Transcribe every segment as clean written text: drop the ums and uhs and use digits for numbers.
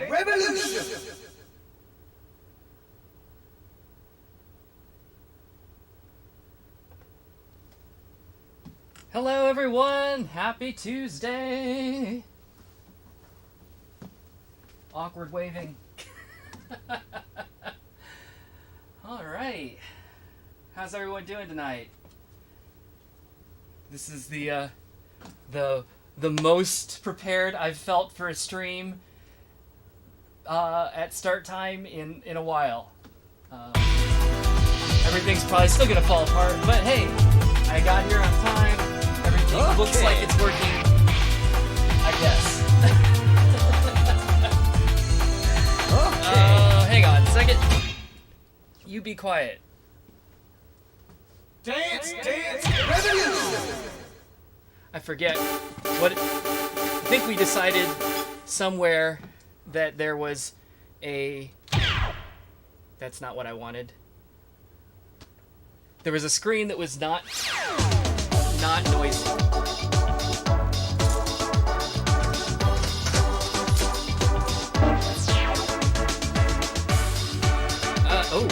Revolution! Hello everyone! Happy Tuesday! Awkward waving. Alright. How's everyone doing tonight? This is the most prepared I've felt for a stream at start time in a while. Everything's probably still gonna fall apart, but hey, I got here on time. Everything looks like it's working, I guess. Hang on a second. You be quiet. Dance Dance Revolution! I forget what. I think we decided somewhere that there was a. That's not what I wanted. There was a screen that was not noisy. Oh.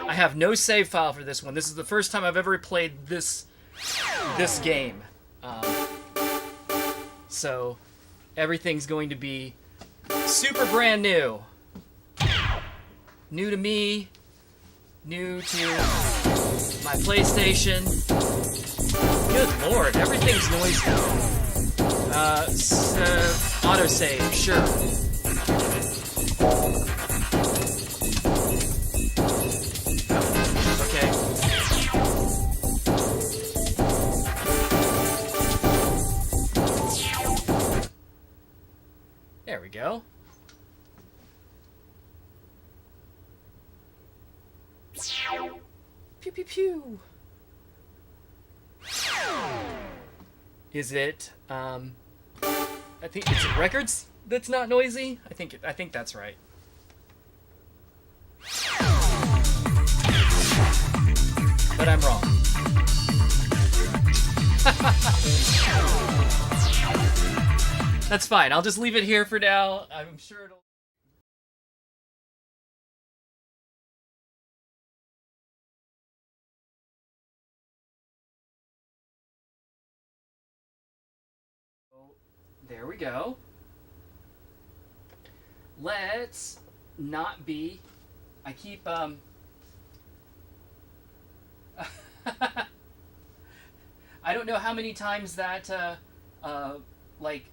I have no save file for this one. This is the first time I've ever played this game. So everything's going to be super brand new. New to me. New to my PlayStation. Good lord, everything's noisy. Autosave, sure. Okay. There we go. Pew pew pew. Is it I think it's records that's not noisy. I think that's right. But I'm wrong. That's fine. I'll just leave it here for now. I'm sure it'll. There we go. Let's not be. I keep I don't know how many times that like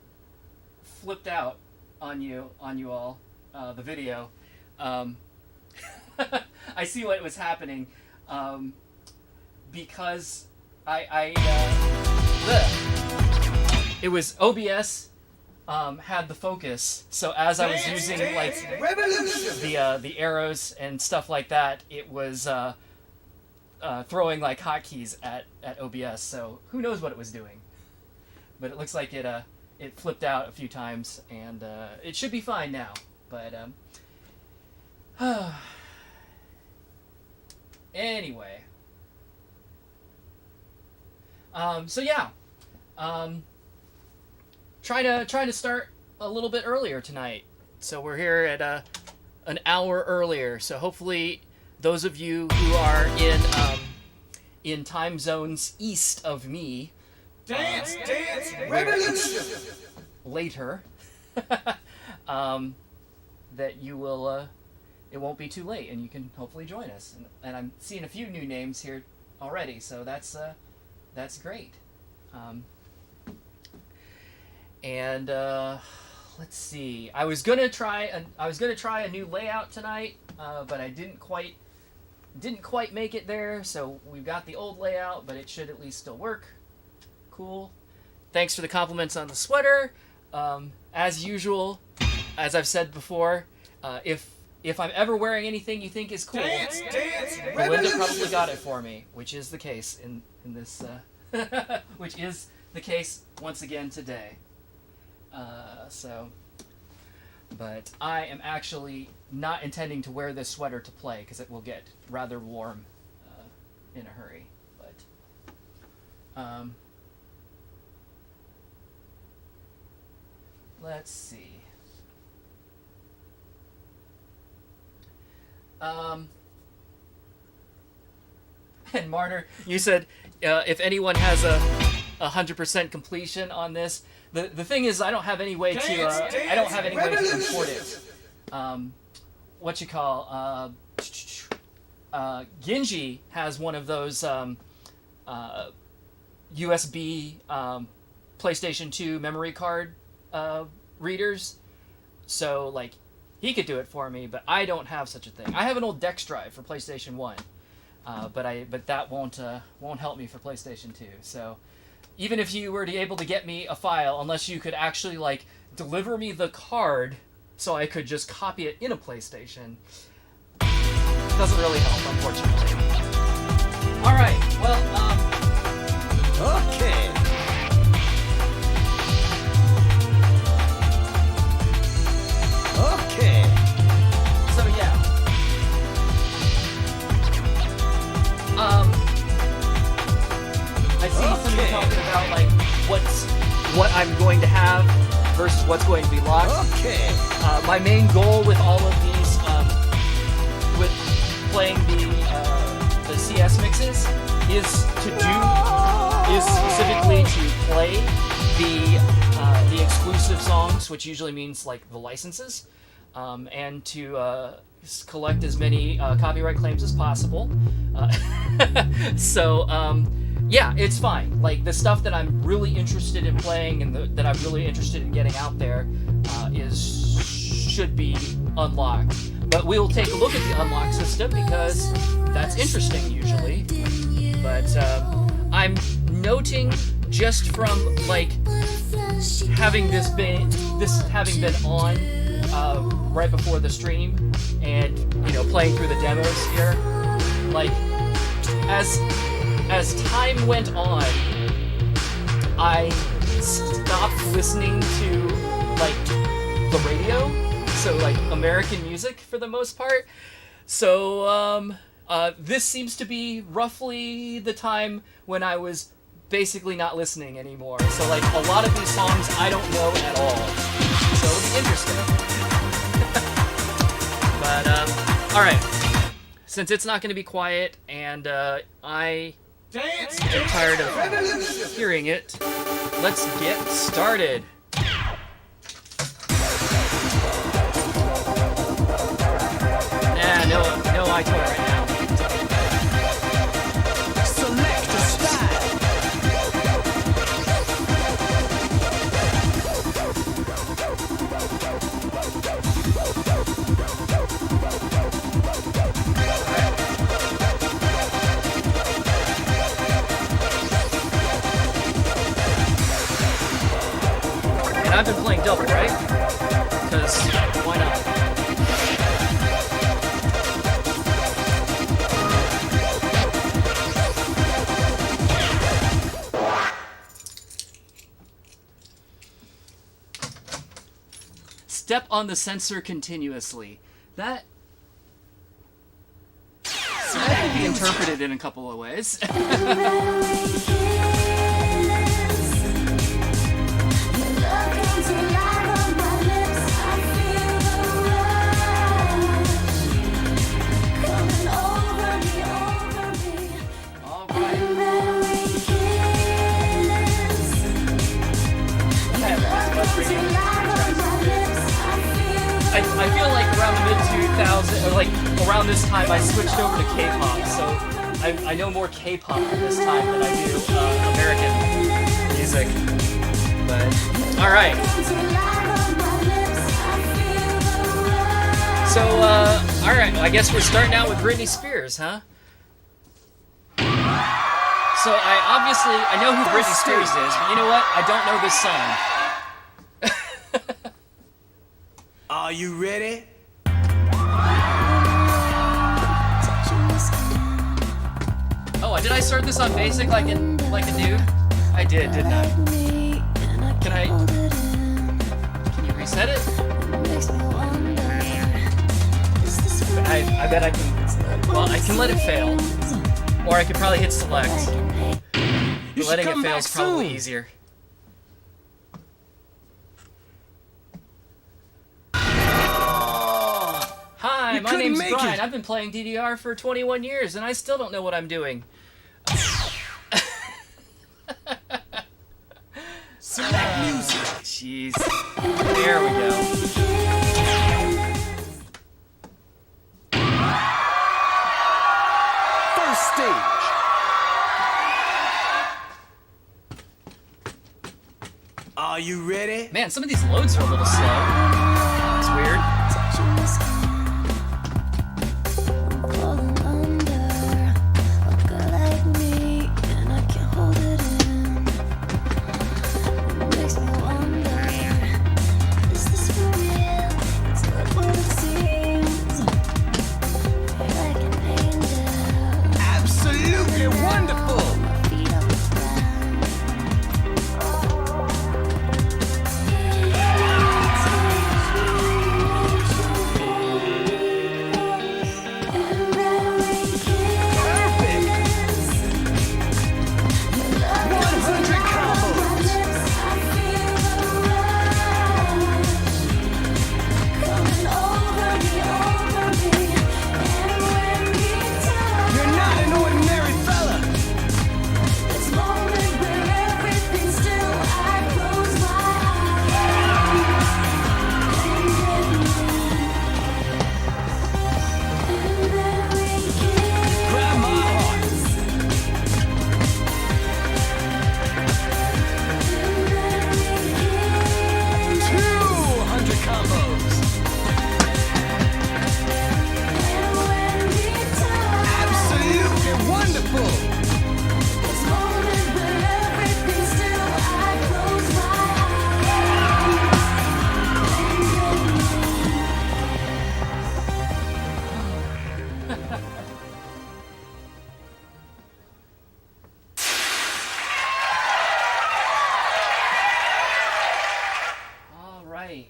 flipped out on you all the video. I see what was happening because it was OBS had the focus, so as I was using like the arrows and stuff like that, it was throwing like hotkeys at OBS. So who knows what it was doing? But it looks like it flipped out a few times, and it should be fine now. But anyway, so yeah. Trying to start a little bit earlier tonight. So we're here at an hour earlier. So hopefully those of you who are in time zones east of me, Dance Dance Revolution! Later, that you will it won't be too late and you can hopefully join us. And I'm seeing a few new names here already, so that's great. And let's see. I was gonna try a new layout tonight, but I didn't quite make it there. So we've got the old layout, but it should at least still work. Cool. Thanks for the compliments on the sweater. As usual, as I've said before, if I'm ever wearing anything you think is cool, Belinda probably got it for me, which is the case in this, which is the case once again today. But I am actually not intending to wear this sweater to play because it will get rather warm in a hurry. But let's see. And Martyr, you said if anyone has a 100% completion on this, the thing is I don't have any way to I don't have any way to import it. Genji has one of those USB PlayStation 2 memory card readers, so like he could do it for me, but I don't have such a thing. I have an old Dex drive for PlayStation 1, but that won't help me for PlayStation 2. So even if you were to able to get me a file, unless you could actually like deliver me the card so I could just copy it in a PlayStation, doesn't really help, unfortunately. All right, well, Okay. Okay. so yeah. I see somebody talking about like what I'm going to have versus what's going to be locked. Okay. My main goal with all of these, with playing the CS mixes, is specifically to play the exclusive songs, which usually means like the licenses, and to collect as many copyright claims as possible. Yeah, it's fine. Like the stuff that I'm really interested in playing and that I'm really interested in getting out there should be unlocked. But we'll take a look at the unlock system because that's interesting usually. But I'm noting just from like having been on right before the stream and playing through the demos here, like as time went on, I stopped listening to like the radio, so like American music for the most part. So this seems to be roughly the time when I was basically not listening anymore. So like a lot of these songs I don't know at all. So it'll be interesting. But all right, since it's not going to be quiet and I am tired of hearing it, let's get started. Nah, no iTunes right now. Select a style. And I've been playing double, right? Because why not? Step on the sensor continuously. That could be interpreted in a couple of ways. I feel like around the mid-2000s, or like around this time, I switched over to K-pop, so I know more K-pop at this time than I do American music. But, alright. So, alright, I guess we're starting out with Britney Spears, huh? So, I know who Britney Spears is, but you know what? I don't know this song. Are you ready? Oh, did I start this on basic like a dude? I did, didn't I? Can you reset it? I bet I can. Well, I can let it fail, or I could probably hit select. But letting it fail is probably easier. Hi, my couldn't name's make Brian. it. I've been playing DDR for 21 years, and I still don't know what I'm doing. Select music. Jeez. There we go. First stage. Are you ready? Man, some of these loads are a little slow. It's weird. Absolutely wonderful. Perfect. 100 combos. You're not an ordinary fella. Grab my heart. 200 combos. Absolutely wonderful. All right.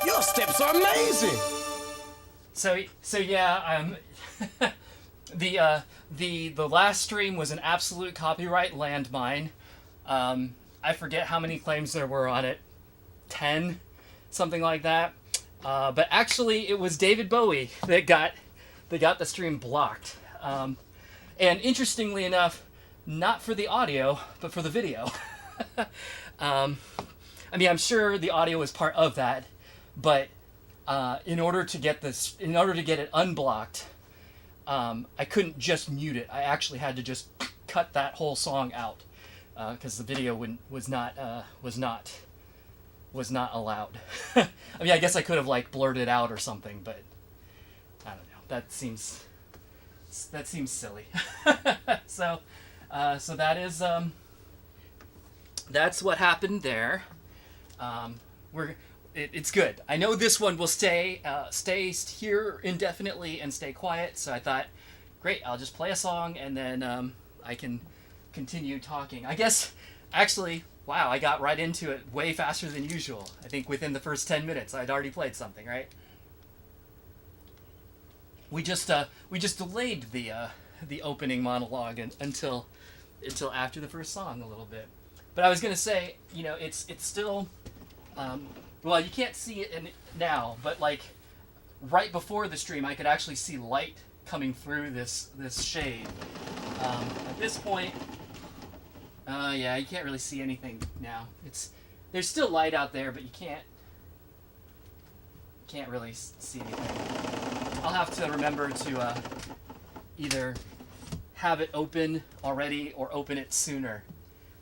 Your steps are amazing. So yeah, the last stream was an absolute copyright landmine. I forget how many claims there were on it, 10, something like that. But actually, it was David Bowie that got the stream blocked. And interestingly enough, not for the audio, but for the video. I mean, I'm sure the audio was part of that, but in order to get it unblocked, I couldn't just mute it. I actually had to just cut that whole song out because the video was not allowed. I mean, I guess I could have like blurred it out or something, but I don't know. That seems silly. So that is that's what happened there. It's good. I know this one will stay here indefinitely and stay quiet. So I thought, great, I'll just play a song and then I can continue talking. I guess actually, wow, I got right into it way faster than usual. I think within the first 10 minutes I'd already played something, right? We just delayed the opening monologue until after the first song a little bit. But I was gonna say, you know, it's still, well, you can't see it now, but like right before the stream, I could actually see light coming through this shade. At this point, yeah, you can't really see anything now. There's still light out there, but you can't really see anything. I'll have to remember to either have it open already or open it sooner.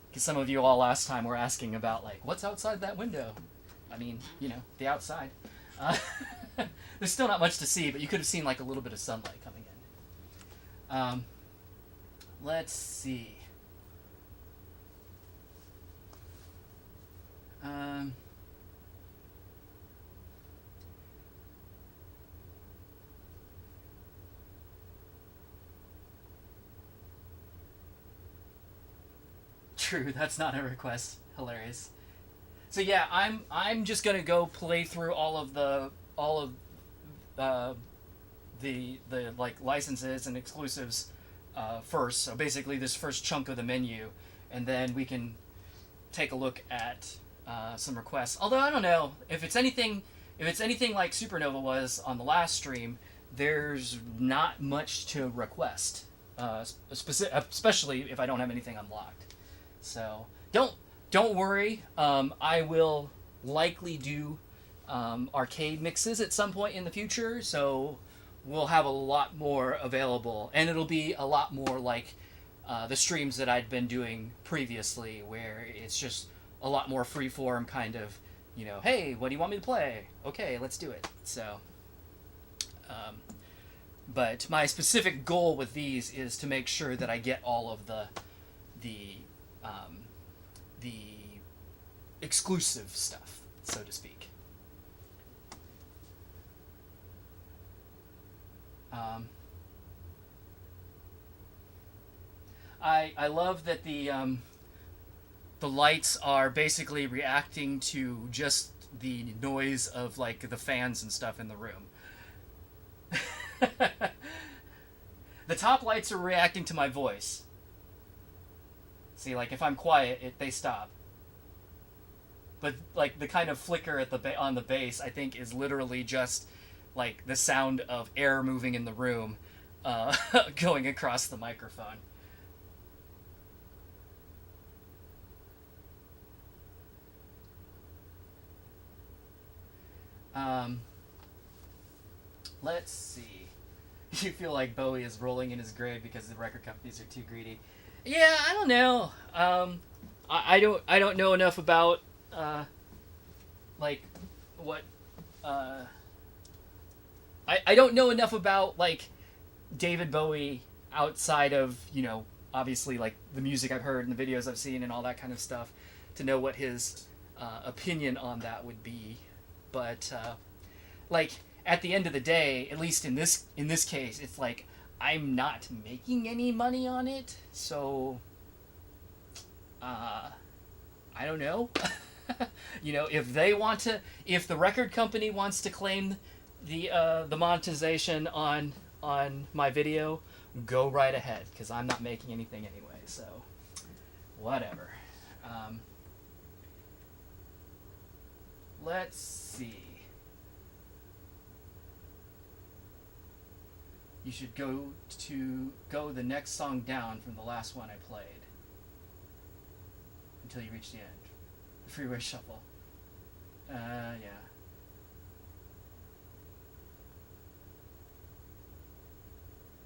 Because some of you all last time were asking about, like, what's outside that window? I mean, you know, the outside. There's still not much to see, but you could have seen, like, a little bit of sunlight coming in. Let's see. True, that's not a request. Hilarious. So yeah, I'm just gonna go play through all of the like licenses and exclusives first. So basically this first chunk of the menu, and then we can take a look at some requests. Although I don't know if it's anything if it's anything like Supernova was on the last stream, there's not much to request, especially if I don't have anything unlocked. So don't worry. I will likely do arcade mixes at some point in the future, so we'll have a lot more available, and it'll be a lot more like the streams that I'd been doing previously, where it's just a lot more free-form kind of, you know, hey, what do you want me to play? Okay, let's do it. So, but my specific goal with these is to make sure that I get all of the exclusive stuff, so to speak. I love that the lights are basically reacting to just the noise of like the fans and stuff in the room. The top lights are reacting to my voice. See, like if I'm quiet, they stop. But like the kind of flicker at the on the bass, I think, is literally just like the sound of air moving in the room, going across the microphone. Let's see. You feel like Bowie is rolling in his grave because the record companies are too greedy. Yeah, I don't know. I don't know enough about like what I don't know enough about like David Bowie outside of, you know, obviously like the music I've heard and the videos I've seen and all that kind of stuff to know what his opinion on that would be. But like at the end of the day, at least in this case, it's like I'm not making any money on it, so I don't know. You know, if the record company wants to claim the monetization on my video, go right ahead, because I'm not making anything anyway, so whatever. Let's see. You should go the next song down from the last one I played until you reach the end. Freeway Shuffle. Yeah.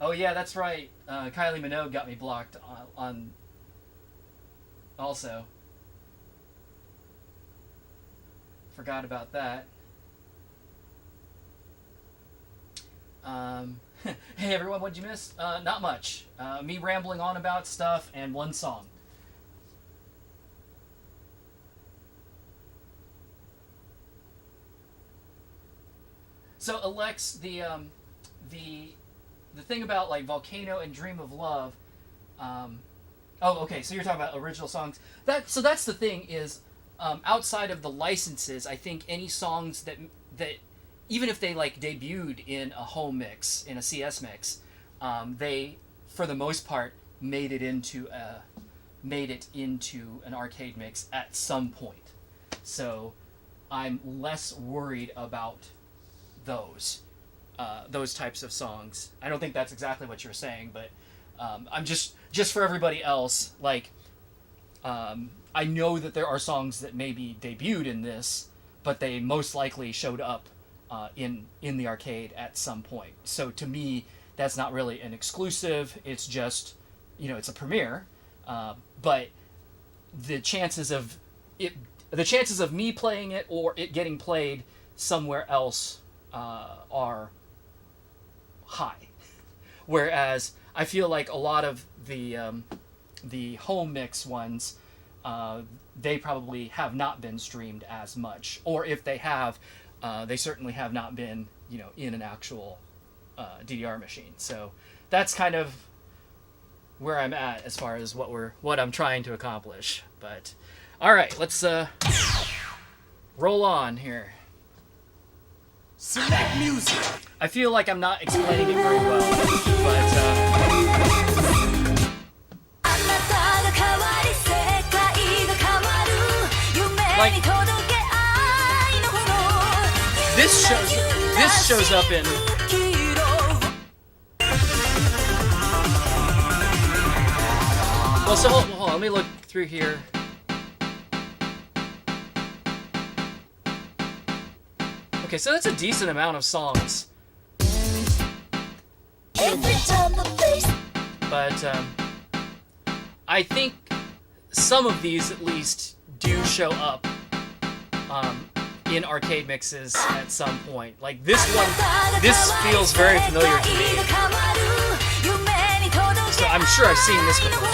Oh yeah, that's right. Kylie Minogue got me blocked on also. Forgot about that. Hey everyone, what'd you miss? Not much. Me rambling on about stuff and one song. So Alex, the thing about like Volcano and Dream of Love, oh okay, so you're talking about original songs. That's the thing is, outside of the licenses, I think any songs that even if they like debuted in a home mix, in a CS mix, they for the most part made it into an arcade mix at some point. So I'm less worried about those types of songs. I don't think that's exactly what you're saying, but I'm just for everybody else, like I know that there are songs that maybe debuted in this, but they most likely showed up in the arcade at some point. So to me, that's not really an exclusive. It's just, you know, it's a premiere, but the chances of me playing it or it getting played somewhere else are high. Whereas I feel like a lot of the home mix ones, they probably have not been streamed as much, or if they have, they certainly have not been, you know, in an actual DDR machine. So that's kind of where I'm at as far as what I'm trying to accomplish. But all right, let's roll on here. Select music. I feel like I'm not explaining it very well, but like this shows up in. Well, so hold on, let me look through here. Okay, so that's a decent amount of songs. But I think some of these at least do show up in arcade mixes at some point. Like this one, this feels very familiar to me. So I'm sure I've seen this before.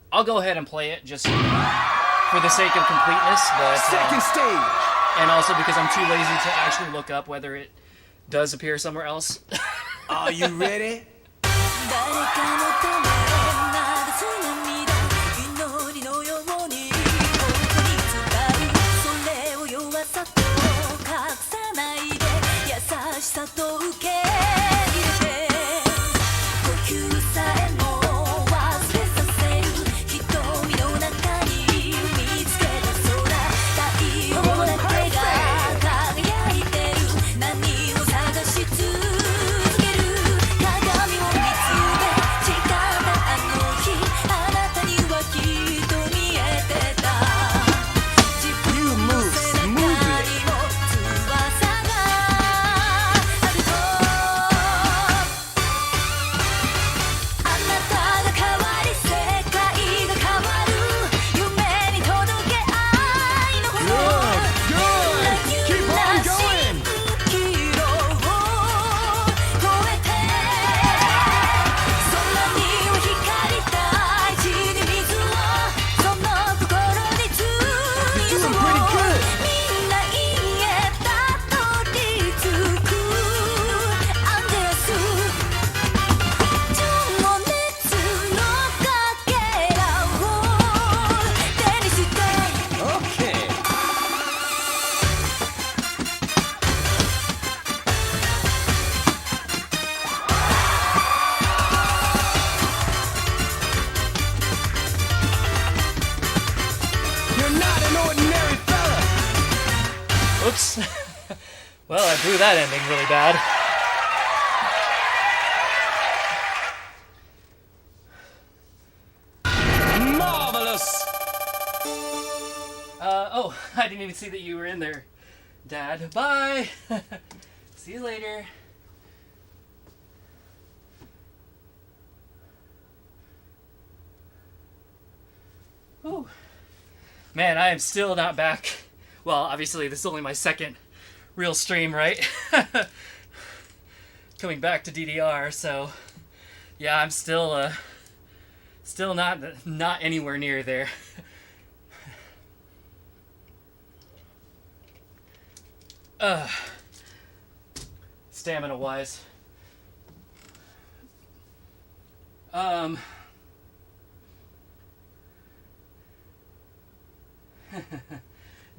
I'll go ahead and play it just for the sake of completeness, but Second stage. and also because I'm too lazy to actually look up whether it does appear somewhere else. Are you ready? Oops. Well, I blew that ending really bad. Marvelous. Oh, I didn't even see that you were in there, Dad. Bye. See you later. Whew. Man, I am still not back. Well, obviously, this is only my second real stream, right? Coming back to DDR, so yeah, I'm still not anywhere near there. Stamina-wise.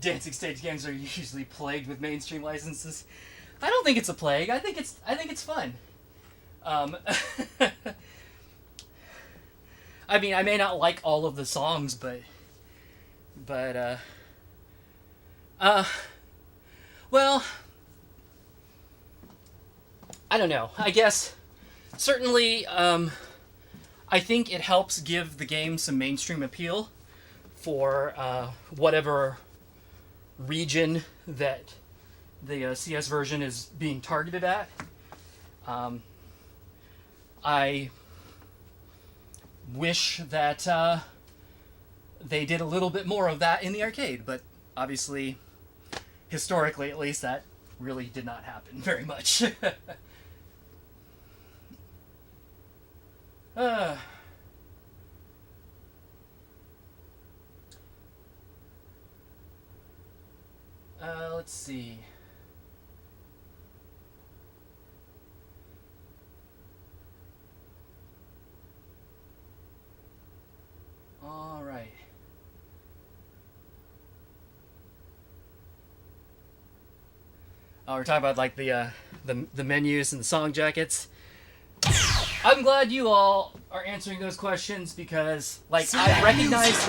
Dancing stage games are usually plagued with mainstream licenses. I don't think it's a plague. I think it's fun. I mean, I may not like all of the songs, but well, I don't know. I guess certainly I think it helps give the game some mainstream appeal for whatever region that the CS version is being targeted at. I wish that they did a little bit more of that in the arcade, but obviously, historically at least, that really did not happen very much. Let's see. All right. Oh, we're talking about like the menus and the song jackets. I'm glad you all are answering those questions because, like, I recognize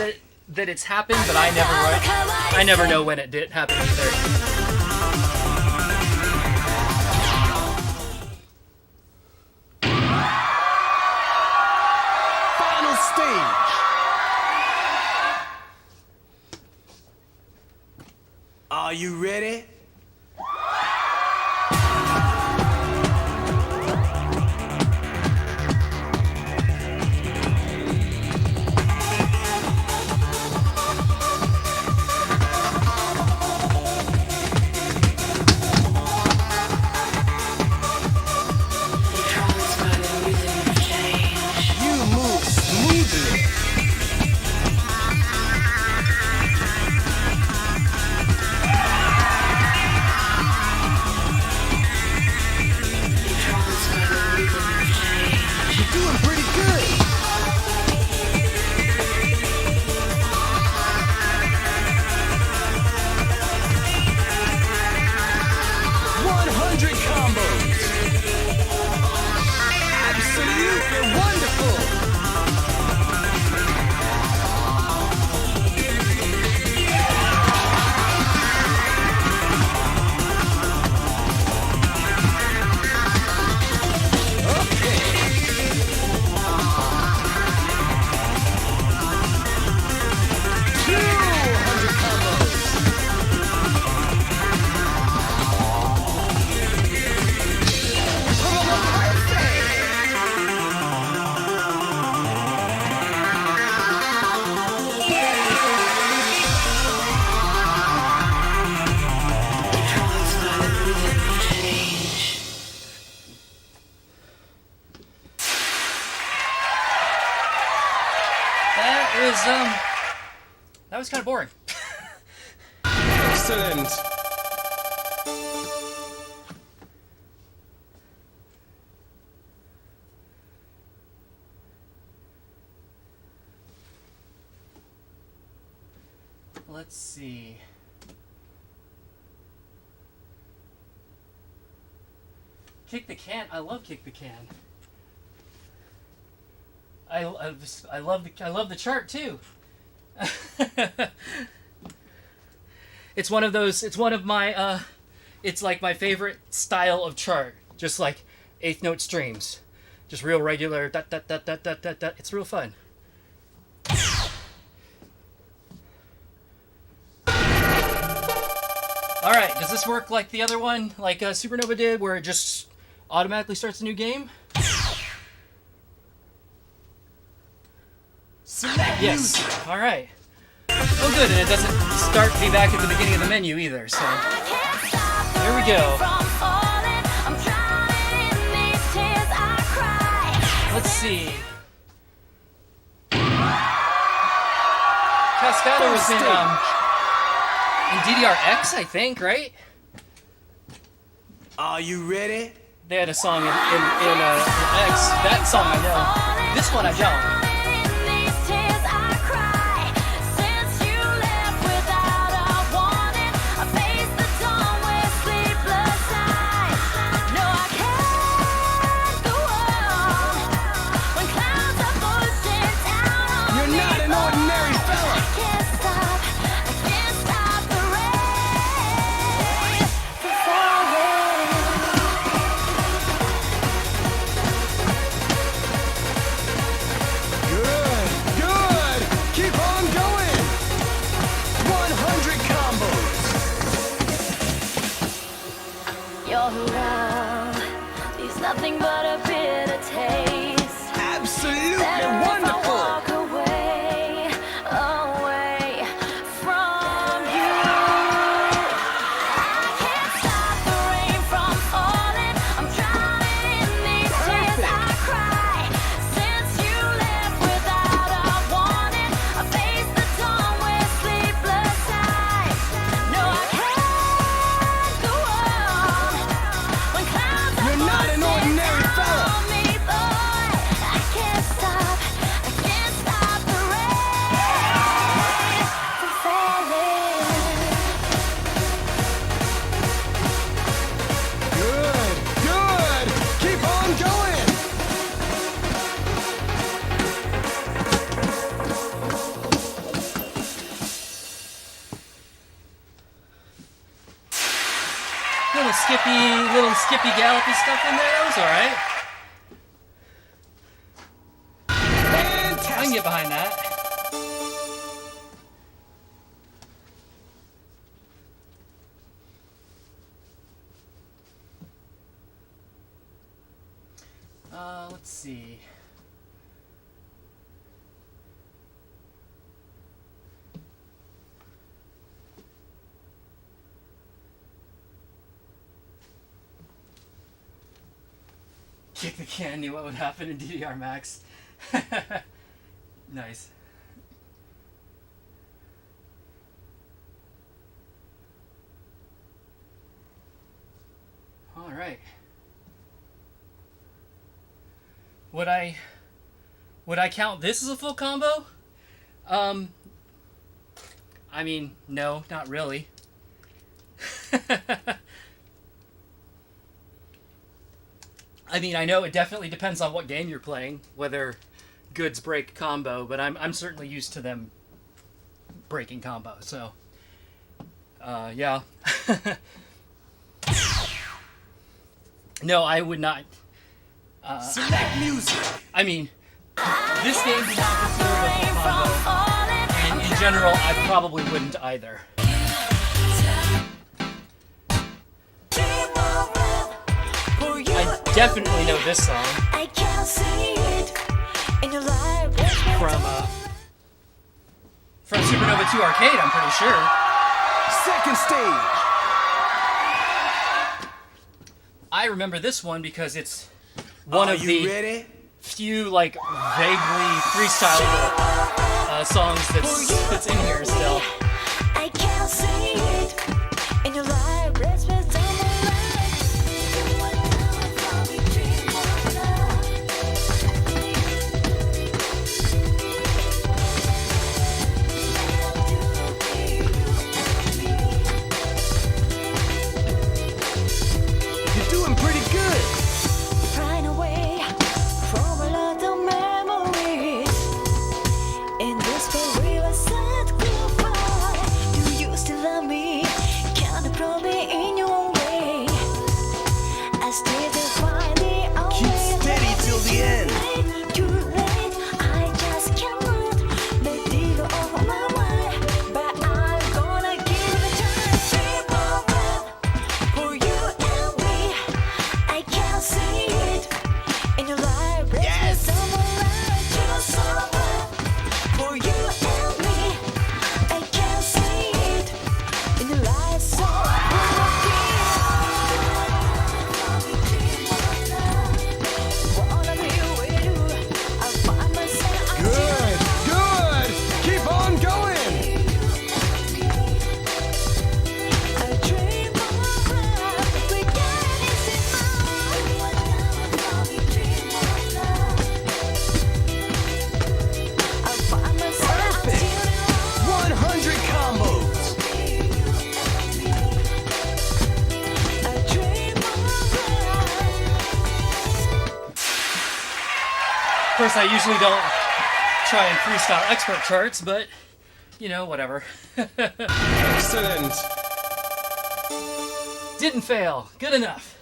that it's happened, but I never know when it did happen either. Are you ready? You move smoothly. You're doing pretty good. Combos. Absolutely wonderful. Okay. 200 combos. That was kind of boring. Excellent. Let's see. Kick the Can. I love Kick the Can. I love the chart too. It's one of those. It's one of my. It's like my favorite style of chart. Just like eighth note streams, just real regular. Dot dot dot dot dot dot dot. It's real fun. All right. Does this work like the other one, like Supernova did, where it just automatically starts a new game? Yes. All right. Oh, good, and it doesn't start me back at the beginning of the menu either. So here we go. Let's see. Cascada was in DDR-X, I think, right? Are you ready? They had a song in X. That song I know. This one I don't. Nothing but a bitter taste. Absolutely wonderful. Walk away, away from you. I can't stop the rain from falling. I'm drowning in these tears I cry. Since you left without a warning, I face the dawn with sleepless eyes. No, I can't go on when clouds are Not an ordinary fella. Good, good. Keep on going. Little skippy gallopy stuff in there. That was all right. Fantastic. I can get behind that. Let's see. Kick the can, knew what would happen in DDR Max. Nice. All right. Would I count this as a full combo? I mean, no, not really. I mean, I know it definitely depends on what game you're playing, whether goods break combo, but I'm certainly used to them breaking combo, so yeah. No, I would not. Select music. I mean, this game did not consider it a full combo, and in general, I probably wouldn't either. I definitely know this song from SuperNOVA2 Arcade, I'm pretty sure. Second stage. I remember this one because it's one Are of you the ready? few, like, vaguely freestyle songs that's in here still. I can't see it in your life. Respect on my You're doing pretty good. Flying away from a lot of memories. In this world we were said goodbye. Do you still love me? Can you prove me in your way? I still don't find the only Keep steady till the end. Too late, I just cannot let it go over my mind. But I'm gonna give it a chance. Keep on for you and me. I can't see it in your life. Yes. Just someone for you and me. I can't see it in your life. So wanna be with you. I find myself Good, good. Keep on going. I dream of love. We got I find myself Perfect. 100 combos. I dream of love. Of course, I usually don't try and freestyle expert charts, but, you know, whatever. Excellent. Didn't fail. Good enough.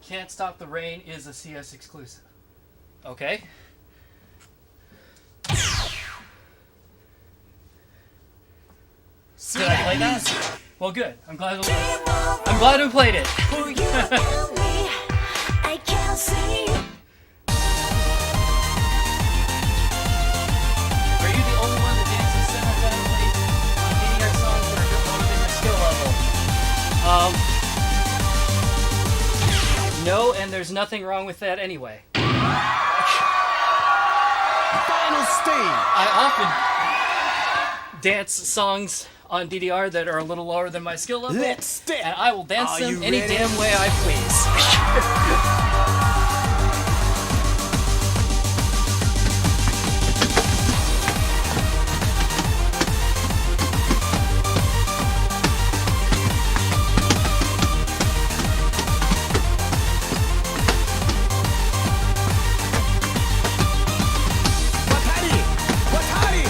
Can't Stop the Rain is a CS exclusive. Okay. Did I play that? Well, good. I'm glad we played it. For you and me, I can't see. Are you the only one that dances simultaneously on DDR songs that are lower than your skill level? No, and there's nothing wrong with that anyway. Final stage. I often dance songs on DDR that are a little lower than my skill level, Let's step. and I will dance Are them you any ready? damn way I please. Watari.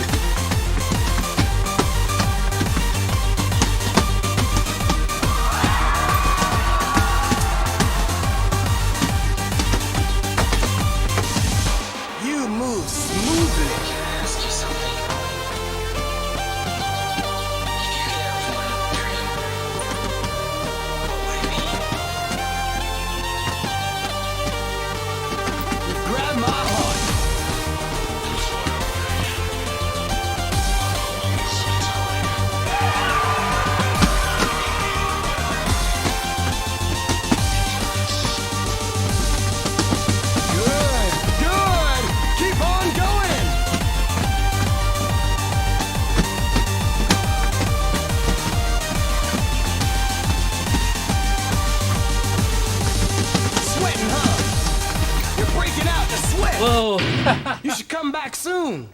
You should come back soon.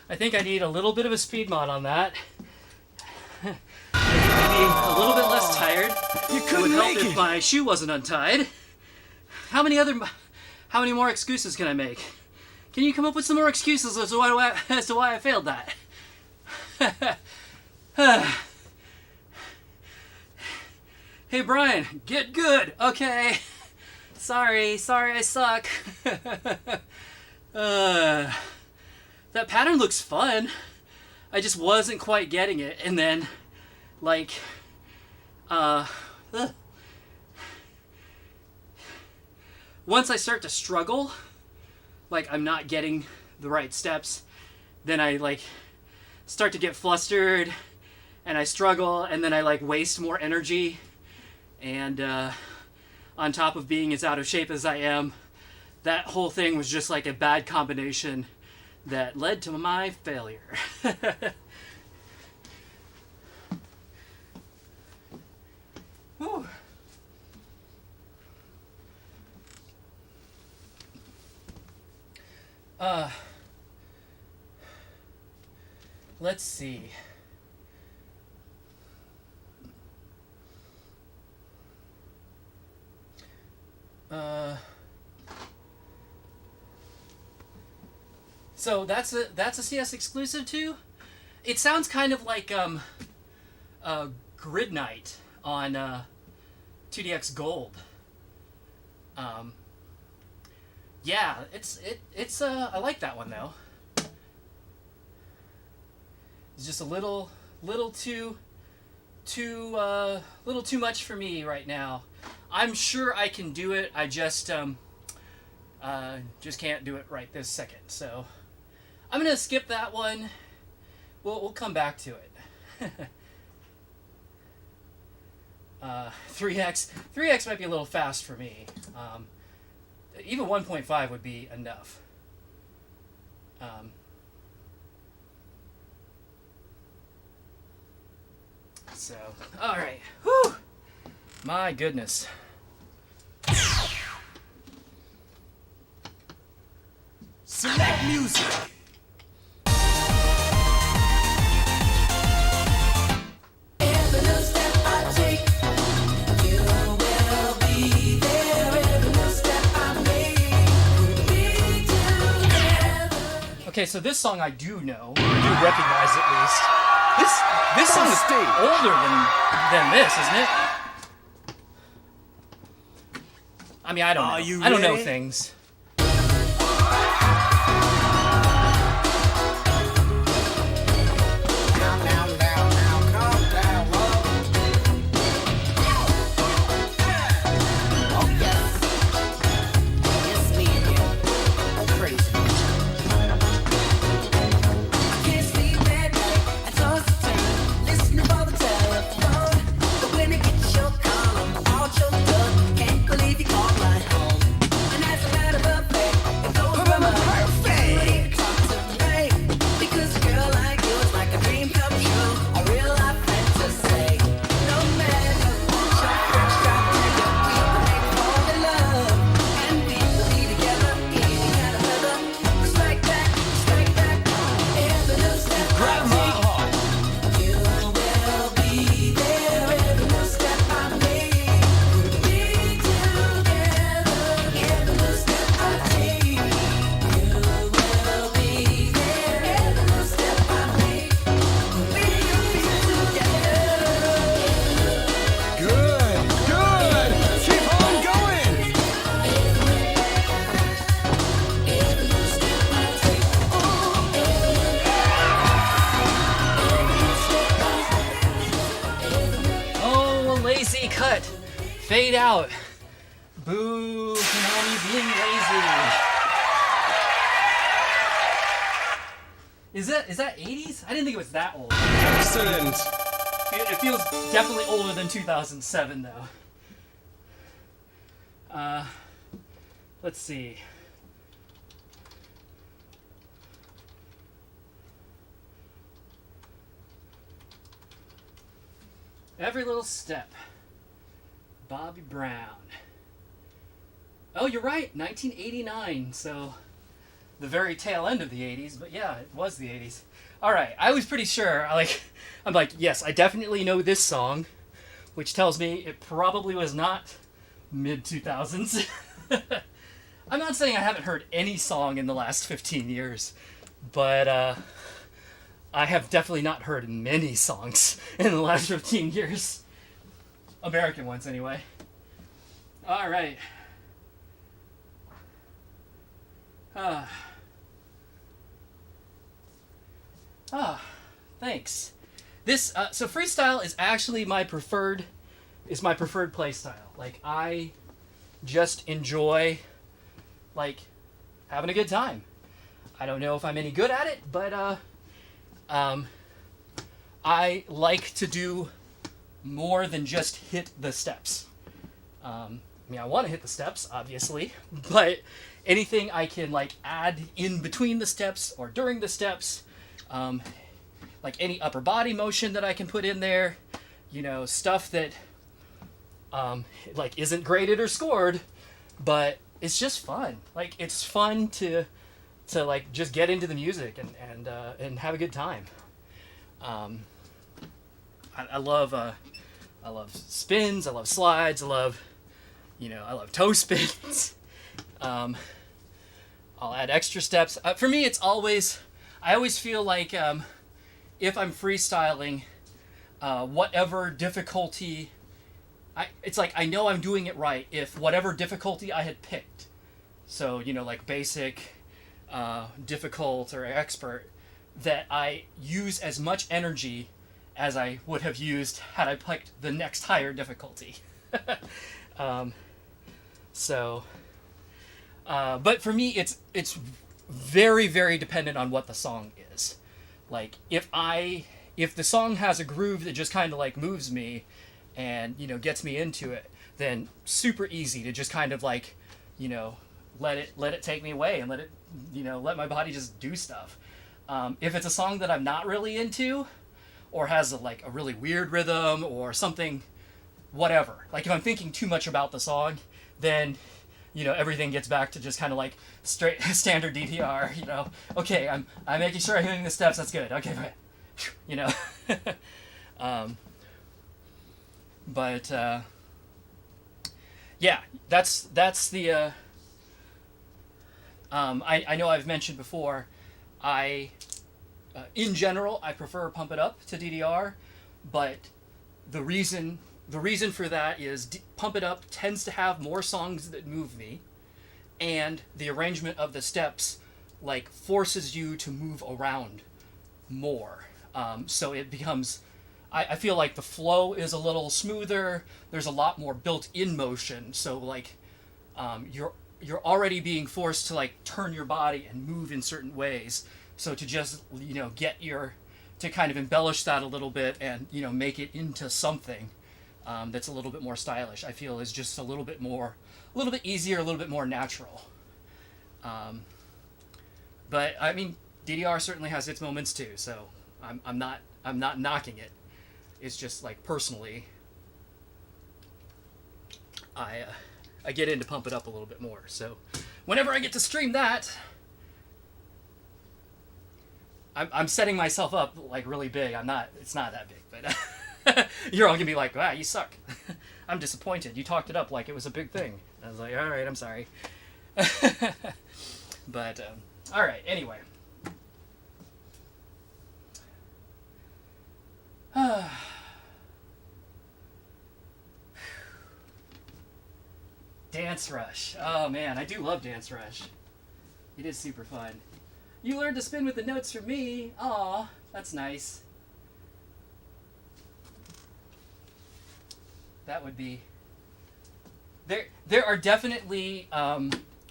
I think I need a little bit of a speed mod on that. Maybe a little bit less tired. You It would couldn't help make if it. my shoe wasn't untied. How many more excuses can I make? Can you come up with some more excuses as to why I failed that? Hey Brian, get good. Okay. Sorry I suck. That pattern looks fun. I just wasn't quite getting it, and then like once I start to struggle, like I'm not getting the right steps, then I like start to get flustered and I struggle, and then I like waste more energy, and on top of being as out of shape as I am, that whole thing was just like a bad combination that led to my failure. Whew. Let's see. So that's a CS exclusive too. It sounds kind of like Grid Night on 2DX Gold. Yeah, it's I like that one though. It's just a little too much for me right now. I'm sure I can do it. I just can't do it right this second. So I'm gonna skip that one. We'll come back to it. 3x might be a little fast for me. Even 1.5 would be enough. So, all right. Whew. My goodness. Select music. Okay, so this song I do know. I do recognize at least. This song is Stay. older than this, isn't it? I mean, I don't know. Are you I don't know ready? things. Cut. Fade out. Boo, Konami being lazy. Is that 80s? I didn't think it was that old. Excellent. It feels definitely older than 2007 though. Let's see. Every Little Step. Bobby Brown. Oh, you're right, 1989. So the very tail end of the 80s, but yeah, it was the 80s. All right, I was pretty sure. I'm like, yes, I definitely know this song, which tells me it probably was not mid 2000s. I'm not saying I haven't heard any song in the last 15 years, but I have definitely not heard many songs in the last 15 years. American ones, anyway. All right. Thanks. This so freestyle is actually my preferred play style. Like, I just enjoy like having a good time. I don't know if I'm any good at it, but I like to do more than just hit the steps. I mean, I want to hit the steps, obviously, but anything I can like add in between the steps or during the steps, like any upper body motion that I can put in there, you know, stuff that like isn't graded or scored, but it's just fun. Like, it's fun to like just get into the music and have a good time. I love spins. I love slides. I love toe spins. I'll add extra steps. For me, it's always, I always feel like if I'm freestyling, whatever difficulty, it's like I know I'm doing it right if whatever difficulty I had picked, so, you know, like basic, difficult, or expert, that I use as much energy as I would have used had I picked the next higher difficulty. But for me, it's very, very dependent on what the song is. Like, if the song has a groove that just kind of like moves me and, you know, gets me into it, then super easy to just kind of like, you know, let it take me away and let it, you know, let my body just do stuff. If it's a song that I'm not really into, or has a really weird rhythm or something, whatever. Like, if I'm thinking too much about the song, then, you know, everything gets back to just kind of like straight standard DDR. You know, okay, I'm making sure I'm hitting the steps. That's good. Okay, right. You know, but yeah, that's the. I know I've mentioned before, in general, I prefer Pump It Up to DDR, but the reason for that is Pump It Up tends to have more songs that move me, and the arrangement of the steps like forces you to move around more. So it becomes, I feel like the flow is a little smoother. There's a lot more built-in motion. So like, you're already being forced to like turn your body and move in certain ways. So to just, you know, to kind of embellish that a little bit and, you know, make it into something that's a little bit more stylish, I feel is just a little bit easier, a little bit more natural. But I mean, DDR certainly has its moments too. So I'm not knocking it. It's just like, personally, I get into Pump It Up a little bit more. So whenever I get to stream that, I'm setting myself up like really big. It's not that big, but you're all gonna be like, wow, you suck. I'm disappointed. You talked it up like it was a big thing. I was like, all right, I'm sorry. But all right, anyway. Dance Rush. Oh man, I do love Dance Rush. It is super fun. You learned to spin with the notes from me. Aw, that's nice. That would be... There are definitely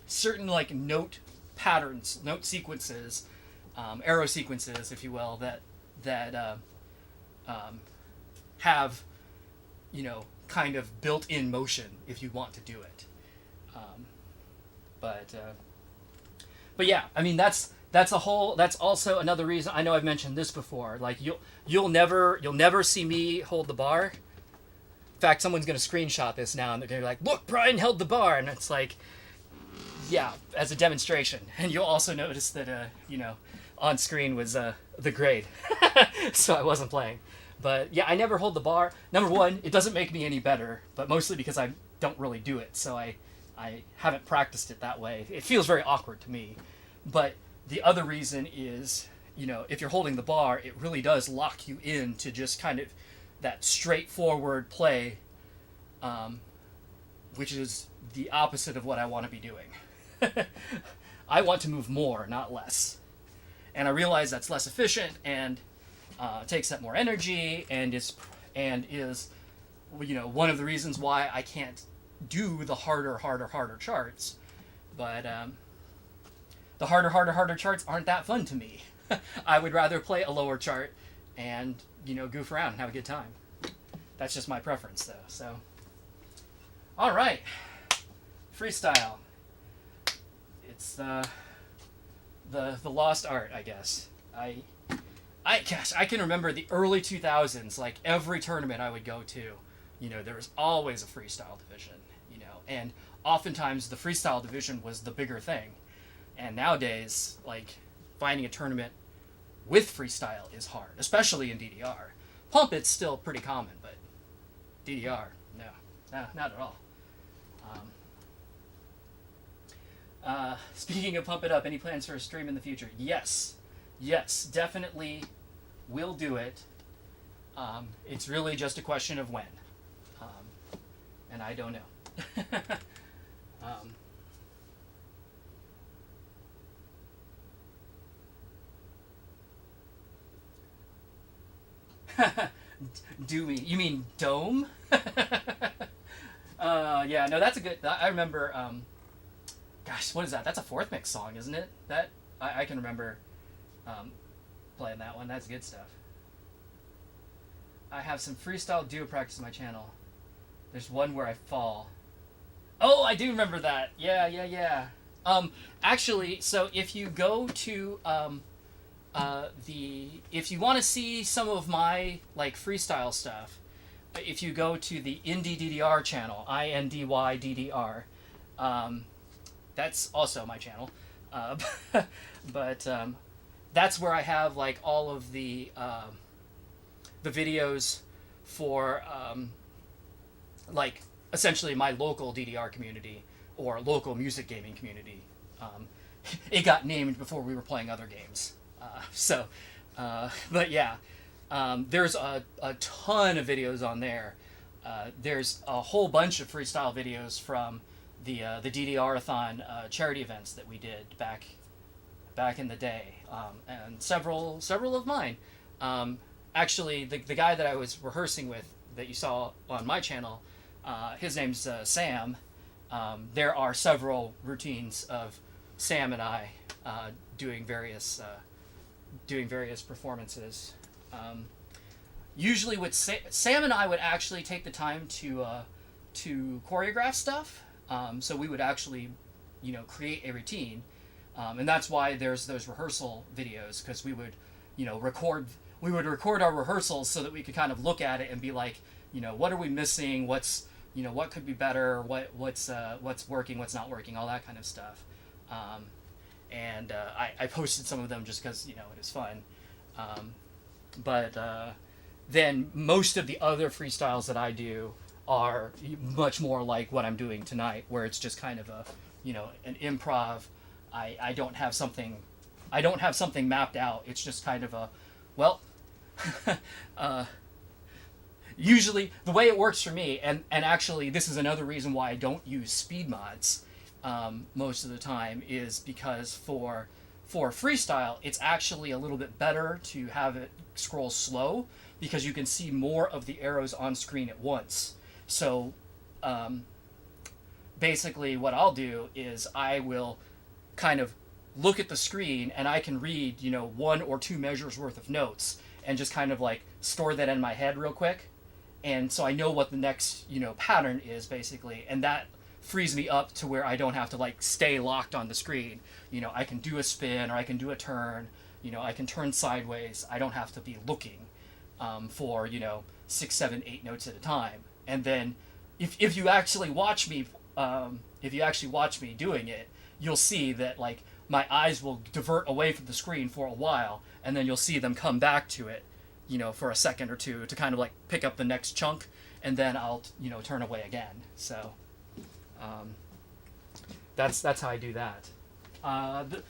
certain like note patterns, note sequences, arrow sequences, if you will, that have, you know, kind of built-in motion if you want to do it. But yeah, I mean, that's also another reason. I know I've mentioned this before. Like, you'll never see me hold the bar. In fact, someone's gonna screenshot this now and they're gonna be like, "Look, Brian held the bar," and it's like, Yeah, as a demonstration. And you'll also notice that, on screen was the grade. So I wasn't playing. But yeah, I never hold the bar. Number one, it doesn't make me any better, but mostly because I don't really do it. So I haven't practiced it that way. It feels very awkward to me. But the other reason is, if you're holding the bar, it really does lock you in to just kind of that straightforward play, which is the opposite of what I want to be doing. I want to move more, not less. And I realize that's less efficient and takes up more energy and is one of the reasons why I can't do the harder charts. But the harder charts aren't that fun to me. I would rather play a lower chart and goof around and have a good time. That's just my preference, though. So, all right, freestyle. It's the lost art, I guess. I can remember the early 2000s. Like every tournament I would go to, there was always a freestyle division. And oftentimes the freestyle division was the bigger thing. And nowadays, like finding a tournament with freestyle is hard, especially in DDR. Pump it's still pretty common, but DDR, no, not at all. Speaking of Pump It Up, any plans for a stream in the future? Yes, definitely will do it. It's really just a question of when, and I don't know. Do we? You mean Dome? Yeah, no, that's a good. I remember. Gosh, what is that? That's a Fourth Mix song, isn't it? That I can remember playing that one. That's good stuff. I have some freestyle duo practice on my channel. There's one where I fall. Oh, I do remember that. Yeah. Actually, so if you go to if you want to see some of my like freestyle stuff, if you go to the Indie DDR channel, INDY DDR, that's also my channel, but that's where I have like all of the videos for like essentially my local DDR community or local music gaming community. It got named before we were playing other games. But yeah, there's a ton of videos on there. There's a whole bunch of freestyle videos from the DDR-a-thon charity events that we did back in the day, and several of mine. Actually, the guy that I was rehearsing with that you saw on my channel, his name's Sam. There are several routines of Sam and I doing various performances. Usually with Sam and I would actually take the time to choreograph stuff. So we would actually, create a routine. And that's why there's those rehearsal videos, because we would, record our rehearsals so that we could kind of look at it and be like, what are we missing? What's, what could be better? What's working? What's not working? All that kind of stuff. And I posted some of them just because, it was fun. But then most of the other freestyles that I do are much more like what I'm doing tonight, where it's just kind of a, an improv. I don't have something mapped out. It's just kind of a, well, usually the way it works for me, and actually this is another reason why I don't use speed mods most of the time, is because for freestyle, it's actually a little bit better to have it scroll slow, because you can see more of the arrows on screen at once. So basically what I'll do is I will kind of look at the screen and I can read, one or two measures worth of notes and just kind of like store that in my head real quick. And so I know what the next, pattern is basically. And that frees me up to where I don't have to like stay locked on the screen. I can do a spin or I can do a turn, I can turn sideways. I don't have to be looking for, 6, 7, 8 notes at a time. And then if you actually watch me, doing it, you'll see that like my eyes will divert away from the screen for a while, and then you'll see them come back to it, you know, for a second or two to kind of like pick up the next chunk, and then I'll, you know, turn away again. So that's how I do that. The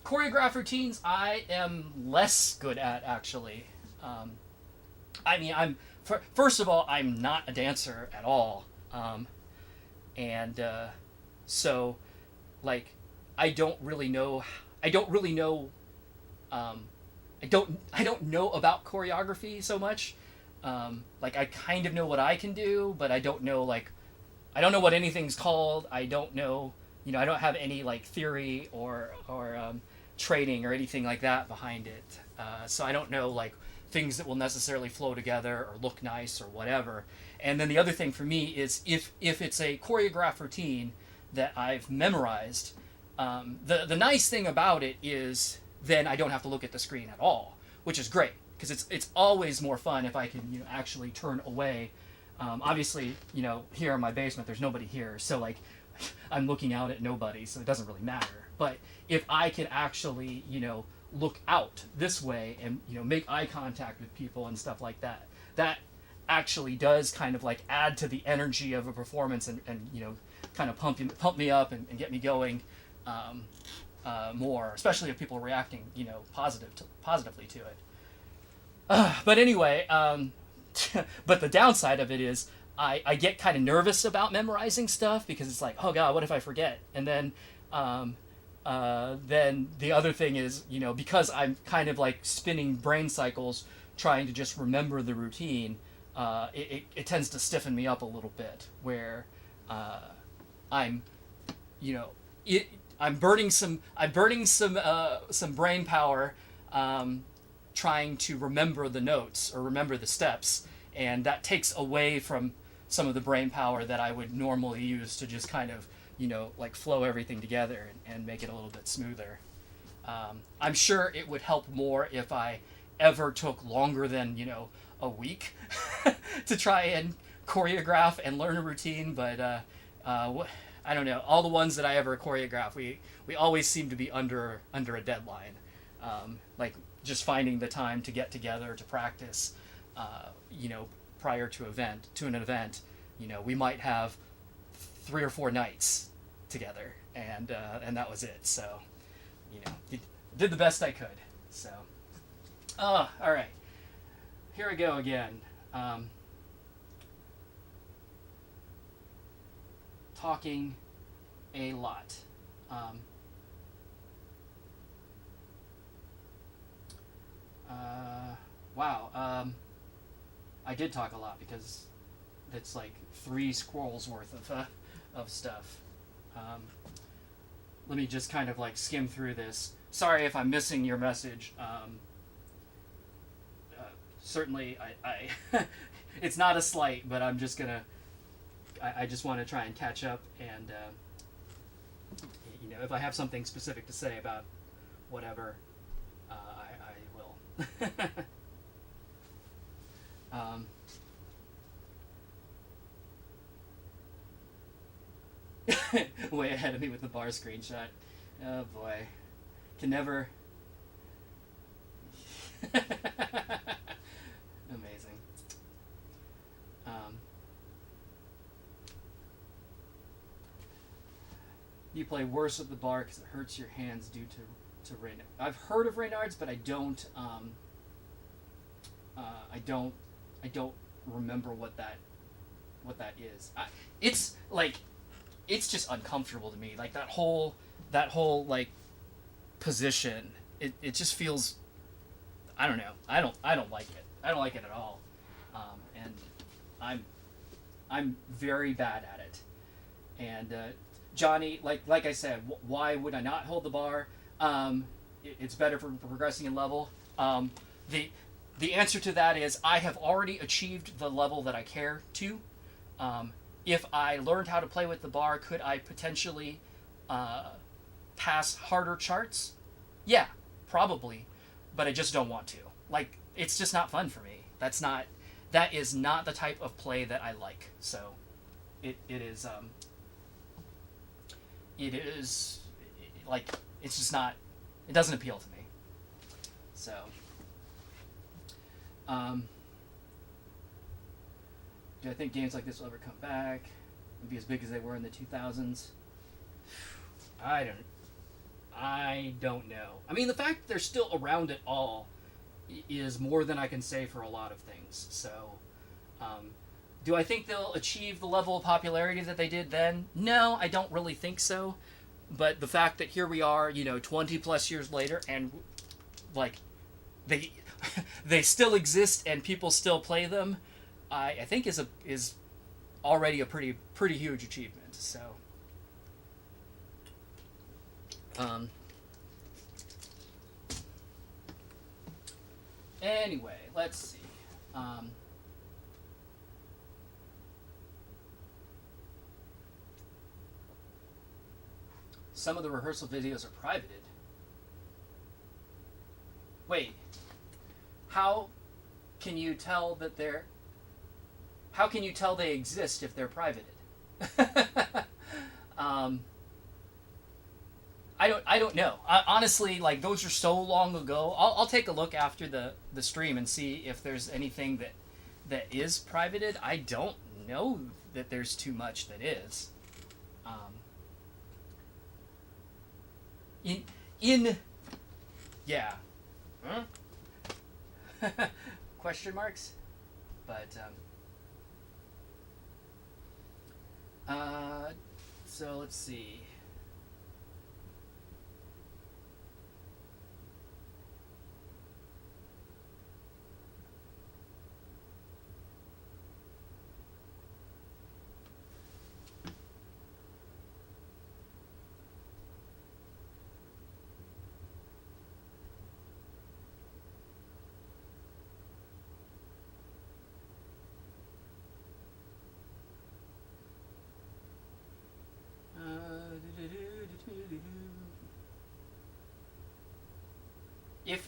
choreograph routines I am less good at, actually. I mean, first of all, I'm not a dancer at all, and so like I don't really know I don't know about choreography so much. Like I kind of know what I can do, but I don't know what anything's called. I don't know, you know, I don't have any like theory or training or anything like that behind it. So I don't know like things that will necessarily flow together or look nice or whatever. And then the other thing for me is if it's a choreographed routine that I've memorized, the nice thing about it is then I don't have to look at the screen at all, which is great because it's always more fun if I can, you know, actually turn away. Obviously, you know, here in my basement there's nobody here, so like I'm looking out at nobody, so it doesn't really matter. But if I can actually, you know, look out this way and, you know, make eye contact with people and stuff like that, that actually does kind of like add to the energy of a performance and you know, kind of pump me up and get me going more, especially if people are reacting, you know, positively to it. But anyway, but the downside of it is I get kind of nervous about memorizing stuff because it's like, oh God, what if I forget? And then the other thing is, you know, because I'm kind of like spinning brain cycles trying to just remember the routine, it tends to stiffen me up a little bit where I'm, you know, I'm burning some brain power trying to remember the notes or remember the steps, and that takes away from some of the brain power that I would normally use to just kind of, you know, like flow everything together and make it a little bit smoother. I'm sure it would help more if I ever took longer than, you know, a week to try and choreograph and learn a routine, but I don't know. All the ones that I ever choreograph, we always seem to be under a deadline. Like just finding the time to get together to practice, you know, prior to an event, you know, we might have 3 or 4 nights together, and that was it. So, you know, did the best I could. So, all right, here we go again. Talking a lot. Wow. I did talk a lot because it's like 3 scrolls worth of stuff. Let me just kind of like skim through this. Sorry if I'm missing your message. Certainly, I it's not a slight, but I'm just gonna. I just want to try and catch up, and you know, if I have something specific to say about whatever, I will. Way ahead of me with the bar screenshot. Oh boy, can never. Amazing. You play worse at the bar because it hurts your hands due to Reynard. I've heard of Reynard's, but I don't remember what that is. It's like, it's just uncomfortable to me. Like that whole like position. It just feels. I don't know. I don't like it. I don't like it at all. And I'm very bad at it. And Johnny, like I said, why would I not hold the bar? It's better for progressing in level. The answer to that is I have already achieved the level that I care to. If I learned how to play with the bar, could I potentially pass harder charts? Yeah, probably, but I just don't want to. Like, it's just not fun for me. That is not the type of play that I like. So, it is like, it's just not, it doesn't appeal to me. So, do I think games like this will ever come back and be as big as they were in the 2000s? I don't know. I mean, the fact that they're still around at all is more than I can say for a lot of things. So, do I think they'll achieve the level of popularity that they did then? No, I don't really think so. But the fact that here we are, 20 plus years later, and like they still exist and people still play them, I think is already a pretty huge achievement. So, anyway, let's see. Some of the rehearsal videos are privated. Wait, how can you tell that they're... How can you tell they exist if they're privated? I don't know. Honestly, like, those are so long ago. I'll take a look after the stream and see if there's anything that is privated. I don't know that there's too much that is. Yeah. Huh? Question marks? But, so let's see.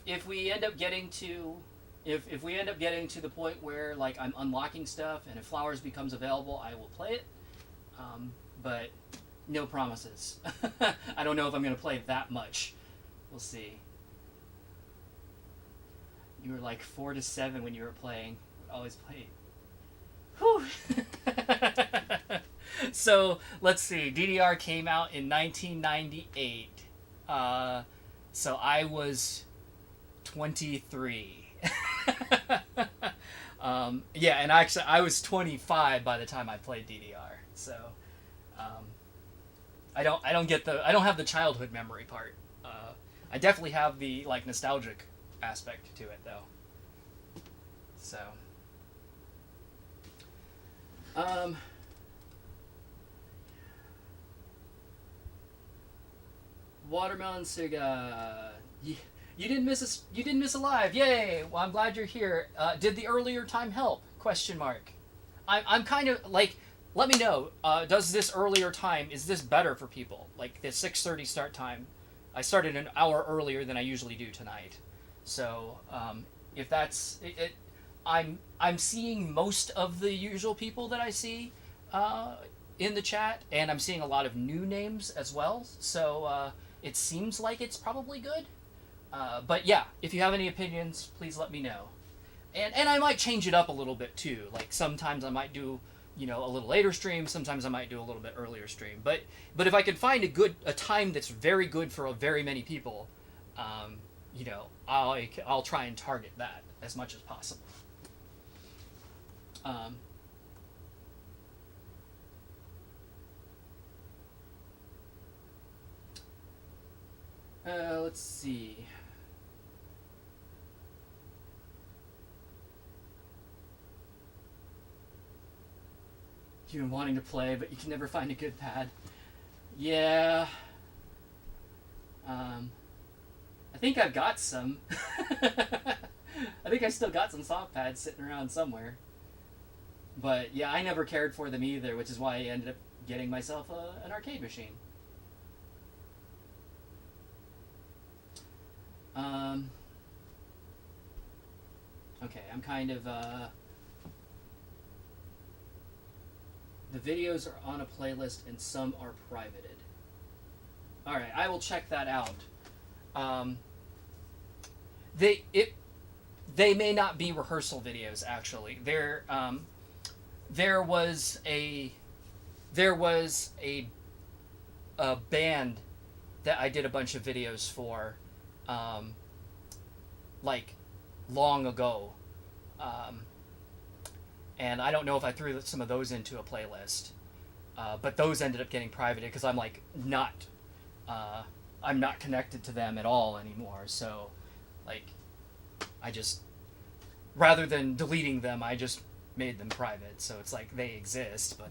If we end up getting to if we end up getting to the point where, like, I'm unlocking stuff and if Flowers becomes available, I will play it. But no promises. I don't know if I'm going to play that much. We'll see. You were like 4 to 7 when you were playing. Always play. Whew. So let's see. DDR came out in 1998. So I was 23. Yeah, and actually I was 25 by the time I played DDR. So I don't have the childhood memory part. I definitely have the, like, nostalgic aspect to it though. So Watermelon Cigar. You didn't miss a live. Yay! Well, I'm glad you're here. Did the earlier time help? Question mark. I'm kind of like, let me know. Does this earlier time, is this better for people? Like the 6:30 start time. I started an hour earlier than I usually do tonight. So if that's it, I'm seeing most of the usual people that I see in the chat, and I'm seeing a lot of new names as well. So it seems like it's probably good. But yeah, if you have any opinions, please let me know. And I might change it up a little bit too. Like sometimes I might do, a little later stream. Sometimes I might do a little bit earlier stream. But if I could find a time that's very good for very many people, I'll try and target that as much as possible. Let's see. You've been wanting to play, but you can never find a good pad. Yeah. I think I've got some. I think I still got some soft pads sitting around somewhere. But yeah, I never cared for them either, which is why I ended up getting myself an arcade machine. Okay, I'm kind of, the videos are on a playlist and some are privated. All right, I will check that out. They may not be rehearsal videos actually. There was a band that I did a bunch of videos for, like long ago, and I don't know if I threw some of those into a playlist, but those ended up getting privated because I'm like I'm not connected to them at all anymore. So, like, I just, rather than deleting them, I just made them private. So it's like they exist, but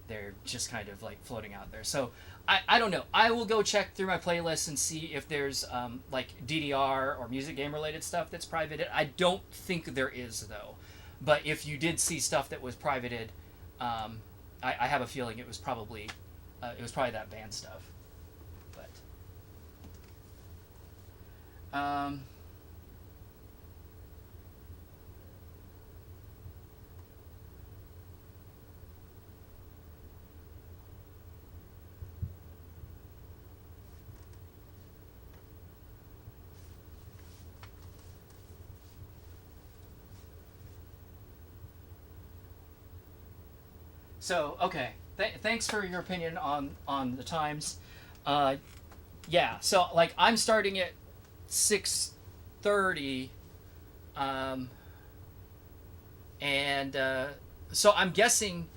they're just kind of like floating out there. So I don't know. I will go check through my playlist and see if there's like DDR or music game related stuff that's privated. I don't think there is though. But if you did see stuff that was privated, I have a feeling it was probably that band stuff. But so okay, thanks for your opinion on the times. Yeah, so like I'm starting at 6:30, and so I'm guessing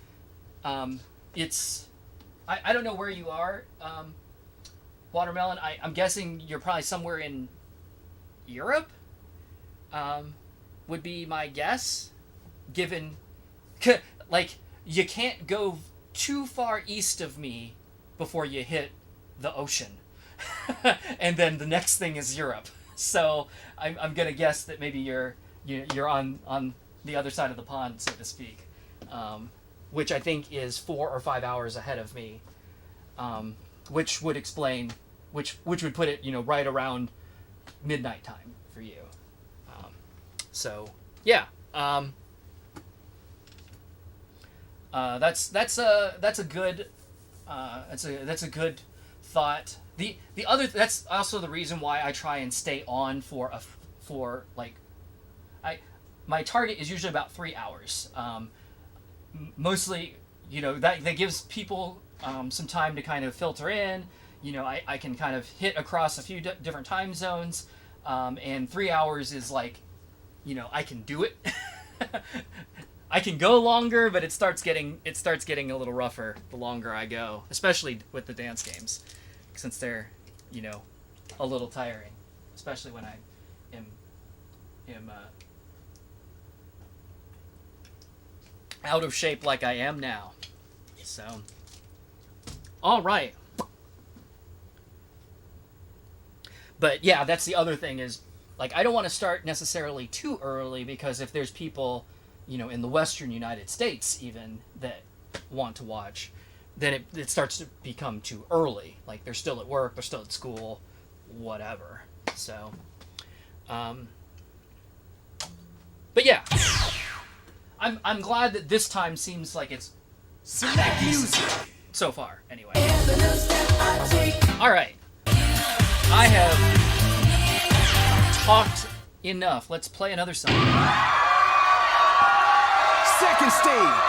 it's I don't know where you are, Watermelon. I'm guessing you're probably somewhere in Europe, would be my guess, given like you can't go too far east of me before you hit the ocean. And then the next thing is Europe. So I'm gonna guess that maybe you're on the other side of the pond, so to speak, which I think is 4 or 5 hours ahead of me, which would explain, which would put it right around midnight time for you. So yeah, that's a good thought. The other, that's also the reason why I try and stay on for like, my target is usually about 3 hours. Mostly, that gives people some time to kind of filter in. I can kind of hit across a few different time zones, and 3 hours is like, I can do it. I can go longer, but it starts getting a little rougher the longer I go, especially with the dance games, since they're, a little tiring, especially when I am out of shape like I am now. So, all right. But yeah, that's the other thing is, like, I don't want to start necessarily too early, because if there's people, in the Western United States even that want to watch, then it starts to become too early. Like, they're still at work, they're still at school, whatever. So, but yeah, I'm glad that this time seems like it's Select music. so far. Anyway, all right, I have talked enough. Let's play another song. Second stage.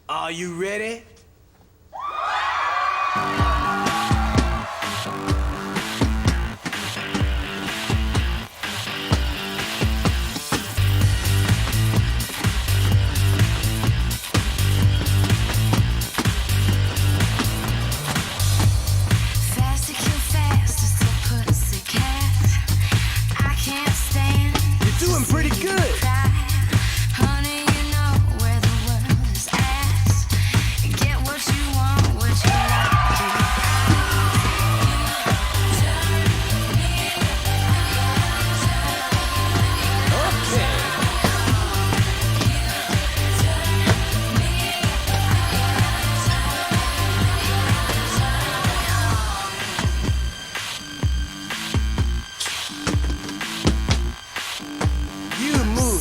Are you ready? Fast to kill fast, just to put us to cat. I can't stand. You're doing pretty good. Honey, you know where the world is at. Get what you want, what you Okay. You move.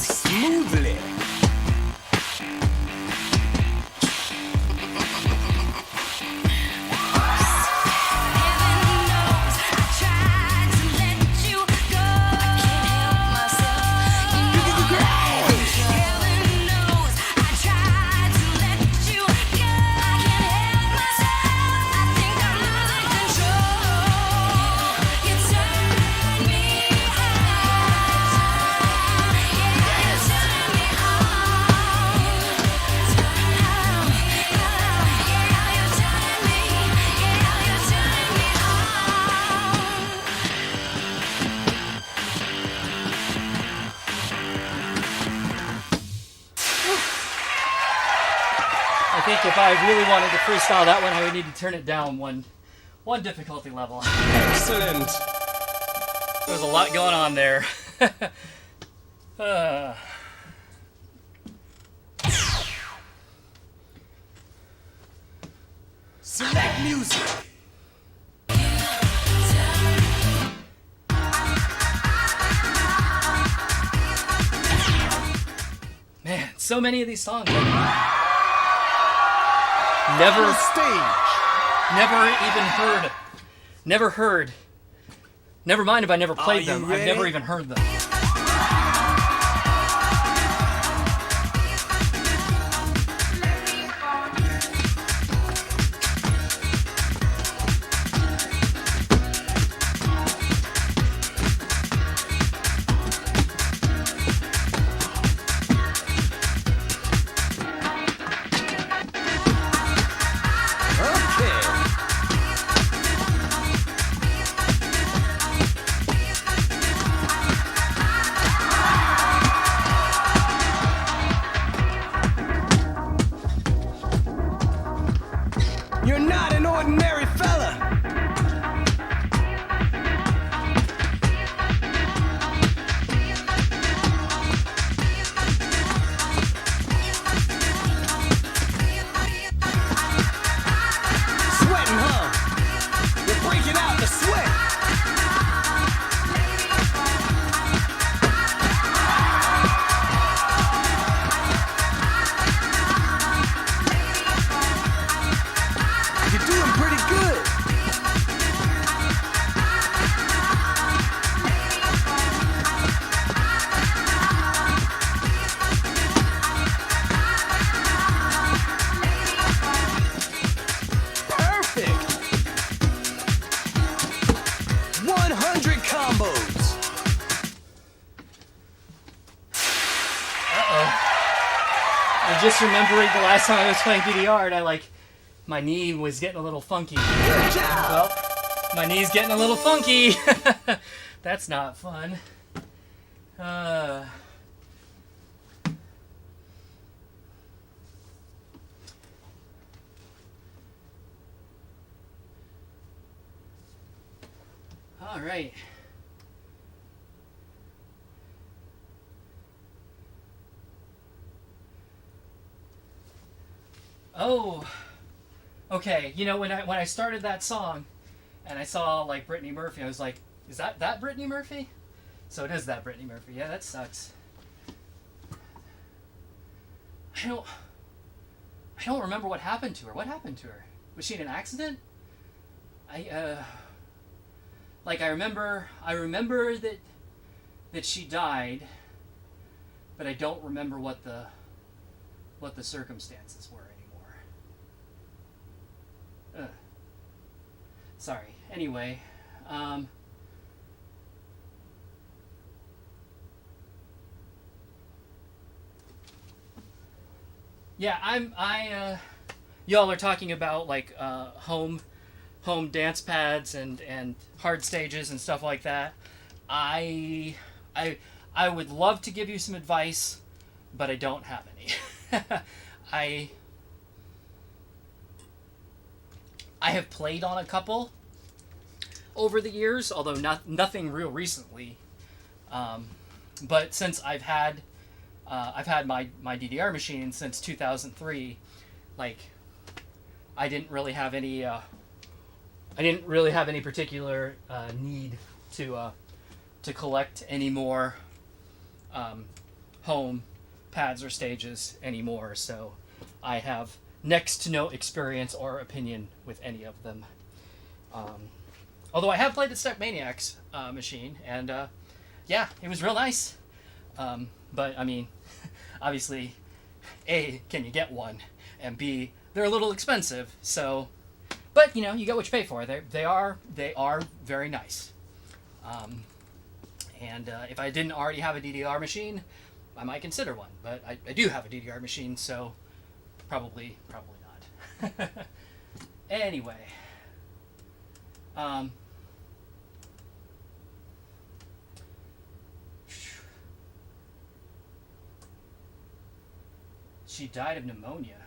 think if I really wanted to freestyle that one, I would need to turn it down one difficulty level. Excellent. There's a lot going on there. Select music. Man, so many of these songs. On Never the stage. Never heard. Never mind if I never played you them. I've ready? never even heard them. Okay. You're not an ordinary fella. Sweating, huh? You're breaking out the sweat. You're doing pretty good. Perfect. 100 combos. I'm just remembering the last time I was playing DDR and my knee was getting a little funky. Good job. Well, my knee's getting a little funky. That's not fun. All right. Oh, okay. You know, when I started that song, and I saw like Brittany Murphy, I was like, "Is that Brittany Murphy?" So it is that Brittany Murphy. Yeah, that sucks. I don't remember what happened to her. What happened to her? Was she in an accident? I remember that she died, but I don't remember what the circumstances were anymore. Sorry. Anyway, yeah, y'all are talking about like home dance pads and hard stages and stuff like that. I would love to give you some advice, but I don't have any. I have played on a couple over the years, although nothing real recently. But since I've had my DDR machine since 2003, like I didn't really have any particular need to collect any more home pads or stages anymore. So I have next to no experience or opinion with any of them. Although I have played the Step Maniacs machine, and yeah, it was real nice. But I mean, obviously, A, can you get one? And B, they're a little expensive. So, but you know, you get what you pay for. They are very nice. And if I didn't already have a DDR machine, I might consider one. But I do have a DDR machine, so probably not. Anyway, she died of pneumonia.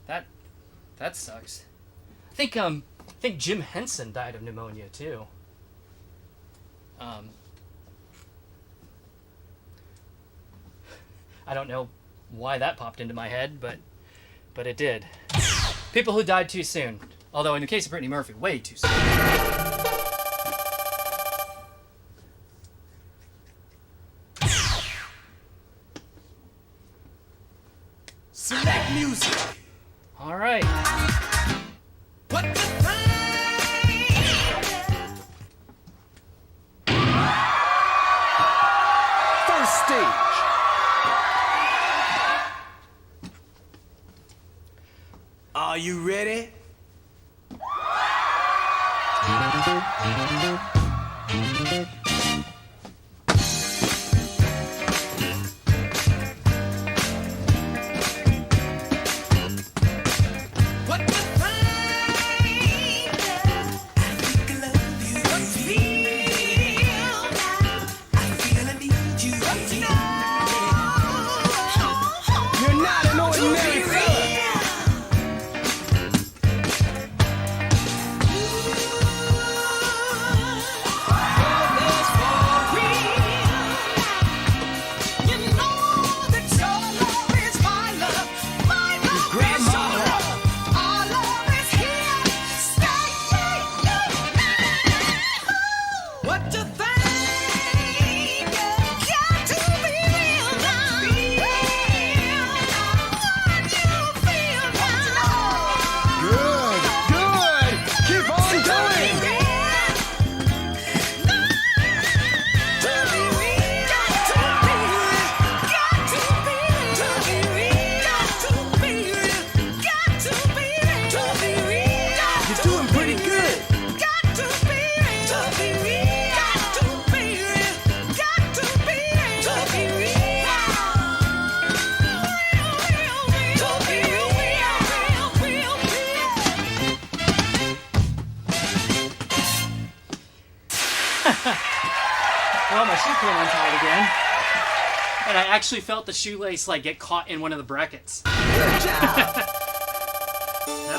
That sucks. I think Jim Henson died of pneumonia too. I don't know why that popped into my head, but it did. People who died too soon. Although in the case of Brittany Murphy, way too soon. Select music. All right. What the first stage. Are you ready? What the You're not an ordinary fella. Well, my shoe came untied again. And I actually felt the shoelace like get caught in one of the brackets. That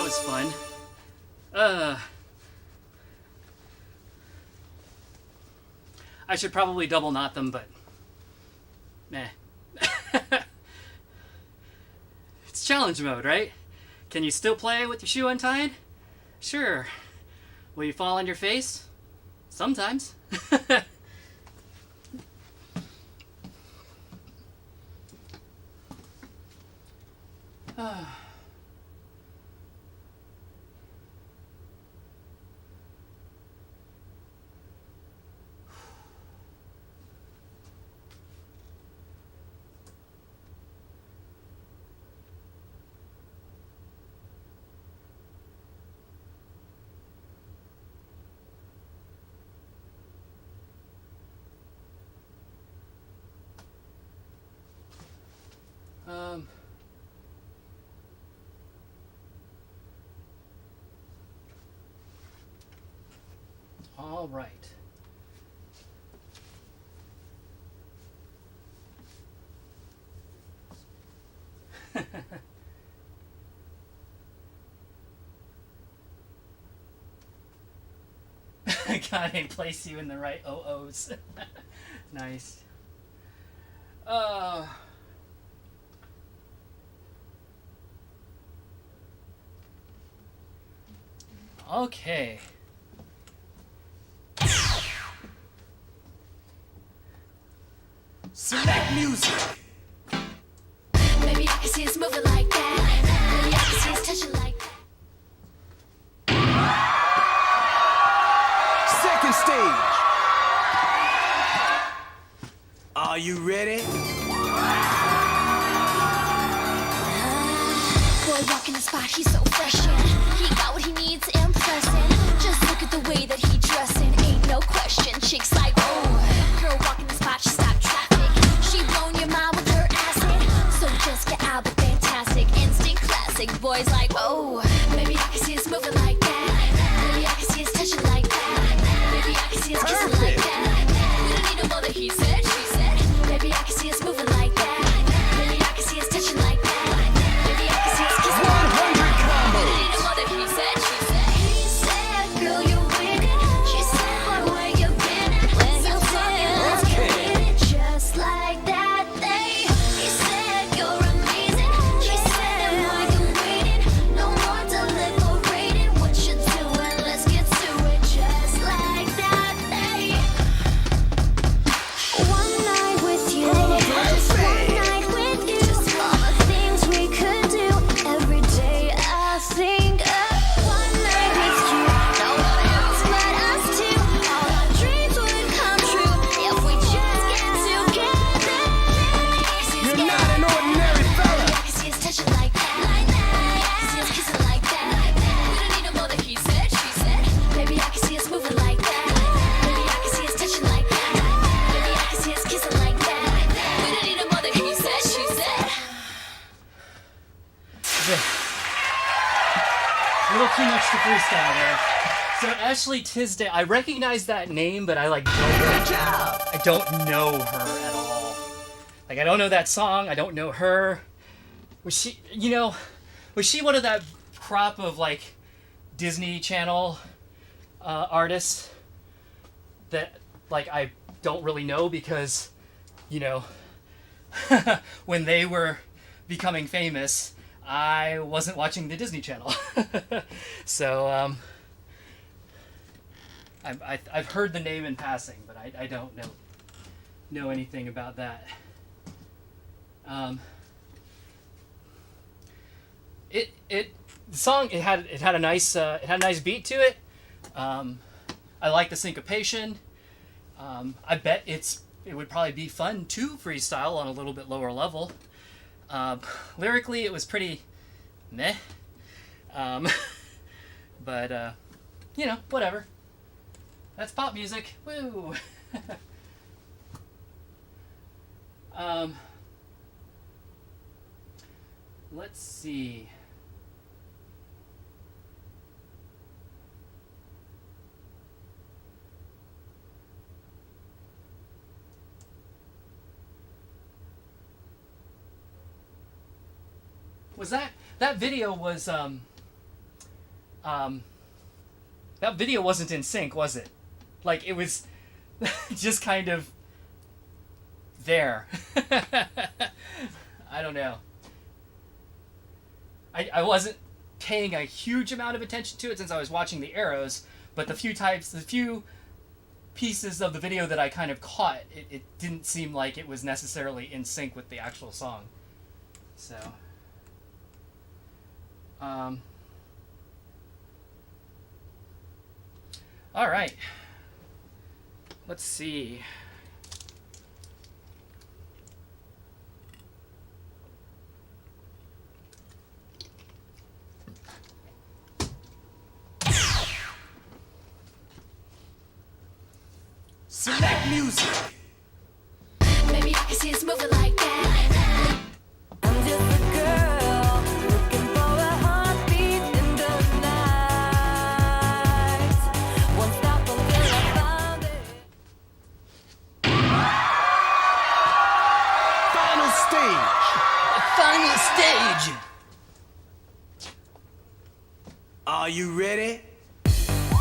was fun. I should probably double knot them, but meh. It's challenge mode, right? Can you still play with your shoe untied? Sure. Will you fall on your face? Sometimes. All right. God, I place you in the right OOs. Nice. Okay. Select music. Maybe I can see us moving like that. Maybe I can see us touching like that. Second stage. Are you ready? Boy, walking the spot, he's so fresh. He got what he needs, impressing. Just look at the way that he dressing. Ain't no question. Chicks like, oh, girl walking the spot, she stopped traffic. She blown your mind with her acid. So Jessica Alba, fantastic, instant classic. Boys like, oh, maybe I can see us moving like that. Maybe I can see us touching like that. Maybe I can see us kissing like that. We don't need no more that he said, she said. Maybe I can see us moving like that. Maybe I can see us touching like that. Maybe I can see us kissing like that. too much to freestyle there. So Ashley Tisdale, I recognize that name, but I don't know her at all. Like, I don't know that song. I don't know her. Was she one of that crop of like Disney Channel artists that like I don't really know because, when they were becoming famous, I wasn't watching the Disney Channel. So I've heard the name in passing, but I don't know anything about that. The song had a nice beat to it. I like the syncopation. I bet it would probably be fun to freestyle on a little bit lower level. Lyrically, it was pretty meh. But whatever. That's pop music. Woo. Let's see. Was that video was that video wasn't in sync, was it? Like, it was just kind of there. I don't know. I wasn't paying a huge amount of attention to it since I was watching the arrows, but the few pieces of the video that I kind of caught, it didn't seem like it was necessarily in sync with the actual song. So all right, let's see. Select music. Maybe I can see us moving like that. I'm just a girl looking for a heartbeat in the night. Won't stop until I found it. Final stage. Final stage. Are you ready?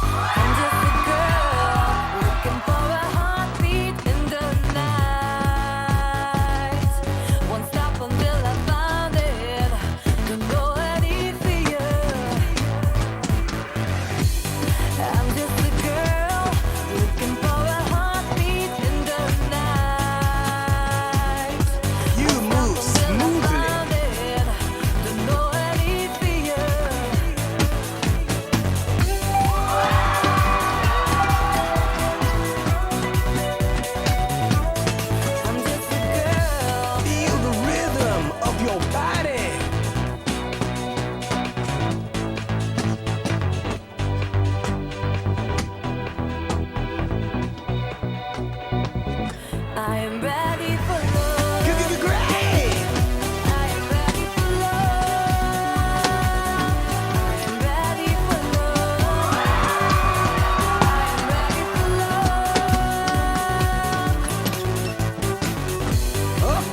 I'm just a girl looking for a heartbeat in the night. Won't stop until I found it. Don't go any fear. I'm just a girl looking for a heartbeat in the night. You move smoothly. Don't know any fear. I'm just a girl. Feel the rhythm of your body. I am ready for love. Great. I am ready for love. I am ready for love. I am ready for love.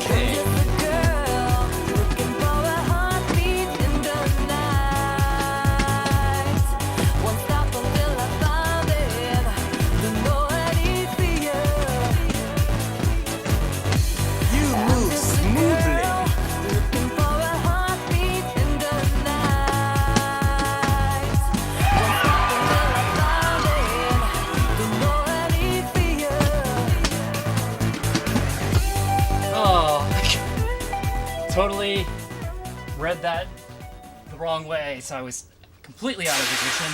Okay. Just a girl looking for a heartbeat in the night. Won't stop until I found it. Don't know any fear. You move smoothly. Looking for a heartbeat in the night. Won't stop until I found it. Don't know any fear. Oh, totally read that the wrong way, so I was completely out of position.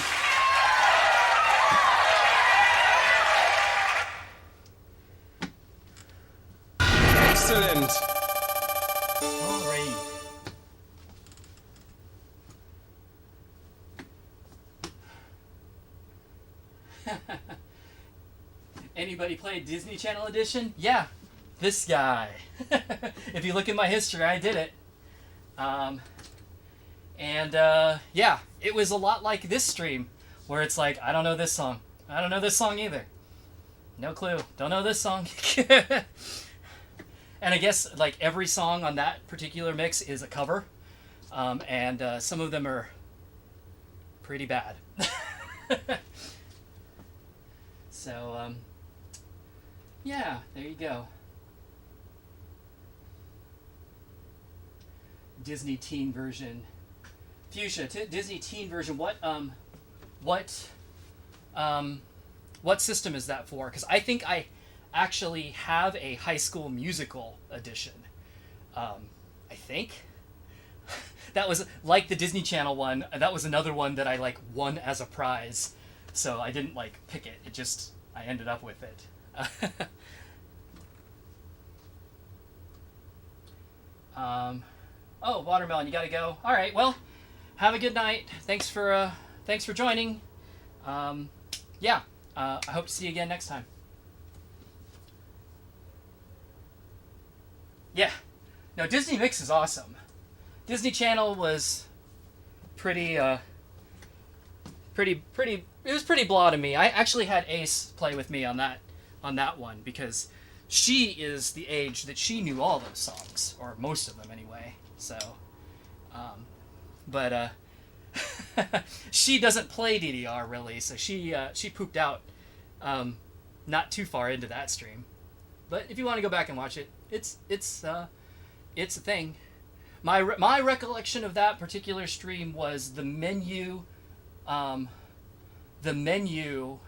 Excellent. Alright. Anybody play Disney Channel Edition? Yeah, this guy. If you look in my history, I did it. And yeah, it was a lot like this stream, where it's like, I don't know this song. I don't know this song either. No clue. Don't know this song. And I guess like every song on that particular mix is a cover, and some of them are pretty bad. So yeah, there you go. Disney teen version. Fuchsia, Disney teen version. What system is that for? Because I think I actually have a High School Musical edition. I think that was like the Disney Channel one. That was another one that I like won as a prize. So I didn't like pick it. It just I ended up with it. Oh, Watermelon, you gotta go. All right, well, have a good night. Thanks for joining. Yeah, I hope to see you again next time. Yeah, no, Disney Mix is awesome. Disney Channel was pretty. It was pretty blah to me. I actually had Ace play with me on that one because she is the age that she knew all those songs, or most of them anyway. So, but she doesn't play DDR really, so she pooped out not too far into that stream. But if you want to go back and watch it, it's a thing. My recollection of that particular stream was the menu. The menu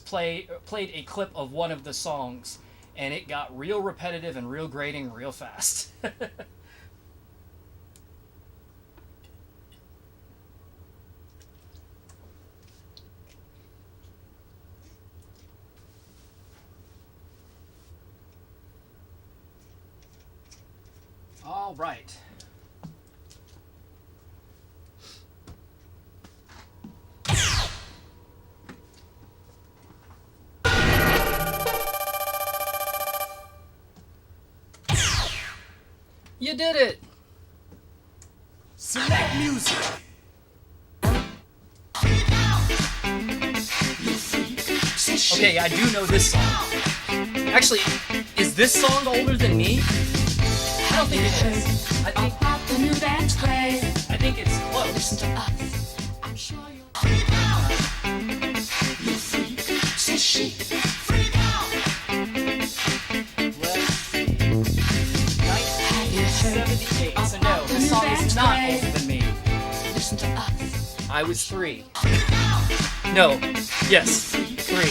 played a clip of one of the songs, and it got real repetitive and real grating real fast. All right. You did it! Select music. Okay, I do know this song. Actually, is this song older than me? I don't think it is. I think it's close. I'm sure you'll Let's see. 1978. So no, this song is not older than me. listen to us. I was 3. No. Yes. 3.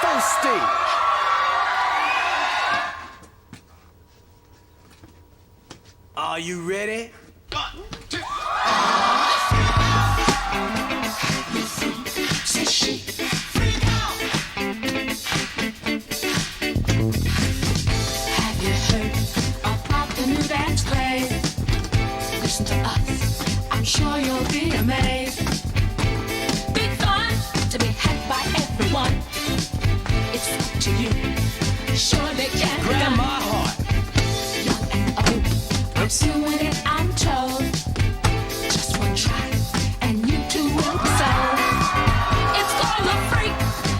First stage. Are you ready? Have you heard about the new dance craze? Listen to us, I'm sure you'll be amazed. Big fun to be had by everyone. It's up to you. Sure they can be Grab done. my heart. Young and old, pursuing it, I'm told. Just one try, and you too will be sold. It's called a freak.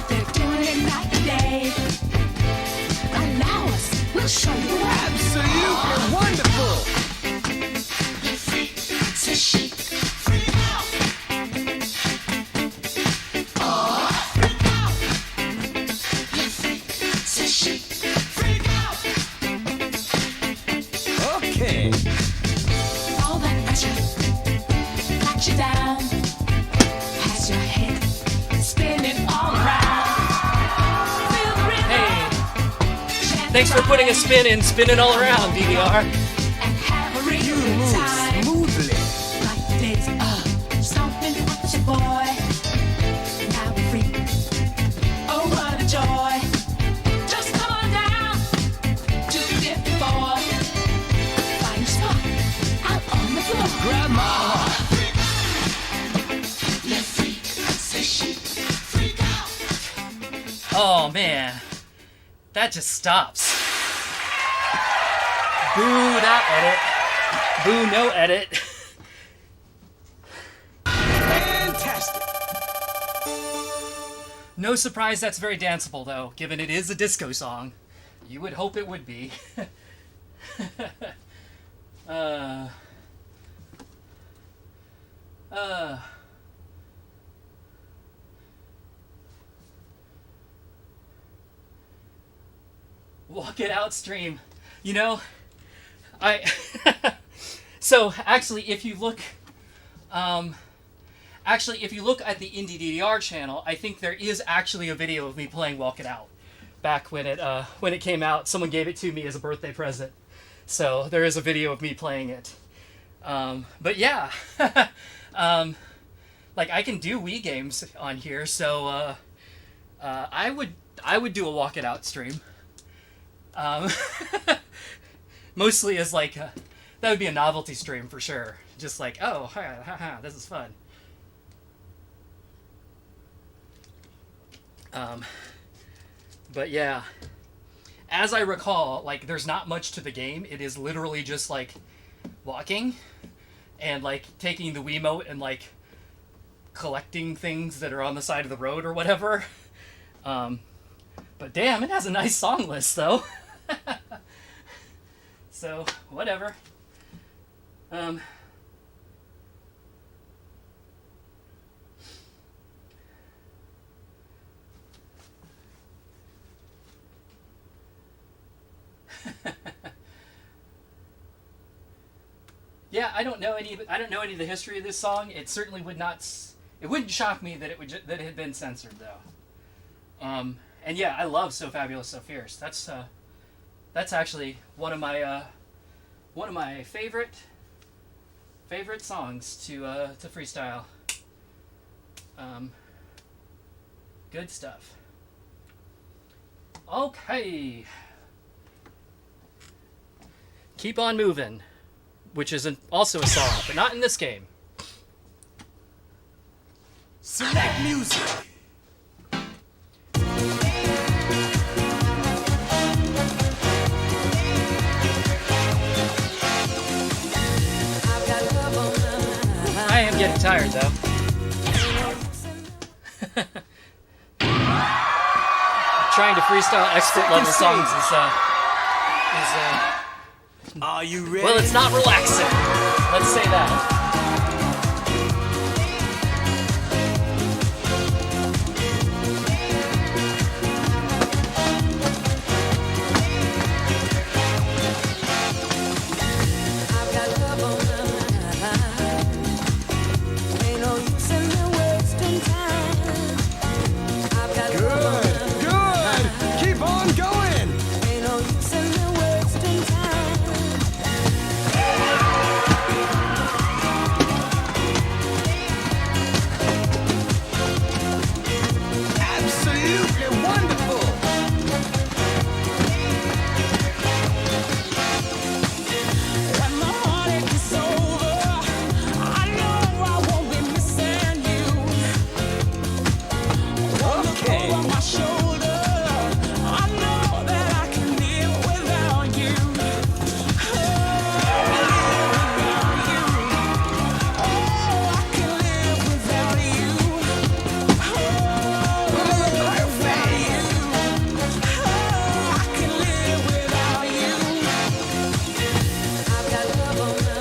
They're doing it night and day. Allow us, we'll show you how. Absolutely wonderful. It's a chic. Freak out. It's a chic. Freak out. Okay. All that pressure got you down. Has your head spinning all around. Feel the rhythm. Hey, thanks for putting a spin in Spinning All Around, DDR. And have a real You good move time. smoothly. Like the days of something with your boy. Now we're free. Oh, what a joy. Just come on down to the 54. Find a spot out on the floor. Grab my heart. Let's freak. Say chic. Freak out. Oh man, that just stops. Boo, not edit. Boo, no edit. Fantastic. No surprise that's very danceable, though, given it is a disco song. You would hope it would be. Walk it out stream. You know, I... So, actually, if you look... if you look at the Indie DDR channel, I think there is actually a video of me playing Walk It Out. Back when it came out, someone gave it to me as a birthday present. So there is a video of me playing it. But yeah, like I can do Wii games on here, so I would do a Walk It Out stream. Mostly as like that would be a novelty stream for sure. Just like, oh, this is fun. But yeah, as I recall, like there's not much to the game. It is literally just like walking and like taking the Wiimote and like collecting things that are on the side of the road or whatever. But damn, it has a nice song list though. So whatever. Yeah, I don't know any of the history of this song. It certainly would not. It wouldn't shock me that that it had been censored though. And yeah, I love So Fabulous, So Fierce. That's actually one of my favorite songs to freestyle. Good stuff. Okay. Keep on Moving, which is also a song, but not in this game. Select music. I am getting tired though. Trying to freestyle expert level songs is Are you ready? well, it's not relaxing. Let's say that. Good. Keep on going. Absolutely wonderful. When my heartache is over, I know I won't be missing you. Okay. Over my shoulder, I know that I can live without you. I can live without you. I can live without you. I've got love on my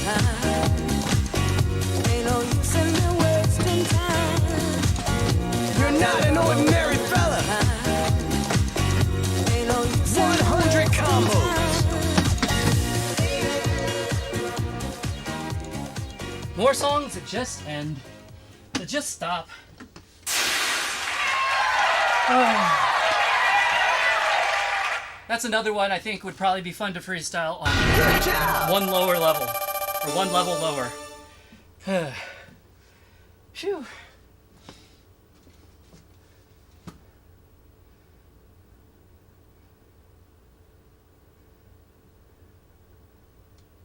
mind. Ain't no use in me wasting time. You're not an ordinary fella. Ain't no use in me 100 combos. More songs that just end, that just stop. That's another one I think would probably be fun to freestyle on Good job. one lower level, or one level lower. Phew.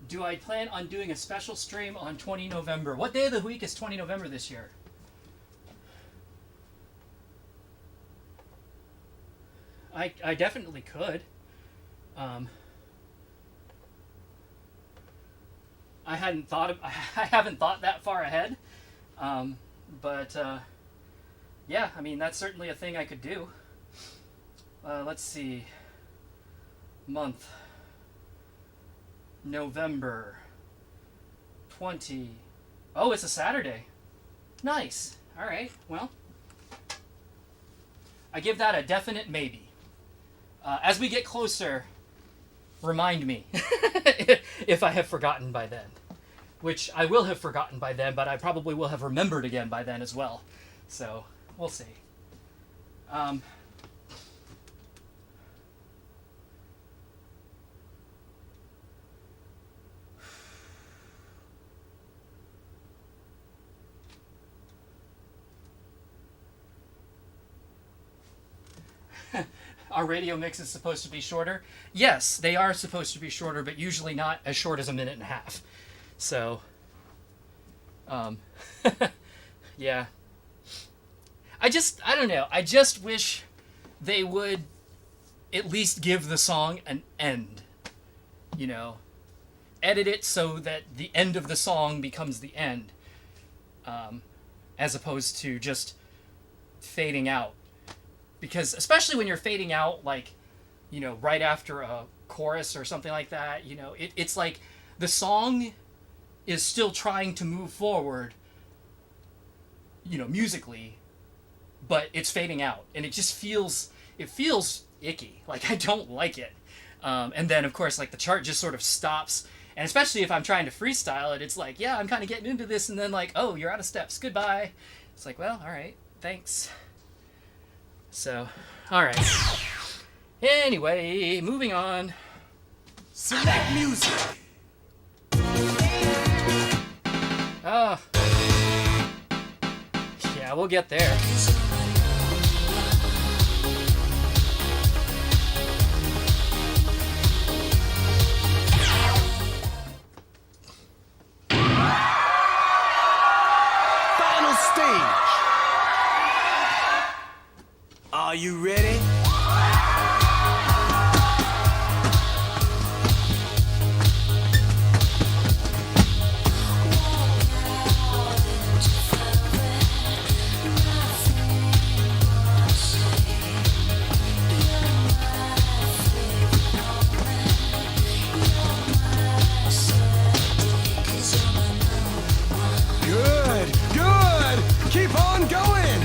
Do I plan on doing a special stream on 20 November? What day of the week is 20 November this year? I definitely could. I haven't thought that far ahead. But yeah, I mean, that's certainly a thing I could do. Let's see. Month. November 20. Oh, it's a Saturday. Nice. All right. Well, I give that a definite maybe. As we get closer, remind me if I have forgotten by then. Which I will have forgotten by then, but I probably will have remembered again by then as well. So, we'll see. Our radio mix is supposed to be shorter. Yes, they are supposed to be shorter, but usually not as short as a minute and a half. So, yeah. I don't know. I just wish they would at least give the song an end. You know, edit it so that the end of the song becomes the end, as opposed to just fading out. Because especially when you're fading out, like, you know, right after a chorus or something like that, you know, it's like the song is still trying to move forward, you know, musically, but it's fading out, and it feels icky. Like, I don't like it. And then, of course, like, the chart just sort of stops, and especially if I'm trying to freestyle it, it's like, yeah, I'm kind of getting into this, and then, like, oh, you're out of steps, goodbye. It's like, well, all right, thanks. So, all right. Anyway, moving on. Select music. Oh. Yeah, we'll get there. Final stage. Are you ready? Good, good. Keep on going.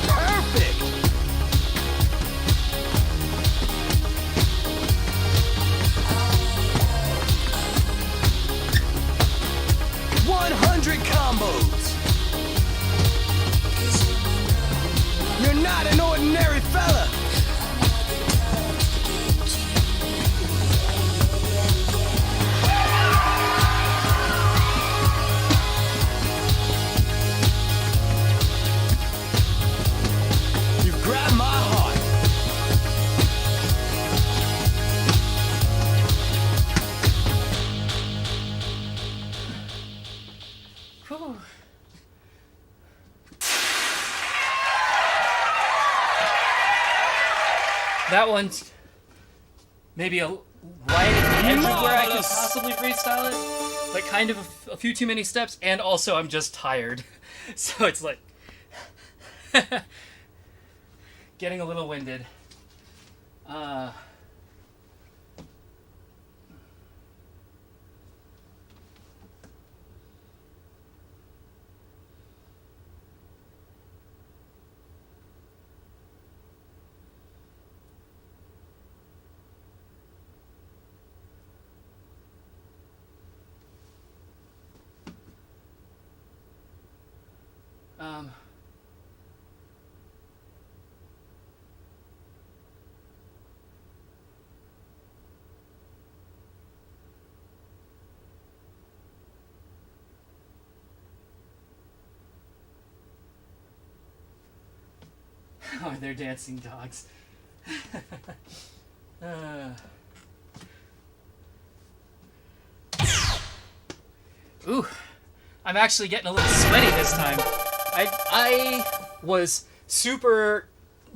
Perfect. "100 combos. You're not an ordinary fella. You've grabbed my heart. Whew. That one's maybe right at the edge of where I could possibly freestyle it. Like, kind of a few too many steps, and also I'm just tired. So it's like... getting a little winded. Oh, they're dancing dogs. Ooh, I'm actually getting a little sweaty this time. I was super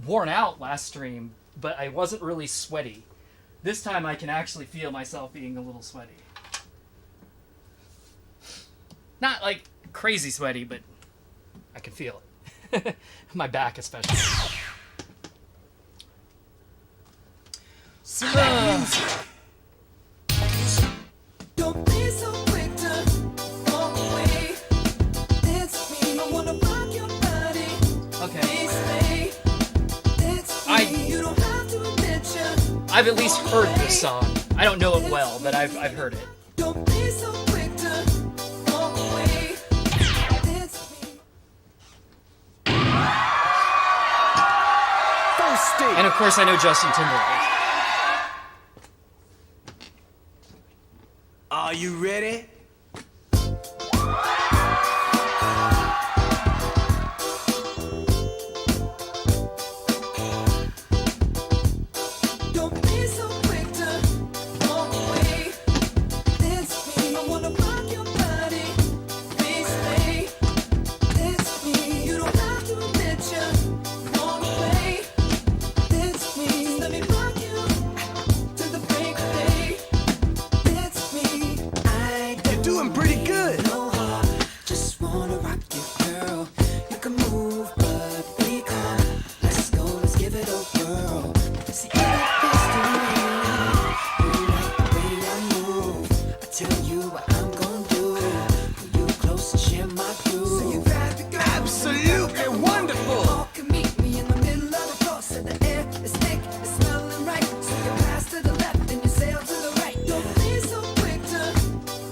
worn out last stream, but I wasn't really sweaty. This time I can actually feel myself being a little sweaty. Not like crazy sweaty, but I can feel it. My back especially. Don't be so quick to walk away. It's me. I wanna rock your body. Okay. Please stay. It's me. You don't have to admit you. I've at least heard this song. I don't know it well, but I've heard it. Don't be so quick to walk away. It's me. First stage. And of course I know Justin Timberlake. Are you ready? Don't be so quick to walk away. It's me. I wanna rock your body. Please stay. It's me. You don't have to admit you want away. It's me. Let me rock you to the break of day. It's me. You're doing pretty good. No heart, just wanna rock you, girl. You can move, but be calm. Let's go, let's give it a whirl. See, it's the way you like the way I move. I tell you what I'm gonna do. Pull you close and share my groove. So you got to go. Absolutely wonderful. Walk and meet me in the middle of the floor. So the air is thick, it's smelling right. So you pass to the left and you sail to the right. Don't be so quick to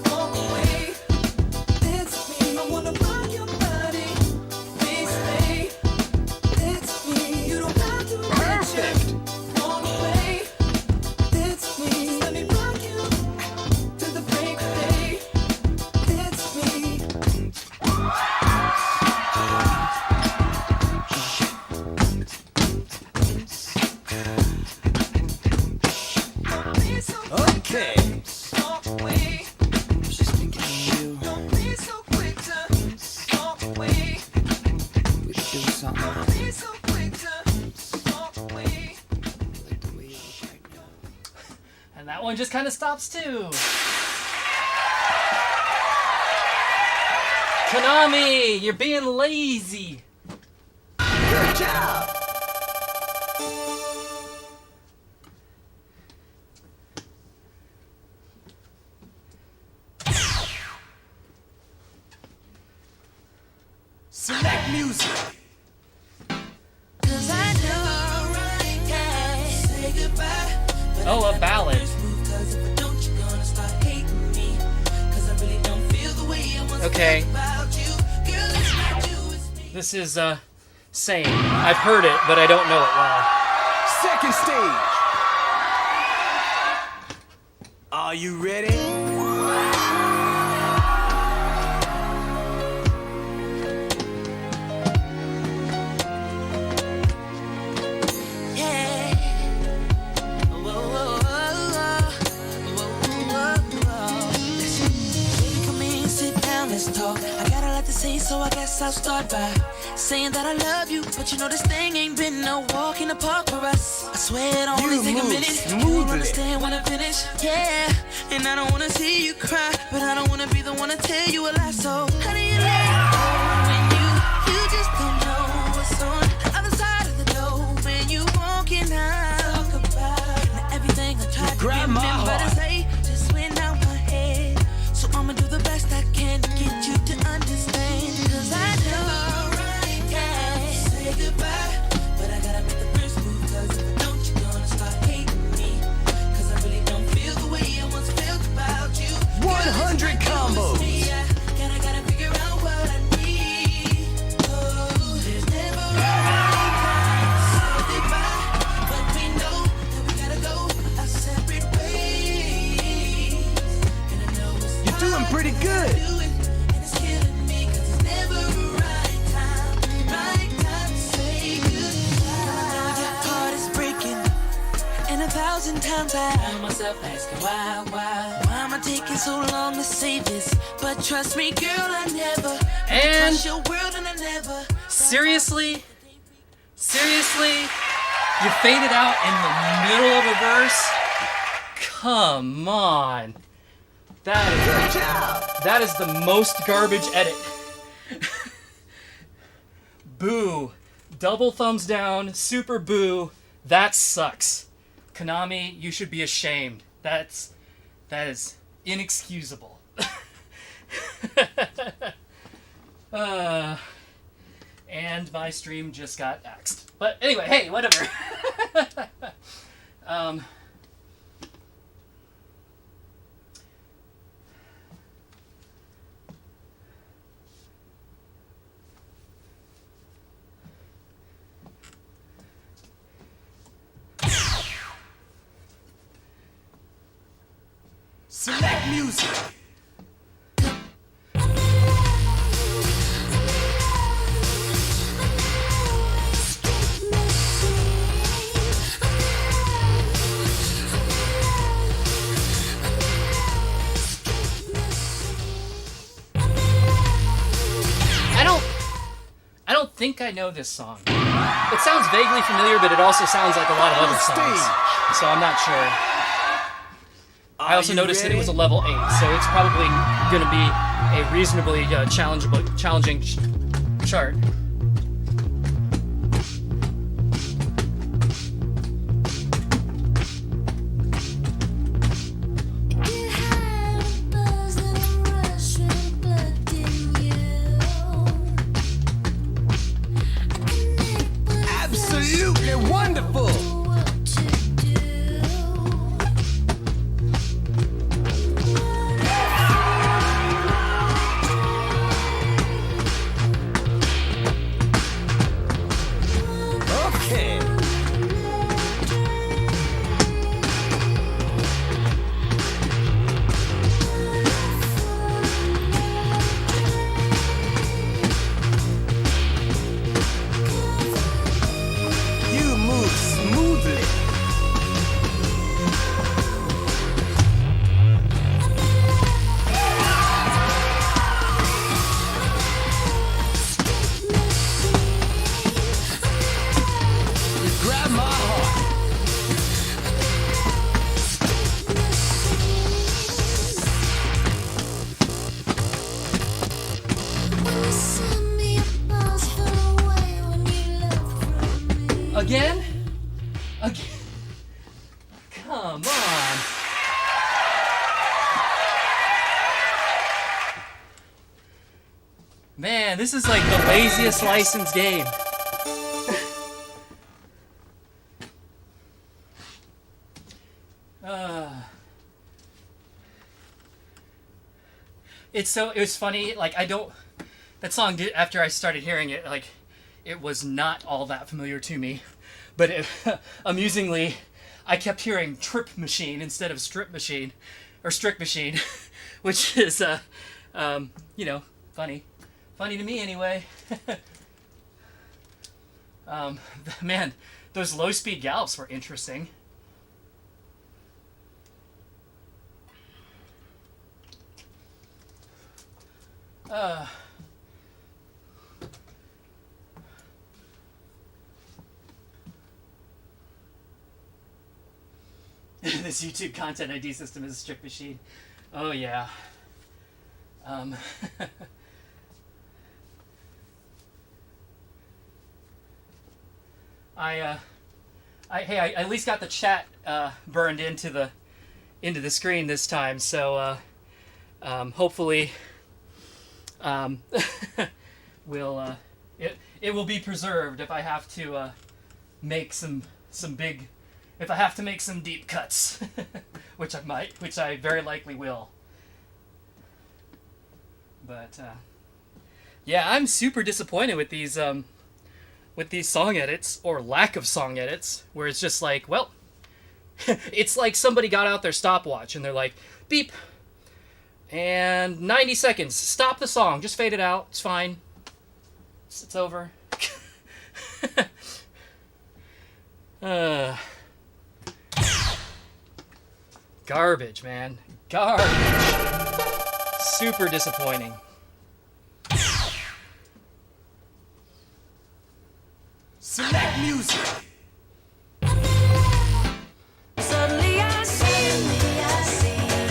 walk away. It's me. I wanna rock your body. Please stay. It's me. You don't have to perfect. Want away. It's me. Let me rock you to the break of day. It's me. Don't be so Okay. walk away. Just thinking of you. Don't be so quick to walk away. We could do something Don't be so quick to walk away. like the way you look right now. And that one just kind of stops too. Konami, you're being lazy. Good job. Select music. Cause I know, yeah. Say goodbye. But Oh, a ballad. Cause if I don't, you're gonna start hating me. Cause I really don't feel the way I once Okay. felt about you. Girl, it's not you, it's me. This is same. I've heard it, but I don't know it well. Second stage. Are you ready? Yeah. Whoa, whoa, whoa, whoa, whoa. Listen, baby, come in, sit down, let's talk. I got a lot to say, so I guess I'll start by saying that I love you, but you know this thing ain't been no walk in the park for us. I swear it only You take a move minute. You smoothly. don't understand when I finish, yeah. And I don't wanna see you cry, but I don't wanna be the one to tell you a lie. So how do you let go when you just don't know what's on the other side of the door when you walking out? Talk about everything I tried to Grab my remember to heart. say just went out my head. So I'ma do the best I can to get you to understand. Cause I know, yeah. Say goodbye, but I gotta make the first move. Cause if I don't, you're gonna start hating me. Cause I really don't feel the way I once felt about you. 100 combos. Yeah, and I gotta figure out what I 1,000 times I found myself asking why am I taking so long to say this? But trust me, girl, I never And trust your world, and I never. seriously, you faded out in the middle of a verse. Come on, that is the most garbage edit. Boo, double thumbs down, super boo. That sucks. Konami, you should be ashamed. That is inexcusable. And my stream just got axed. But anyway, hey, whatever. Select music. I don't think I know this song. It sounds vaguely familiar, but it also sounds like a lot of other songs. So I'm not sure. I also noticed that it was a level 8, so it's probably going to be a reasonably challenging chart. Absolutely wonderful. Okay. You move smoothly. You grab my heart. Again? Come on. Man, this is like the laziest licensed game. It was funny, like that song did, after I started hearing it, like it was not all that familiar to me, but amusingly, I kept hearing Trip Machine instead of Strip Machine, or Strict Machine, which is, funny to me anyway. Man, those low-speed gallops were interesting. This YouTube content ID system is a strict machine. Oh yeah. I at least got the chat burned into the screen this time, so hopefully it will be preserved if I have to make some big, if I have to make some deep cuts, which I very likely will. But yeah, I'm super disappointed with these song edits, or lack of song edits, where it's just like, well, it's like somebody got out their stopwatch and they're like, beep, and 90 seconds, stop the song, just fade it out, it's fine, it's over. Garbage, man. Garbage. Super disappointing. Select music. Suddenly I see,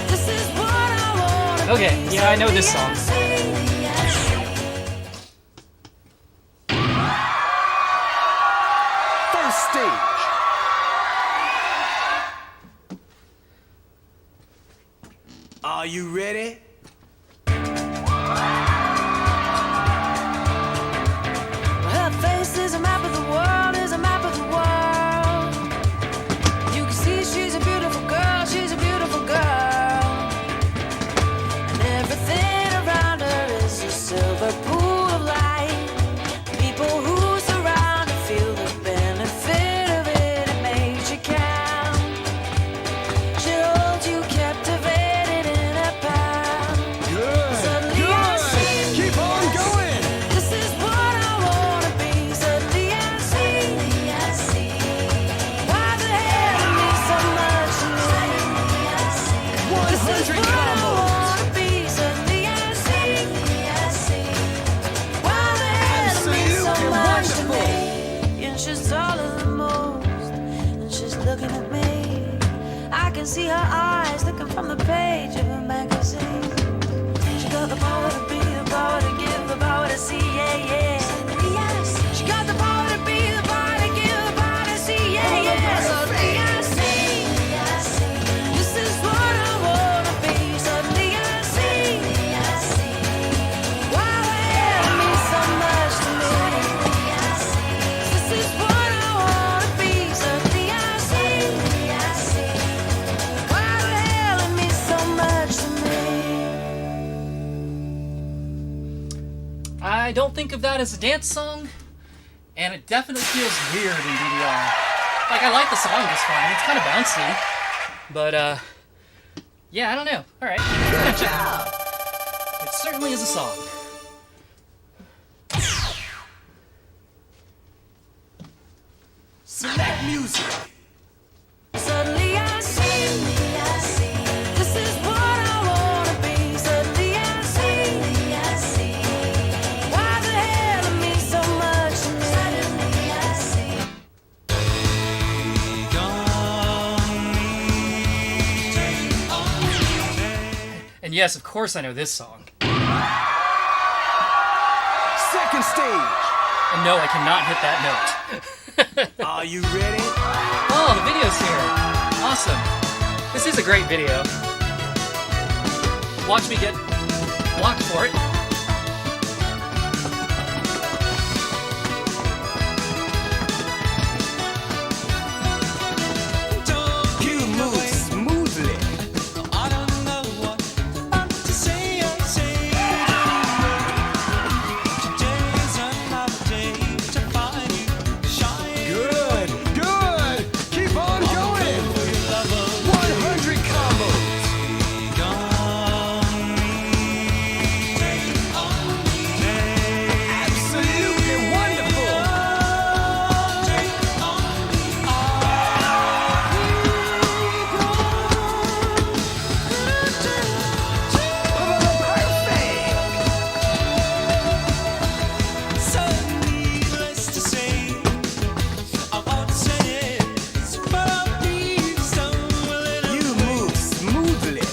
this is what I wanna Okay, be. yeah, I know this Suddenly song. I see. First stage. Are you ready? Her face is a map of the world, is a map of the world. You can see she's a beautiful girl, she's a beautiful girl. And everything around her is a silver pool of light. People who surround her feel the benefit of it, it makes you count. She holds you captivated in her palm. Good. Suddenly I see. Keep on going. This is what I wanna be. Suddenly I see. Why the hell it means so much to me? This is 100 what I combos. wanna be. Suddenly I see. Why the hell it means so Absolutely much to wonderful. me? And she's taller than most, and she's looking at me. I can see her eyes looking from the page of a magazine. She got the power to be, the power to give, the power to see, yeah, yeah. She got the power to be, the power to give, the power to see, yeah, yeah. Suddenly I see. This is what I wanna be. Suddenly I see. Why the hell it means so much to me? This is what I wanna be. Suddenly I see. Why the hell it means so much to me? I don't think of that as a dance song, and it definitely feels weird in DDR. Like, I like the song just fine. It's kind of bouncy, but, yeah, I don't know. Alright. Good job. It certainly is a song. Select music. Suddenly I see. This is what I wanna be. Suddenly I see. Why the hell it means so much to me? Suddenly I see. And yes, of course I know this song. Second stage. And no, I cannot hit that note. Are you ready? Oh, the video's here. Awesome. This is a great video. Watch me get blocked for it. You move smoothly. Good. Good. Keep on going. 100 combos. Absolutely wonderful. You move smoothly.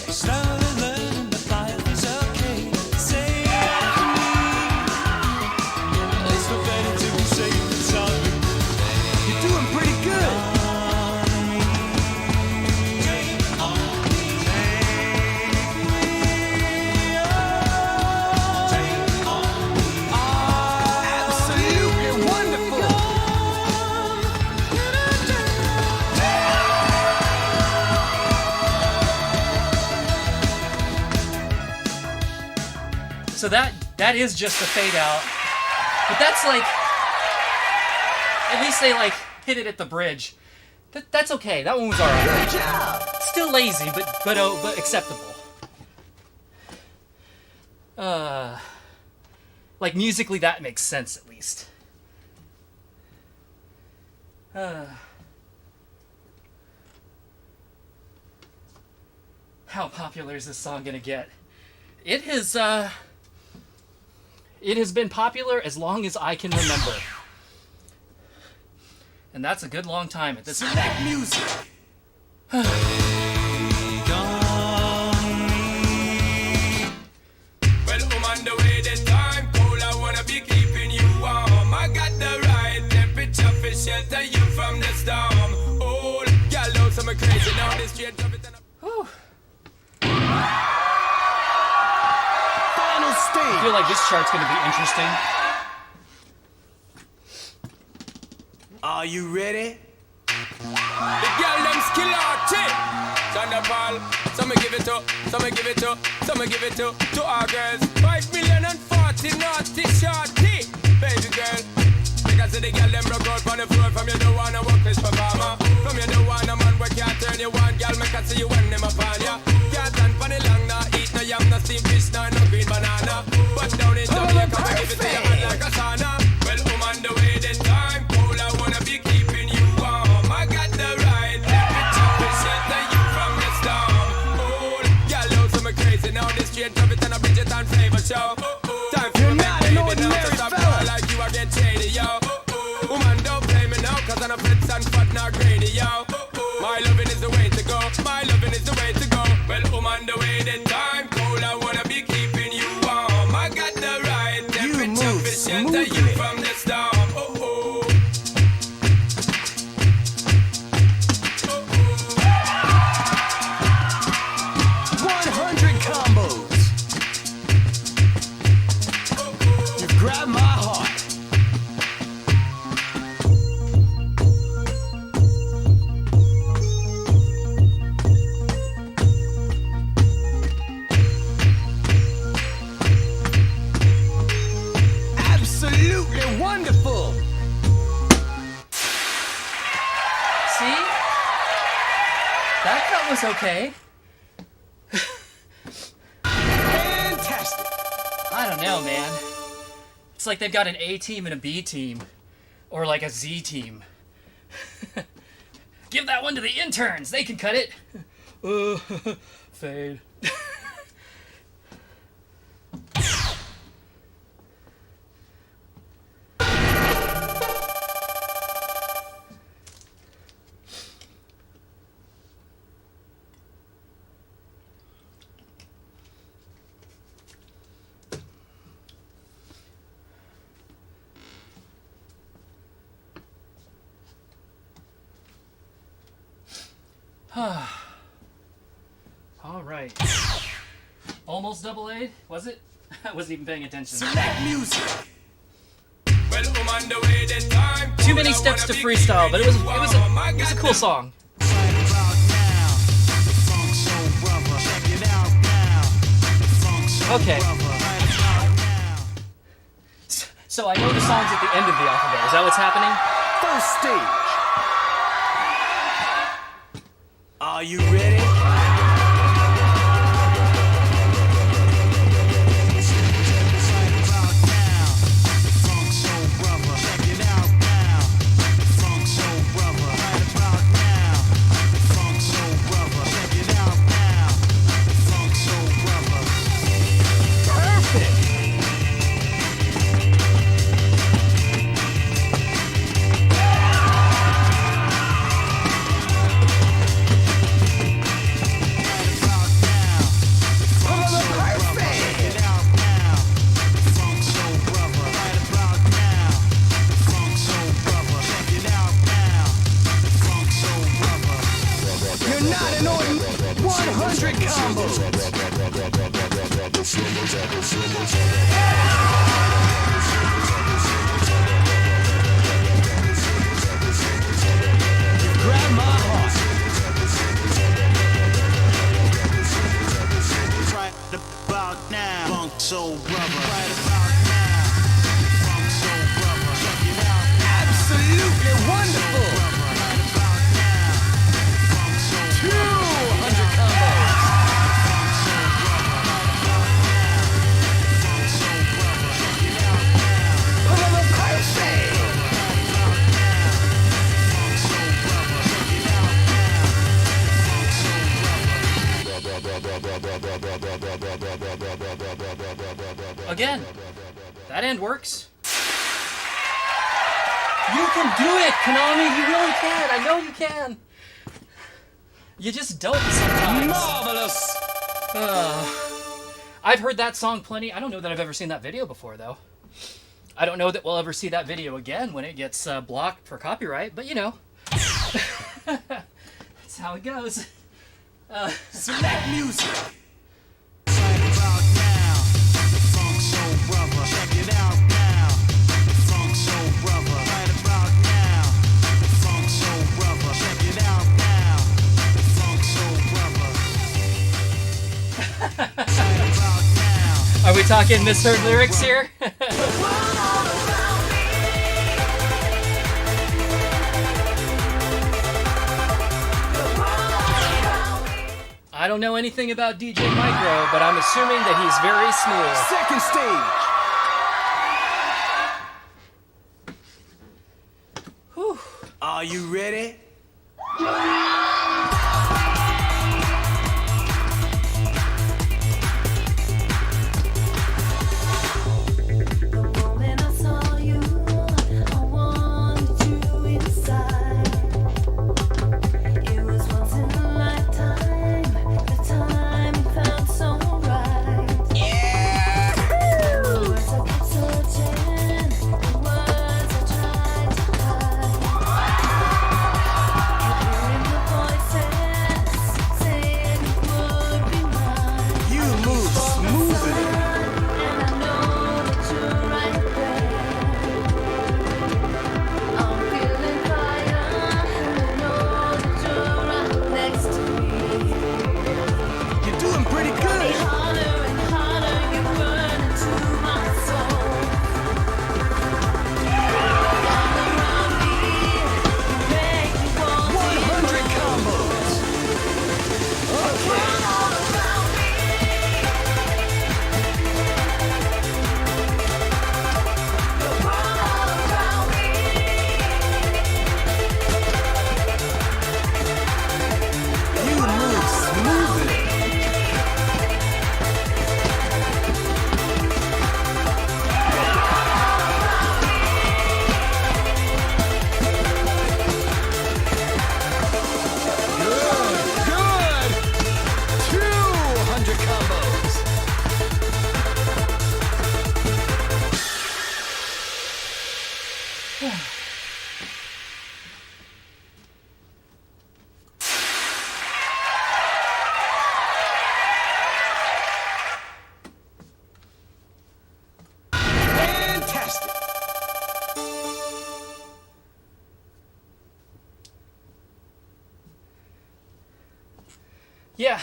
You're doing pretty good. Absolutely wonderful. So that is just a fade out. But that's like, at least they like hit it at the bridge. That's okay. That one was alright. Good job. Still lazy, but acceptable. Like musically, that makes sense at least. How popular is this song gonna get? It has been popular as long as I can remember. And that's a good long time at this point. Select music. Well, I'm on the way, the time cold, I wanna be keeping you warm. I got the right temperature for shelter you from the storm. Oh, girl, loads of me crazy now, this straight up it and Whew. Final I stage. feel like this chart's gonna be interesting. Are you ready? the girl them skill out it. Thunderball, some me give it to, some me give it to, some me give it to our girls. 5,040,000 naughty shorty, baby girl. Because of the girl them broke out on the floor. From you don't wanna work this performer. From you don't want a man where can't turn you on. Girl, make I see you when them upon ya. Can't stand for the long, nah eat no yam, no steamed fish, no green banana. But down in Jamaica, we give it to your man like a sauna. Well, I'm on the way, the time cold, I wanna be keeping you warm. I got the right temperature to shelter you from the storm. Oh, girl, loads of me crazy now. This straight up it and a Bridget and flavor show. Time for You're me, not an baby, now ordinary to stop fella. girl like you, I get shady, yo. Woman, don't blame me now, cause I'm a fits and fat, not greedy, yo. My loving is the way to go, my loving is the way to go. Well, I'm on the way, the time cold, I wanna be keeping you warm. I got the right temperature move to shelter you smoothly. from the storm. Oh, oh. 100 combos. You've grabbed my heart. Absolutely wonderful. See? That cut was okay. Fantastic. I don't know, man. It's like they've got an A team and a B team. Or like a Z team. Give that one to the interns. They can cut it. Fade. All right. Almost double A, was it? I wasn't even paying attention. Select music. Well, I'm on the way, the time Too many cold, I steps to wanna be freestyle, but it was keeping it you was warm. I a, it was a got cool the song. Okay. So I know the songs at the end of the alphabet. Is that what's happening? First stage. Are you ready? You're not an ordinary 100 combos. Grab my heart. Right about now, funk soul brother. Right about now, funk soul brother. Check it out. Absolutely wonderful. Right about now, funk soul 200 combos. Perfect. again, that end works. You can do it, Konami. You really can. I know you can. You just don't sometimes. Marvelous. I've heard that song plenty. I don't know that I've ever seen that video before, though. I don't know that we'll ever see that video again when it gets blocked for copyright, but you know. That's how it goes. Select music. Right about now, the Funk Soul Brother. Check it out now, the Funk Soul Brother. Right about now, the Funk Soul Brother. Check it out now, the Funk Soul Brother. Right about now. Are we talking misheard lyrics here? I don't know anything about DJ Micro, but I'm assuming that he's very smooth. Second stage. Whew. Are you ready? The moment I saw you, I wanted you inside. It was once in a lifetime, the time felt so right. The words I kept searching, the words I tried to hide. Hearing the voices saying you would be mine. You move smoothly. And I know that you're right there. I'm feeling fire, and I know that you're right next to me. You're doing pretty good. Harder and harder, you burn into my soul. All around me, you make me want to 100 combos. Okay. all around me. The world all around me. You move smoothly. Good. 200 combos. Fantastic. Yeah.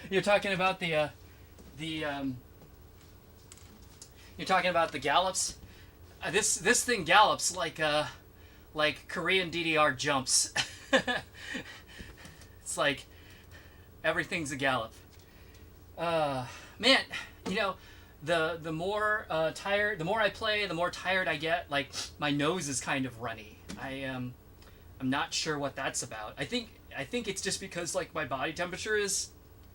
You're talking about the you're talking about the gallops. This thing gallops like Korean DDR jumps. It's like everything's a gallop. Man, you know, the more tired, the more I play, the more tired I get. Like my nose is kind of runny. I'm not sure what that's about. I think it's just because like my body temperature is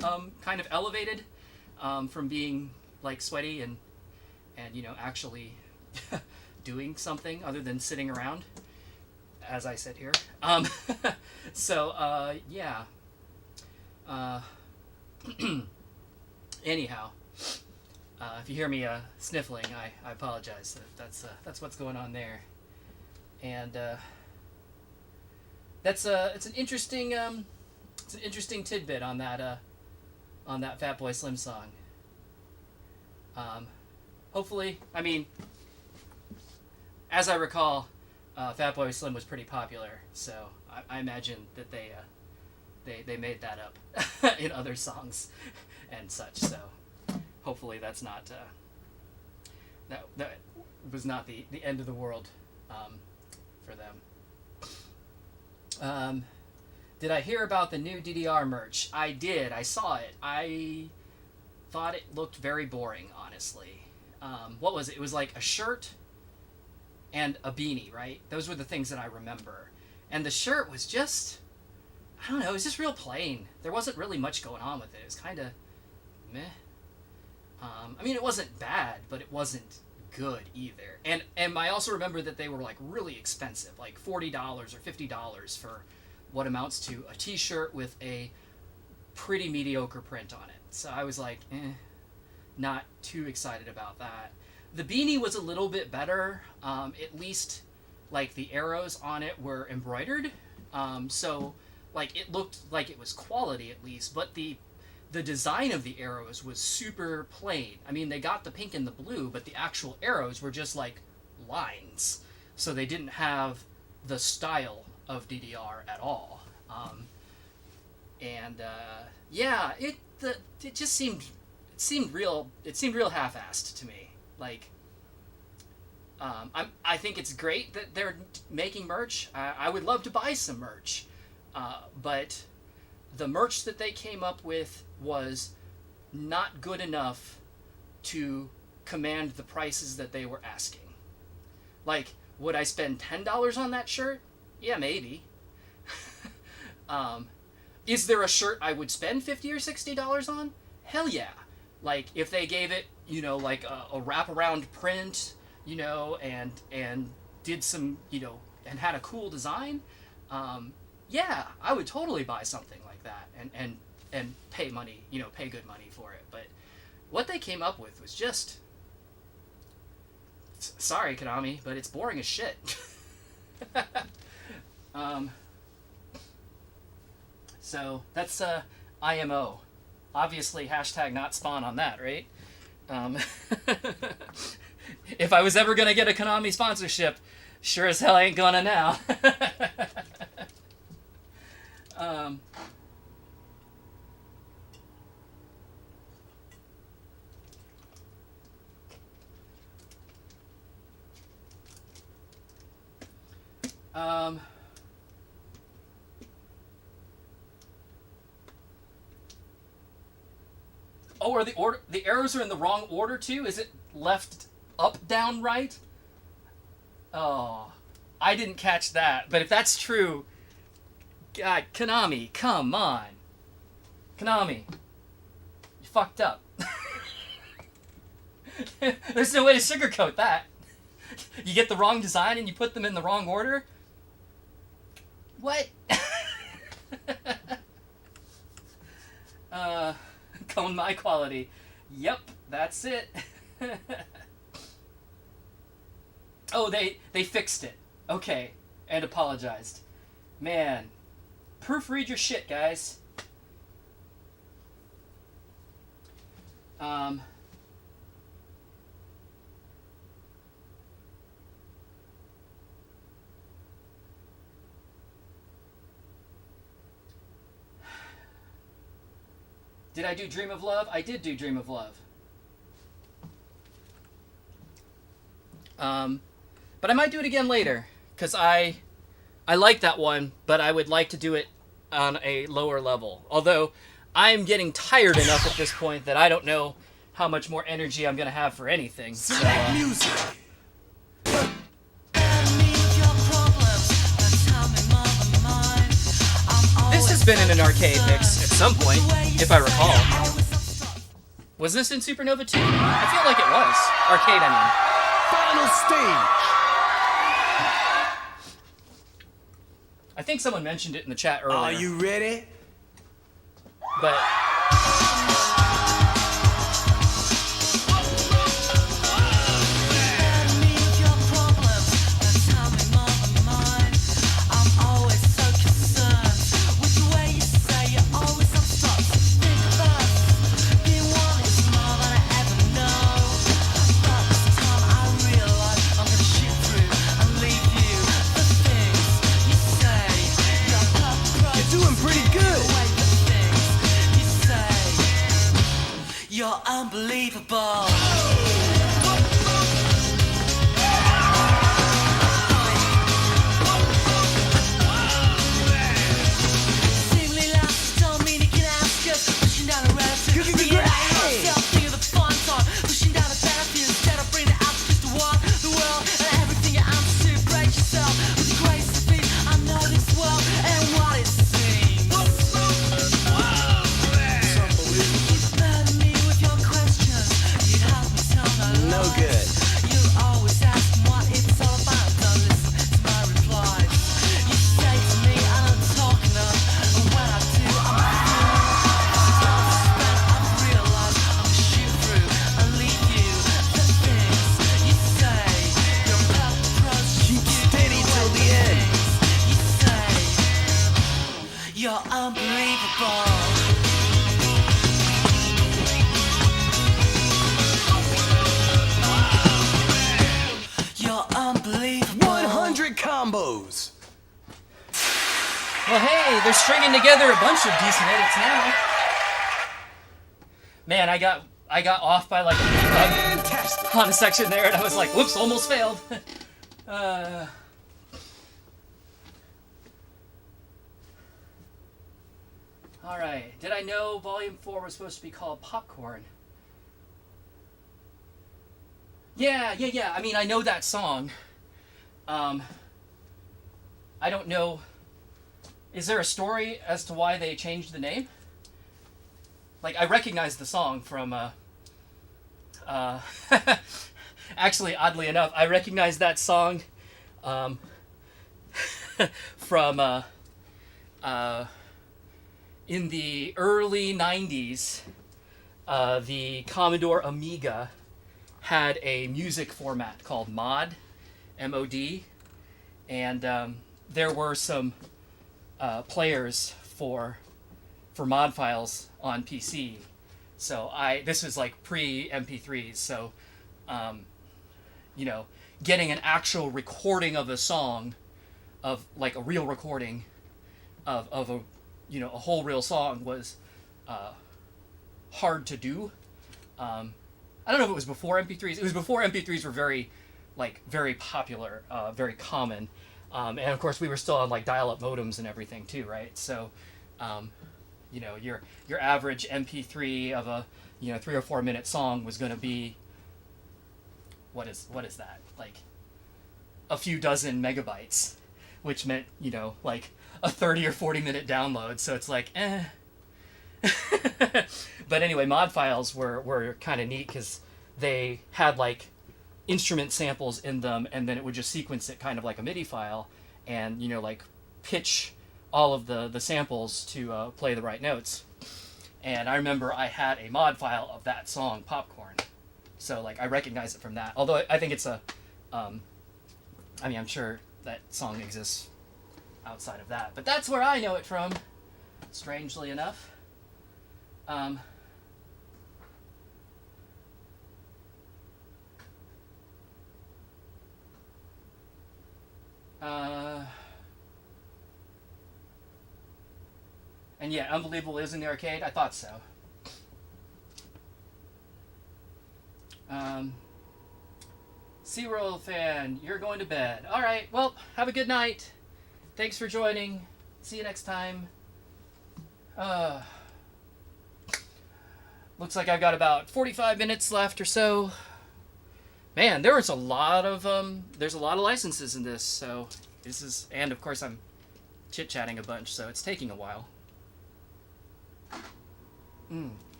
kind of elevated from being like sweaty and you know actually doing something other than sitting around as I sit here. So yeah. Anyhow, if you hear me sniffling, I apologize. That's what's going on there, and it's an interesting tidbit on that Fatboy Slim song. Hopefully, I mean, as I recall, Fatboy Slim was pretty popular, so I imagine that they made that up in other songs and such. So hopefully that's not that was not the end of the world for them. Did I hear about the new DDR merch? I did. I saw it. I thought it looked very boring, honestly. What was it? It was like a shirt and a beanie, right? Those were the things that I remember. And the shirt was just, I don't know, it was just real plain. There wasn't really much going on with it. It was kind of meh. I mean, it wasn't bad, but it wasn't good either. And I also remember that they were like really expensive, like $40 or $50 for what amounts to a t-shirt with a pretty mediocre print on it. So I was like, not too excited about that. The beanie was a little bit better. At least like the arrows on it were embroidered. So like it looked like it was quality at least, but the design of the arrows was super plain. I mean, they got the pink and the blue, but the actual arrows were just like lines. So they didn't have the style of DDR at all. Yeah, it just seemed real half-assed to me. Like, I think it's great that they're making merch. I would love to buy some merch, but the merch that they came up with was not good enough to command the prices that they were asking. Like, would I spend $10 on that shirt? Yeah, maybe. Is there a shirt I would spend $50 or $60 on? Hell yeah. Like, if they gave it, you know, like a wraparound print, you know, and did some, you know, and had a cool design, yeah, I would totally buy something like that and pay money, you know, pay good money for it. But what they came up with was just, sorry, Konami, but it's boring as shit. So that's IMO. Obviously, hashtag not spawn on that, right? If I was ever gonna get a Konami sponsorship, sure as hell ain't gonna now. Oh, are the arrows are in the wrong order too? Is it left up, down, right? Oh, I didn't catch that. But if that's true, God, Konami, come on. Konami, you fucked up. There's no way to sugarcoat that. You get the wrong design and you put them in the wrong order? What? Cone my quality. Yep, that's it. Oh, they fixed it. Okay, and apologized. Man, proofread your shit, guys. Did I do Dream of Love? I did do Dream of Love. But I might do it again later, because I like that one, but I would like to do it on a lower level. Although, I'm getting tired enough at this point that I don't know how much more energy I'm going to have for anything. So, Music. this has been in an arcade mix at some point, if I recall. Was this in SuperNOVA 2? I feel like it was. Arcade, I mean. Final stage. I think someone mentioned it in the chat earlier. Are you ready? But You're doing pretty good. You're unbelievable. Seemingly lost, don't mean you can ask us. Pushing down a relative, bringing it out yourself, feel the fun time. Pushing down a battlefield instead of bringing it out just to walk the world and everything you're out to break yourself. With the grace of peace, I know this world and what it seems. Murder me with your questions. You're unbelievable. 100 combos. Well, hey, they're stringing together a bunch of decent edits now. Man, I got off by like Fantastic. on a section there, and I was like, whoops, almost failed. All right. Did I know Volume 4 was supposed to be called Popcorn? Yeah. I mean, I know that song. I don't know. Is there a story as to why they changed the name? Like, I recognize the song from, actually, oddly enough, I recognize that song, from, in the early 90s, the Commodore Amiga had a music format called MOD, M-O-D, and there were some players for mod files on PC. So this was like pre MP3s, so getting an actual recording of a song, of like a real recording of a a whole real song was hard to do. I don't know if it was before MP3s. It was before MP3s were very popular, very common. And of course we were still on like dial-up modems and everything too, right? So your average MP3 of a 3 or 4 minute song was going to be what is that, like a few dozen megabytes, which meant like a 30 or 40 minute download. So it's like but anyway, mod files were kind of neat because they had like instrument samples in them, and then it would just sequence it kind of like a MIDI file, and like pitch all of the samples to play the right notes. And I remember I had a mod file of that song, Popcorn, so like I recognize it from that. Although I think it's I'm sure that song exists outside of that, but that's where I know it from, strangely enough. And yeah, Unbelievable is in the arcade. I thought so. SeaWorld fan, you're going to bed. All right, well, have a good night. Thanks for joining. See you next time. Looks like I've got about 45 minutes left or so. Man, there's a lot of licenses in this, so this is, and of course I'm chit-chatting a bunch, so it's taking a while.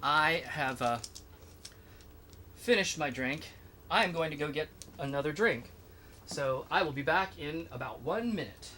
I have finished my drink. I am going to go get another drink. So I will be back in about 1 minute.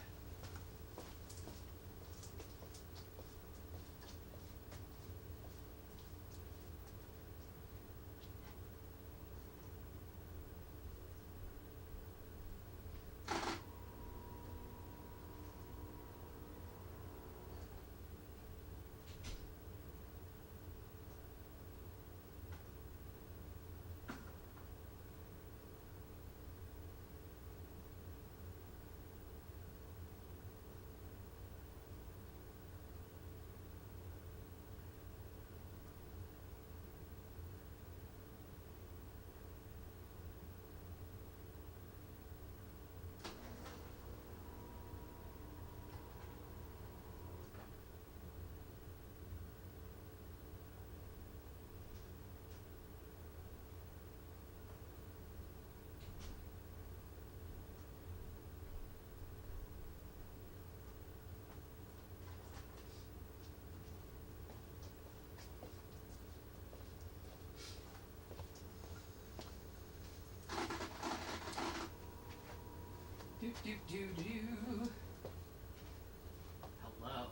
Hello.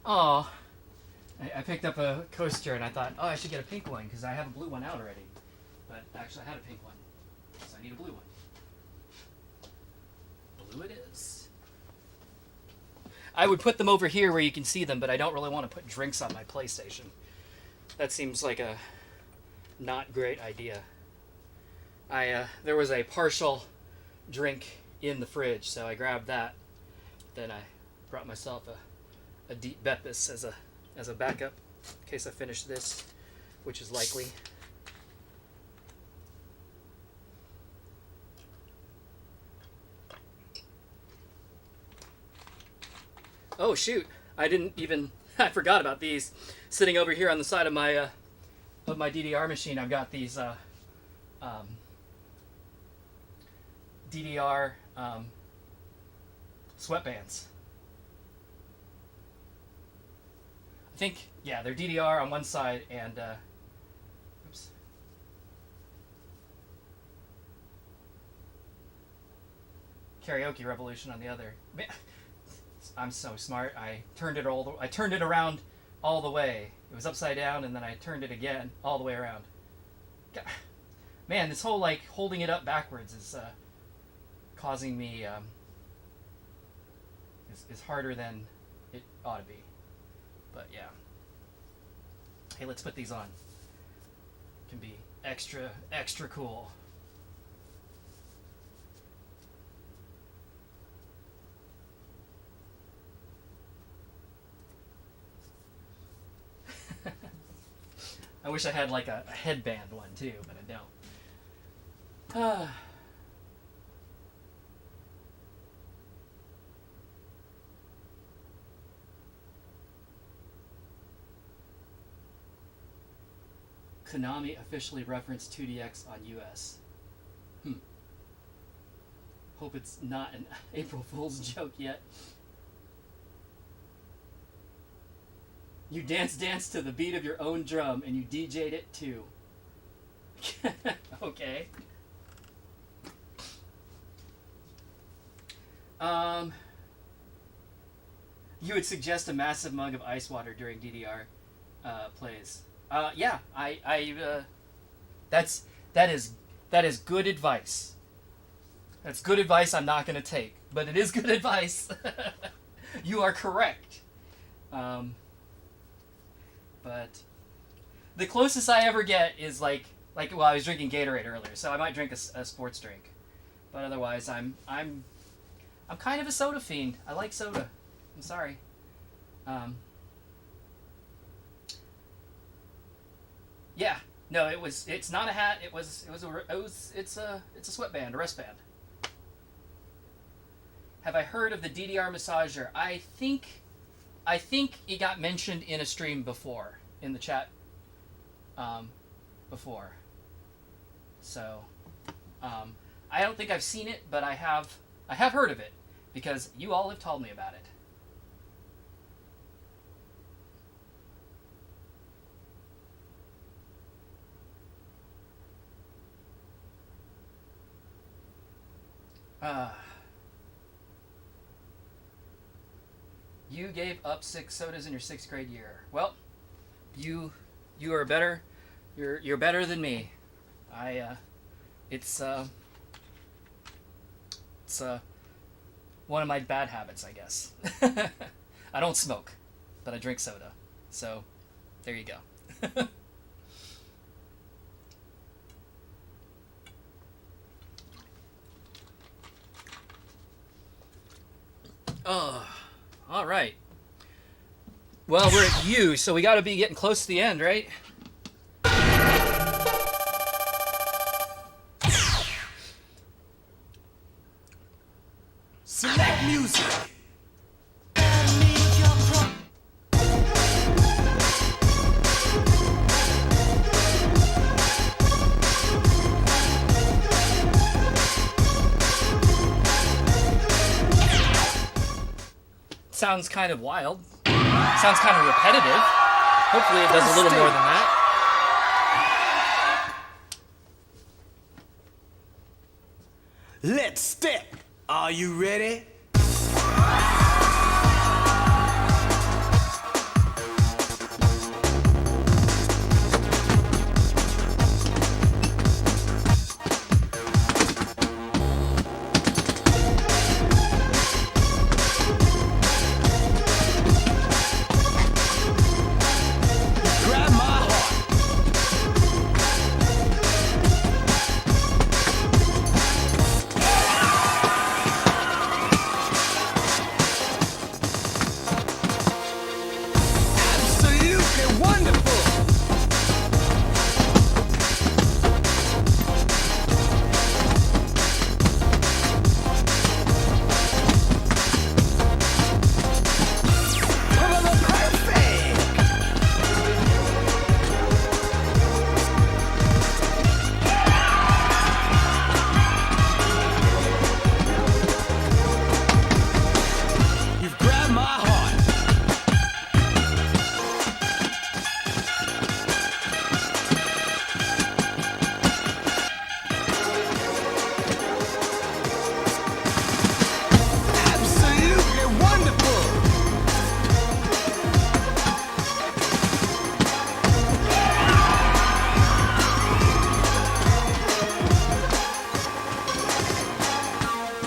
Oh, I picked up a coaster and I thought, oh, I should get a pink one because I have a blue one out already. But actually I had a pink one, so I need a blue one. I would put them over here where you can see them, but I don't really want to put drinks on my PlayStation. That seems like a not great idea. There was a partial drink in the fridge, so I grabbed that. Then I brought myself a deep Beppis as a backup in case I finish this, which is likely. Oh shoot! I forgot about these. Sitting over here on the side of my DDR machine, I've got these DDR sweatbands. I think, yeah, they're DDR on one side and oops. Karaoke Revolution on the other. Man, I'm so smart. I turned it around all the way. It was upside down, and then I turned it again all the way around. God, man, this whole like holding it up backwards is causing me is harder than it ought to be. But yeah. Hey, let's put these on. Can be extra cool. I wish I had like a headband one too, but I don't. Konami officially referenced 2DX on US. Hope it's not an April Fool's joke yet. You dance to the beat of your own drum, and you DJ'd it too. Okay. You would suggest a massive mug of ice water during DDR plays. Yeah, that is good advice. That's good advice I'm not going to take, but it is good advice. You are correct. But the closest I ever get is like well, I was drinking Gatorade earlier, so I might drink a sports drink. But otherwise, I'm kind of a soda fiend. I like soda. I'm sorry. Yeah. No, it's not a hat. It's a sweatband, a wristband. Have I heard of the DDR massager? I think it got mentioned in a stream before, in the chat before. So, I don't think I've seen it, but I have heard of it, because you all have told me about it. You gave up 6 sodas in your 6th grade year. Well, you are better. You're better than me. It's one of my bad habits, I guess. I don't smoke, but I drink soda. So, there you go. Oh. All right. Well, we're at U, so we got to be getting close to the end, right? Select music. Sounds kind of wild. Sounds kind of repetitive. Hopefully it does a little more than that. Let's step. Are you ready?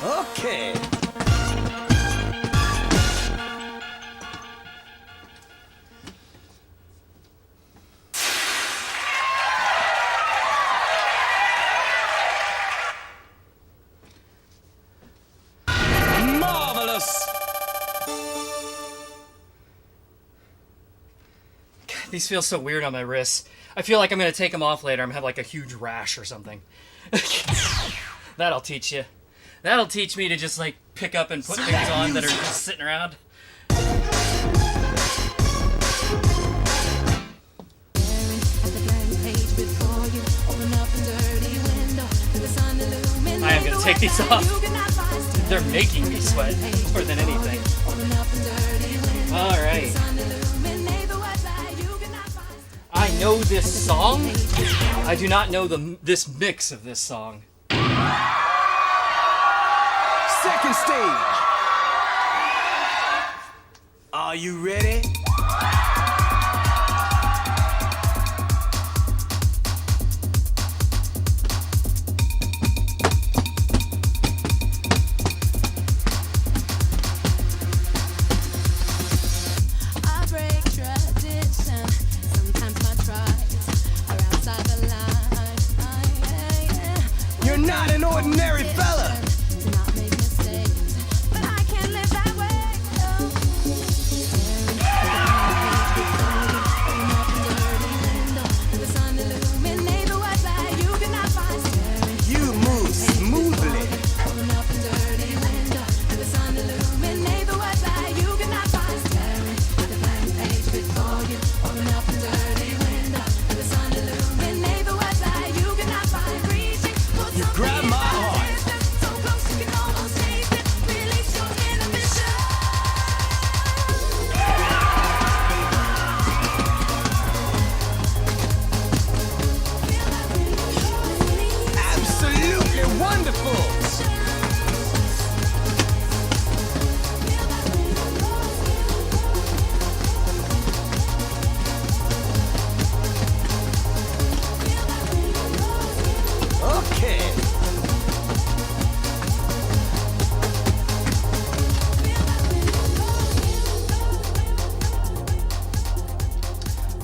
Okay. Marvelous. These feel so weird on my wrists. I feel like I'm gonna take them off later. I'm gonna have like a huge rash or something. That'll teach you. That'll teach me to just like pick up and put things on that are just sitting around. I am gonna take these off. They're making me sweat more than anything. Alright. I know this song. I do not know this mix of this song. Second stage. Are you ready? I break tradition. Sometimes my tries are outside the line. You're not an ordinary fella. To not make mistakes, but I can't live that way. The sun illuminate the white light. You cannot find staring. You move smoothly. Open up a dirty window. The sun illuminate the white light. You cannot find staring. At the blank page before you. Open up a dirty window. The sun illuminate the white light. You cannot find reaching for You grab my heart. so close you can almost taste it. Release your inhibition. Absolutely wonderful. Okay.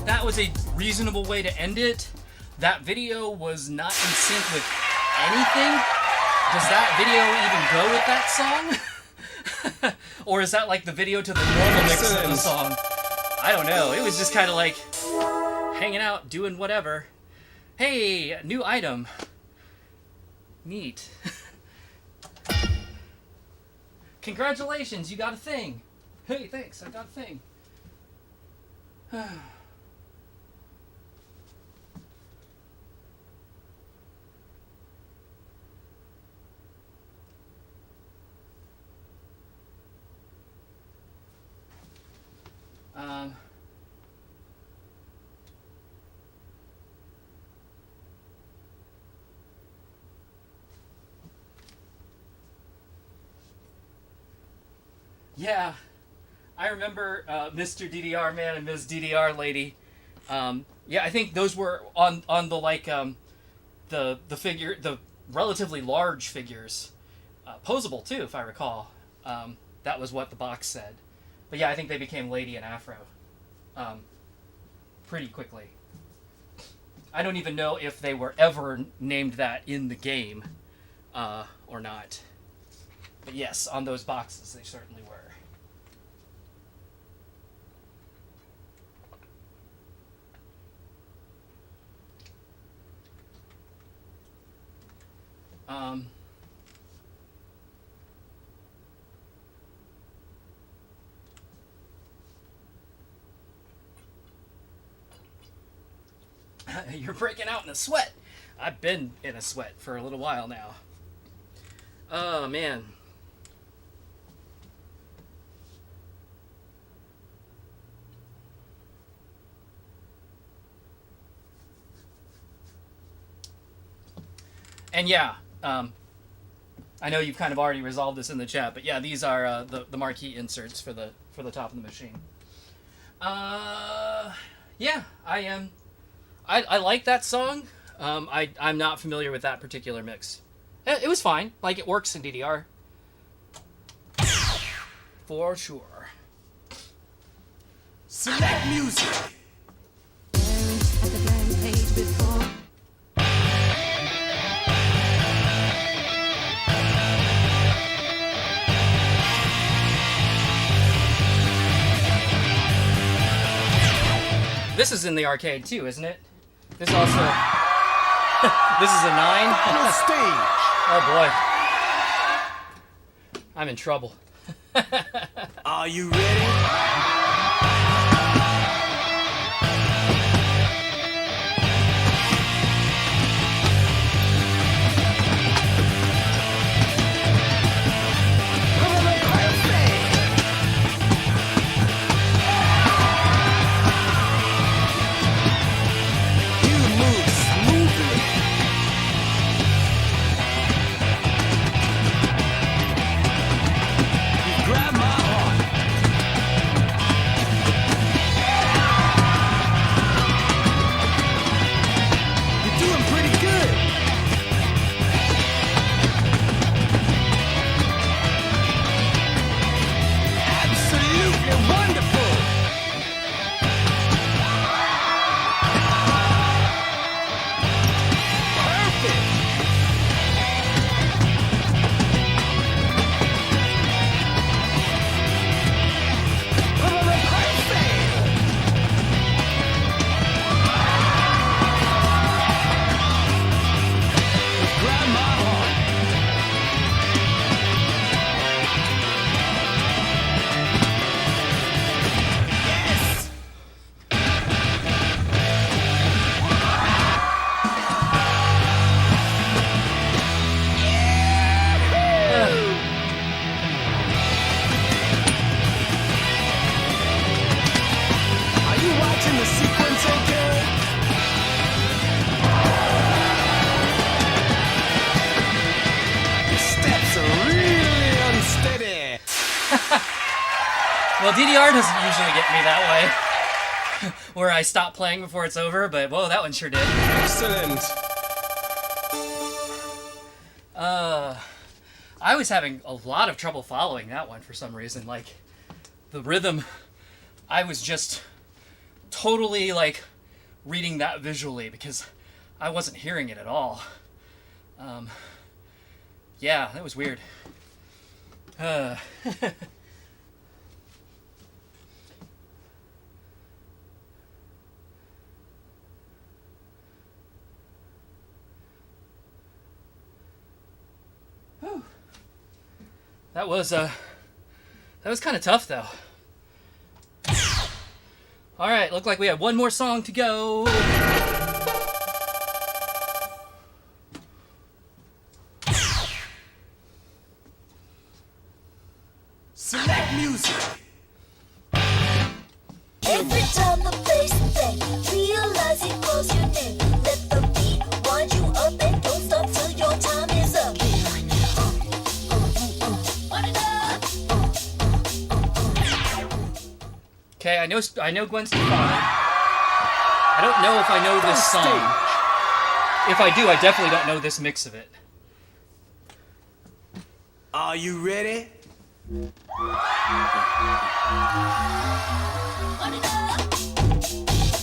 That was a reasonable way to end it. That video was not in sync with anything. Does that video even go with that song? Or is that like the video to the normal mix of the Excellent. song? I don't know. It was just kind of like hanging out, doing whatever. Hey, new item. Neat. Congratulations, you got a thing. Hey, thanks, I got a thing. Um, yeah, I remember Mr. DDR man and Ms. DDR lady. Yeah, I think those were on the like the figure, the relatively large figures, posable too, if I recall. That was what the box said. But yeah, I think they became Lady and Afro pretty quickly. I don't even know if they were ever named that in the game or not. But yes, on those boxes they certainly were. You're breaking out in a sweat. I've been in a sweat for a little while now. Oh, man. And yeah, I know you've kind of already resolved this in the chat, but yeah, these are the marquee inserts for the top of the machine. Yeah, I am. I like that song. I'm not familiar with that particular mix. It was fine. Like, it works in DDR. for sure. Select music. At the blank page before. This is in the arcade too, isn't it? This also. This is a 9. Final stage. Oh boy. I'm in trouble. Are you ready? You move smoothly. You grab my heart. You're doing pretty good. Absolutely wonderful. Perfect. Grab my heart. Yes. Are you watching the sequence, okay? Your steps are really unsteady. Well, DDR doesn't usually get me that way. Where I stop playing before it's over, but whoa, that one sure did. Excellent. I was having a lot of trouble following that one for some reason. Like, the rhythm, I was just totally, like, reading that visually because I wasn't hearing it at all. Yeah, that was weird. Whew. That was kind of tough though. All right, looked like we had one more song to go. Select music. Every time the bass bang, realize it calls your name. Let the beat wind you up and don't stop till your time is up. Okay, I know Gwen Stefani. I don't know if I know this song. If I do, I definitely don't know this mix of it. Are you ready?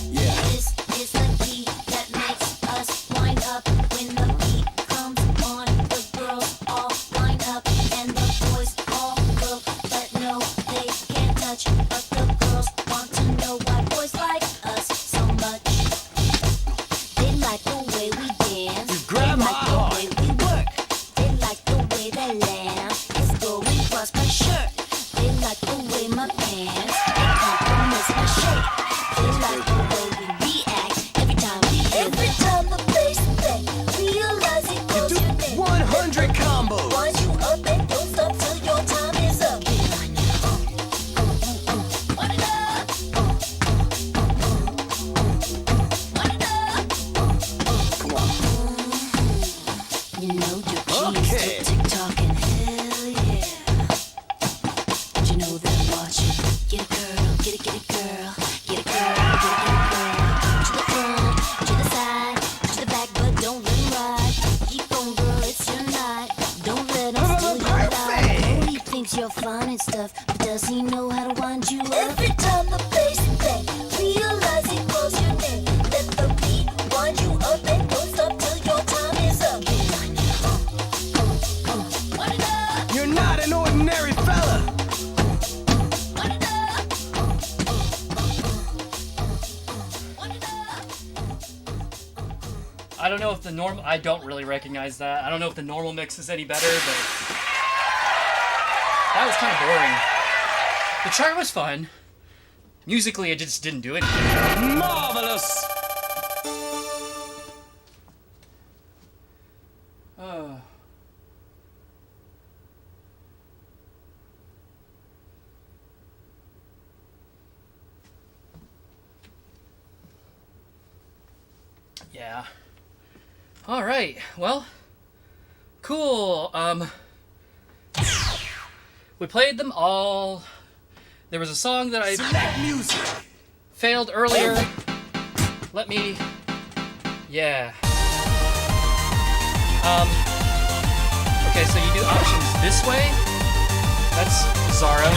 This is the beat that makes us wind up. When the beat comes on, the girls all line up and the boys all look, but no, they can't touch. But the girls want to know why boys like us so much. They like the way we dance. You grab They my like the heart. way we work. They like the way that laugh is going across my shirt. They like the way my pants compromise my shape. They like the way we react every time knows you're fine and stuff, but does he know how to wind you up? Every time the bass bang, realize he calls your name. Let the beat wind you up and don't stop till your time is up. Wind it up, You're not an ordinary fella. wind it up. Wind it up. I don't know if the normal. I don't really recognize that. I don't know if the normal mix is any better, but that was kind of boring. The chart was fun. Musically, it just didn't do anything. Marvelous. Oh. Yeah. All right. Well, cool. We played them all. There was a song that I Select music. failed earlier. Let me. Yeah. Okay, so you do options this way. That's Bizarro.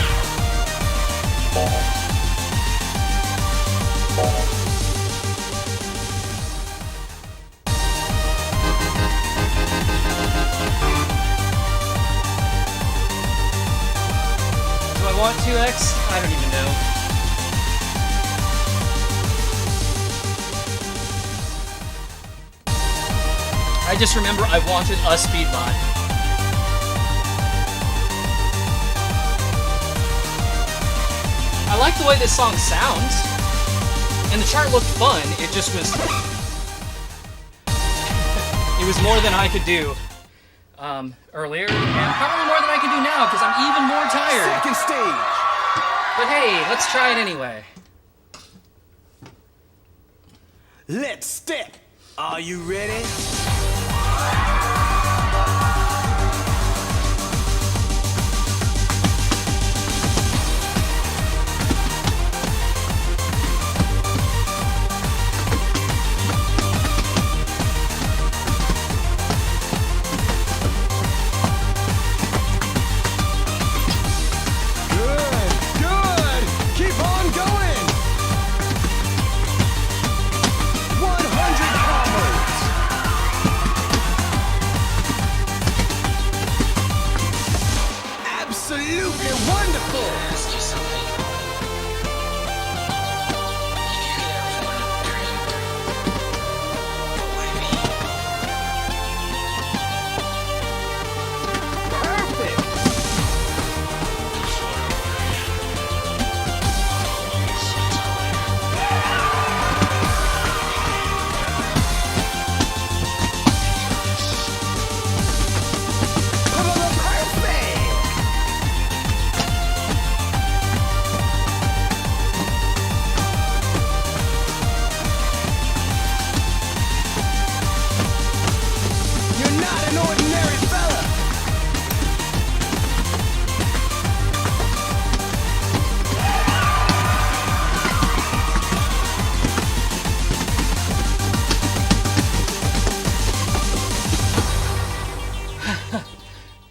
Do I want 2x? I don't even know. I just remember I wanted a speed mod. I like the way this song sounds, and the chart looked fun. It just was. It was more than I could do earlier, and probably more than I can do now because I'm even more tired. Second stage. But hey, let's try it anyway. Let's step. Are you ready? Good. Keep on going. 100 combos. Absolutely wonderful. Ask you something. You could have one dream. What would it be? Perfect. Perfect. You're not an ordinary fella.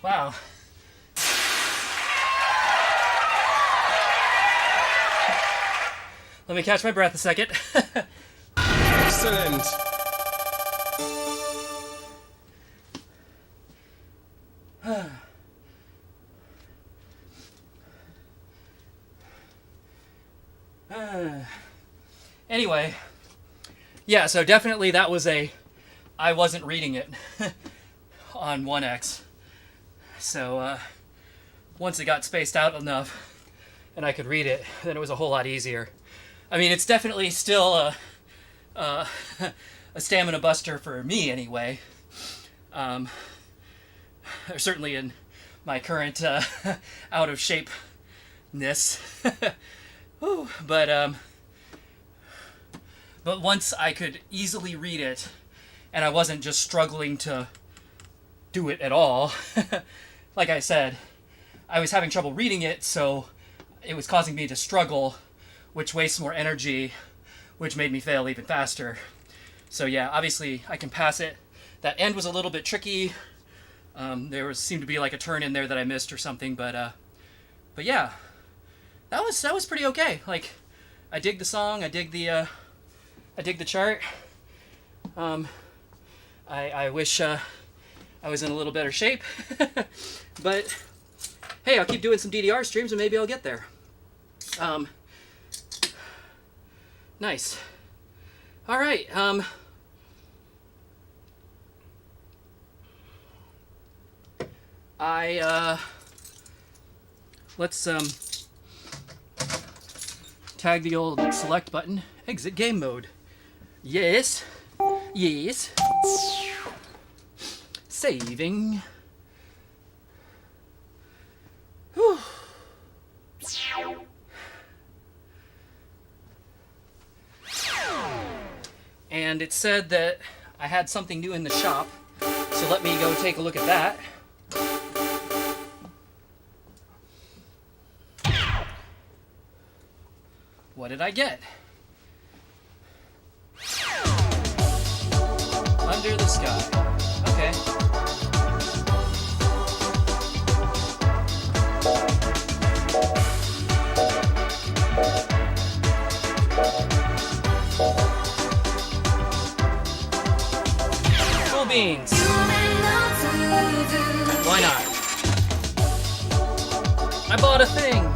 Wow. Let me catch my breath a second. Excellent. Anyway, yeah, so definitely that was I wasn't reading it on 1x. So once it got spaced out enough and I could read it, then it was a whole lot easier. I mean, it's definitely still a stamina buster for me anyway. Certainly in my current out of shapeness. Whew, but once I could easily read it, and I wasn't just struggling to do it at all. Like I said, I was having trouble reading it, so it was causing me to struggle, which wastes more energy, which made me fail even faster. So yeah, obviously I can pass it. That end was a little bit tricky. Seemed to be like a turn in there that I missed or something, but But yeah, that was pretty okay. Like, I dig the song. I dig the chart. I wish I was in a little better shape. But hey, I'll keep doing some DDR streams and maybe I'll get there. Nice. All right. Let's tag the old select button. Exit game mode. Yes. Yes. Saving. Whew. And it said that I had something new in the shop, so let me go take a look at that. What did I get? Under the sky. Okay. Cool beans. Why not? I bought a thing.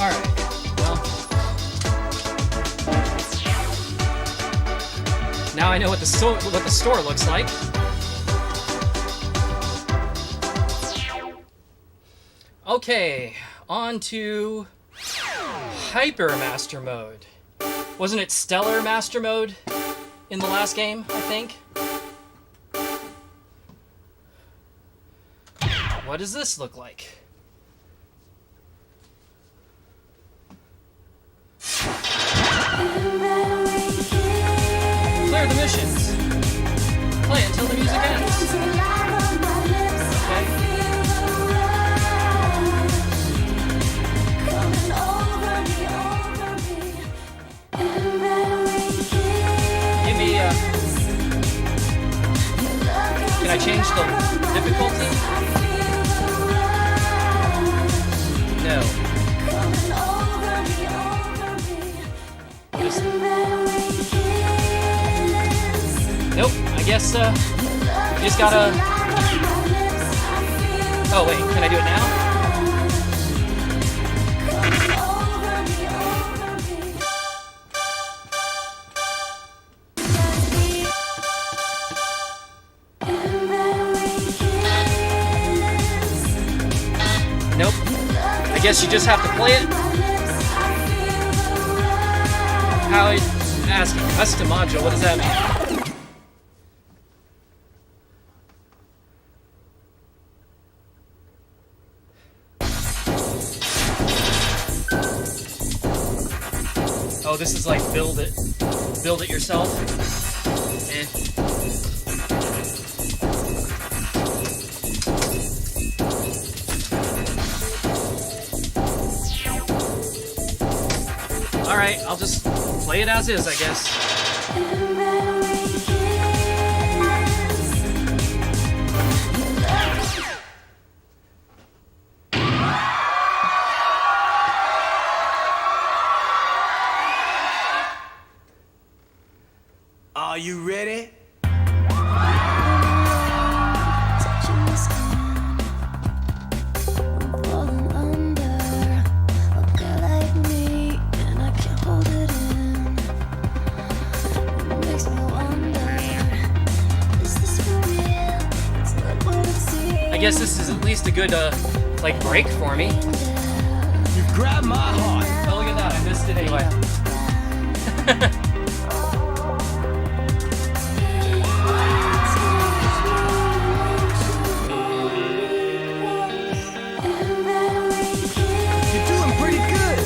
Alright, well. Now I know what the store looks like. Okay, on to Hyper Master Mode. Wasn't it Stellar Master Mode in the last game, I think? What does this look like? Clear the missions. Play until the music ends. Okay. Give me can I change the difficulty? No. Nope, I guess, you just gotta... Oh, wait, can I do it now? Nope. I guess you just have to play it. How it asking custom module, what does that mean? Oh, this is like build it yourself. Eh. All right, I'll just play it as is, I guess. Are you ready? I guess this is at least a good, like, break for me. You grabbed my heart. Oh, look at that, I missed it anyway. You're doing pretty good.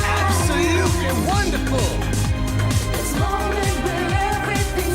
Absolutely wonderful. This moment where everything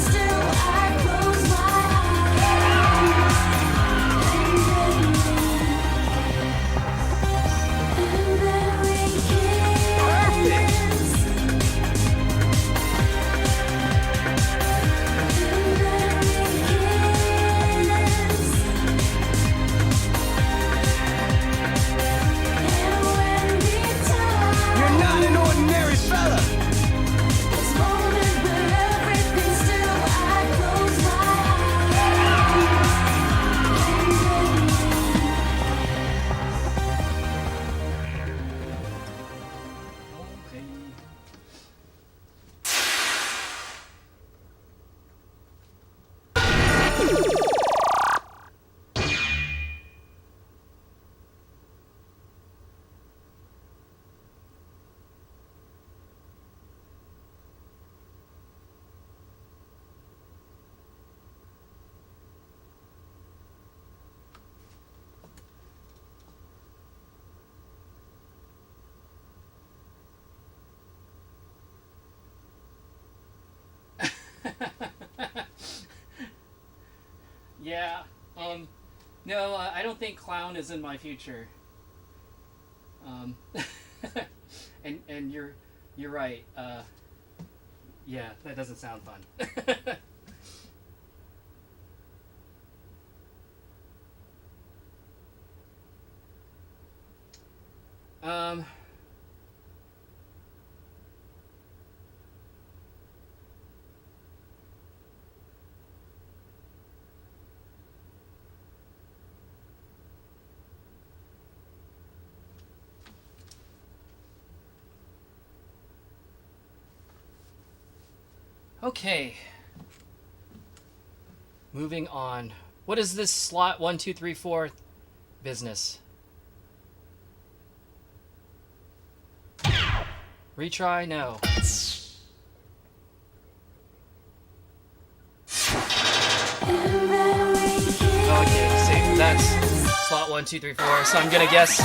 No, I don't think clown is in my future. And you're right. Yeah, that doesn't sound fun. um. Okay. Moving on. What is this slot 1, 2, 3, 4 business? Retry? No. Okay, see, that's slot 1, 2, 3, 4. So I'm gonna guess. So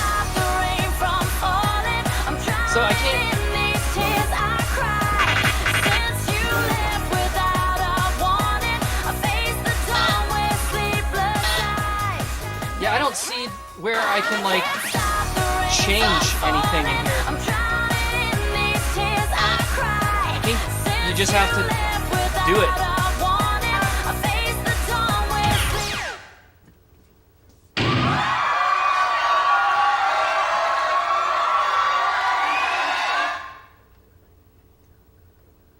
I can't. Yeah, I don't see where I can like change anything in here. I think you just have to do it.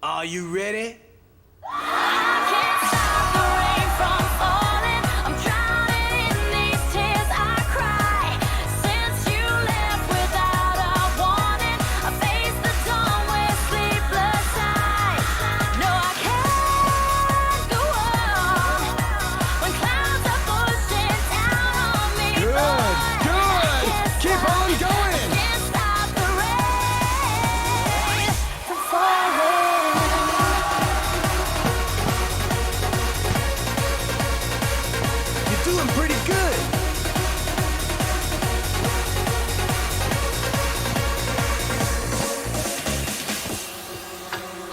Are you ready? Doing pretty good.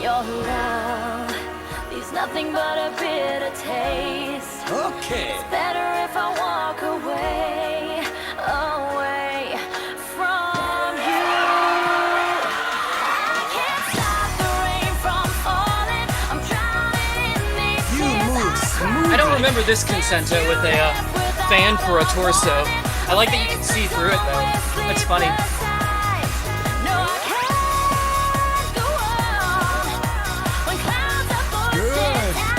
Your love leaves nothing but a bitter taste. Okay. It's better if I walk away, away from you. I can't stop the rain from falling. I'm drowning in these tears. move smooth. I don't remember this consento with a fan for a torso. I like that you can see through it though. That's funny.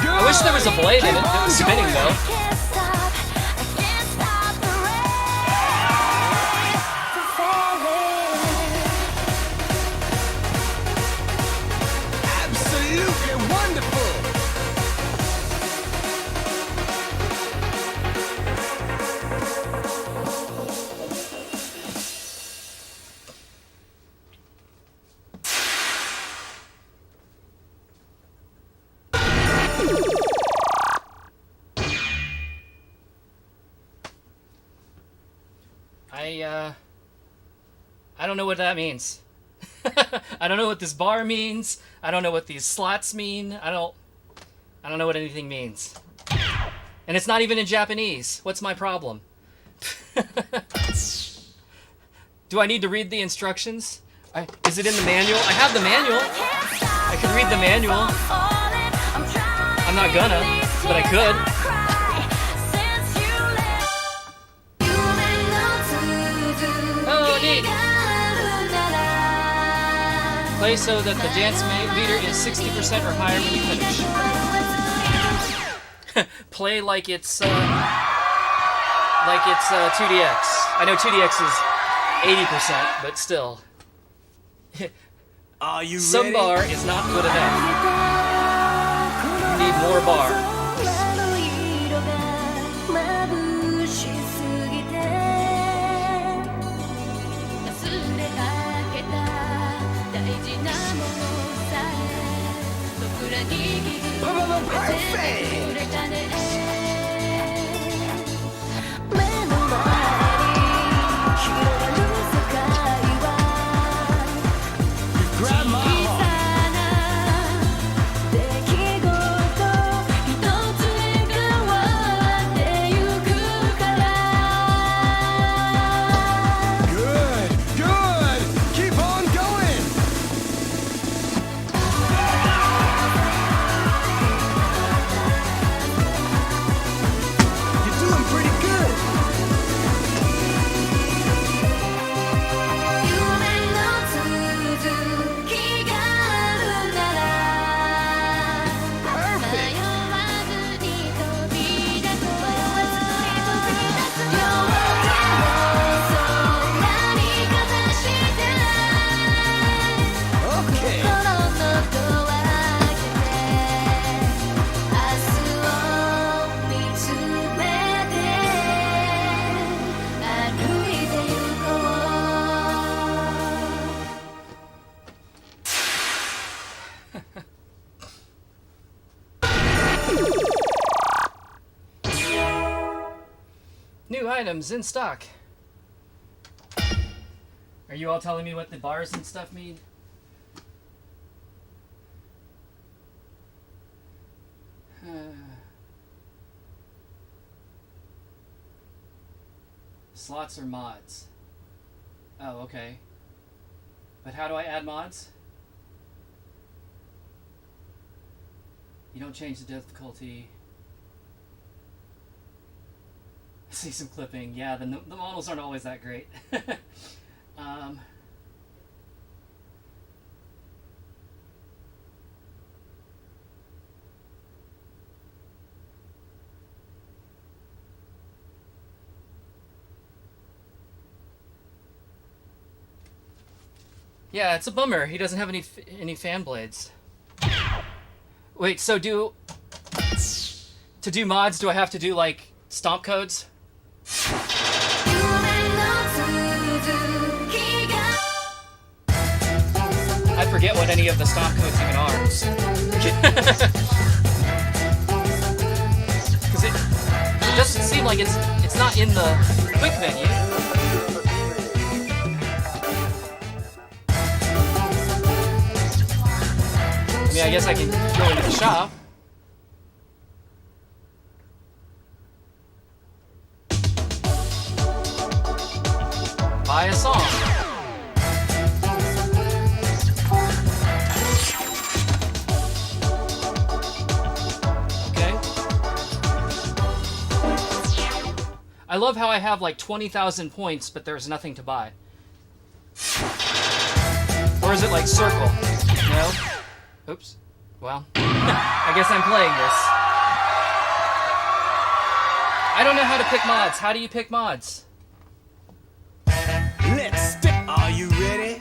I wish there was a blade in it that was spinning though. Absolutely wonderful. I don't know what that means. I don't know what this bar means. I don't know what these slots mean. I don't know what anything means. And it's not even in Japanese. What's my problem? Do I need to read the instructions? Is it in the manual? I have the manual. I could read the manual. I'm not gonna, but I could. Oh, neat. Play so that the dance meter is 60% or higher when you finish. Play like it's 2DX. I know 2DX is 80%, but still. Are you Some ready? bar is not good enough. You need more bar. Grab my heart. items in stock. Are you all telling me what the bars and stuff mean? Slots or mods? Oh, okay. But how do I add mods? You don't change the difficulty. I see some clipping. Yeah, the models aren't always that great. Yeah, it's a bummer. He doesn't have any fan blades. Wait, so to do mods, do I have to do like stomp codes? I forget what any of the stomp codes even are. Because it doesn't seem like it's not in the quick menu. I mean, I guess I can go into the shop. Buy a song. Okay. I love how I have like 20,000 points, but there's nothing to buy. Or is it like circle? No? Oops. Well, I guess I'm playing this. I don't know how to pick mods. How do you pick mods? Let's step. Are you ready?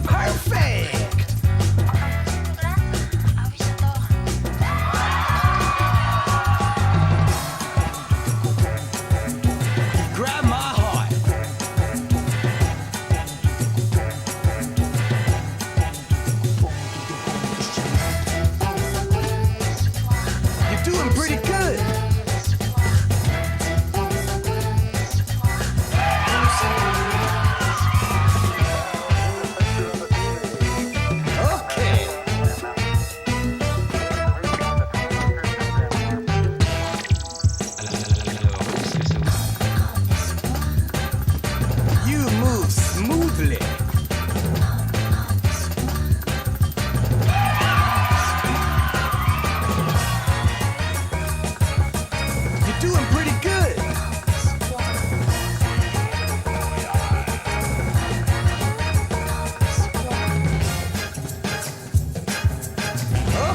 Perfect. Grab my heart. You're doing pretty good. Okay. You move smoothly. You're doing pretty good.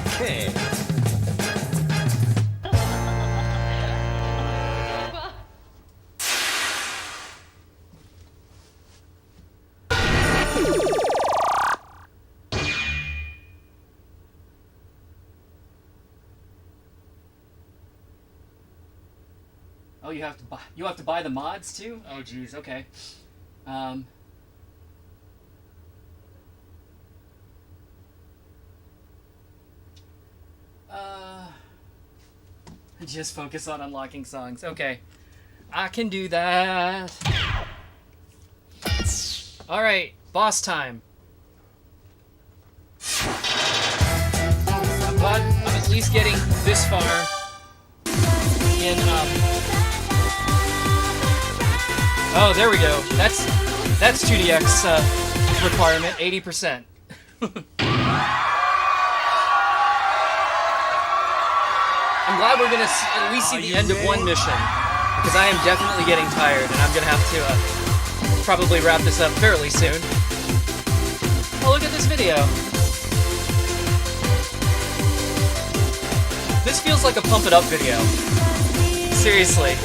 Okay. Oh, you have to buy the mods too? Oh, geez. Okay. Just focus on unlocking songs. Okay. I can do that. Alright, boss time. I'm glad I'm at least getting this far in, oh, there we go. That's 2DX requirement, 80%. I'm glad we're gonna at least see the end of one mission, because I am definitely getting tired, and I'm gonna have to probably wrap this up fairly soon. Oh, look at this video. This feels like a Pump It Up video. Seriously.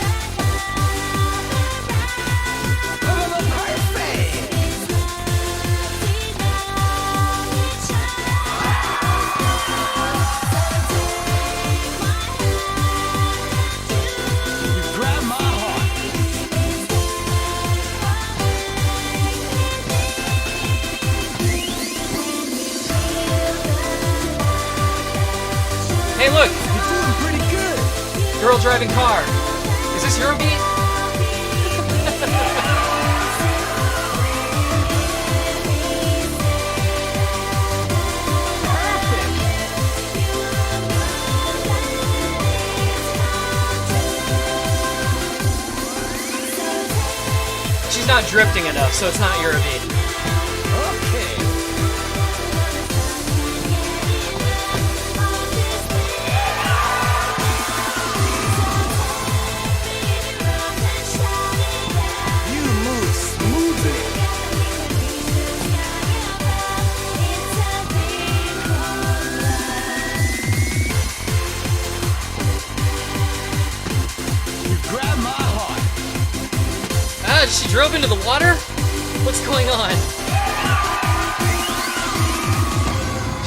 Grab girl driving car. Is this Eurobeat? She's not drifting enough, so it's not Eurobeat. Okay. You move smoothly. You grab my heart. Ah, she drove into the water? What's going on?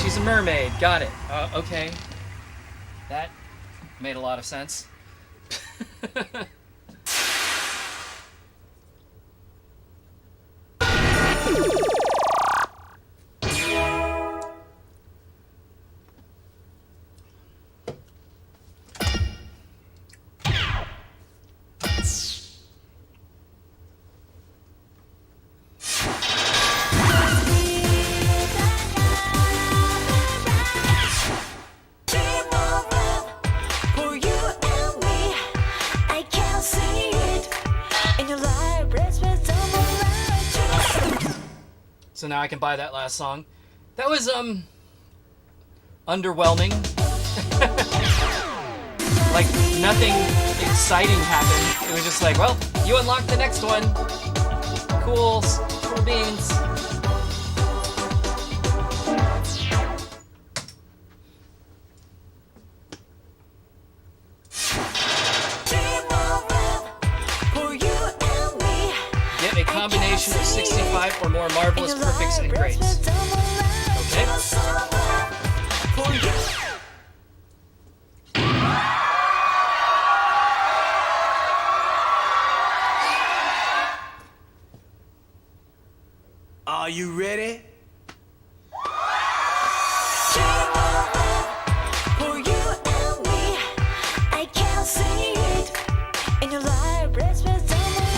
She's a mermaid. Got it. Okay. That made a lot of sense. For you and me, I can't see it. In your life, breathless on the line. So now I can buy that last song. That was underwhelming. Like nothing exciting happened. It was just like, well, you unlocked the next one. Cool beans. For you and me, Get a combination of 65 or more marvelous perfects and greats. Okay. For you. Are you ready? For you and me, I can't see it. In your life, breathless on the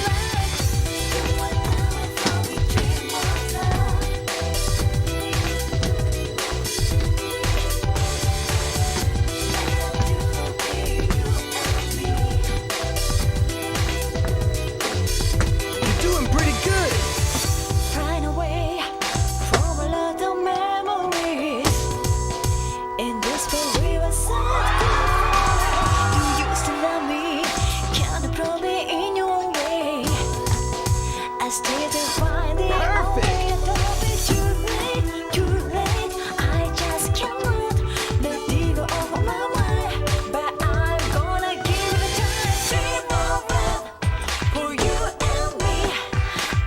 You're doing pretty good. Run away from a lot of memories. In this world we were sad. You used to love me, can't approach me in your way. I still to find the only love is too late, too late. I just cannot let it go over my mind, but I'm gonna give it a time. For you and me,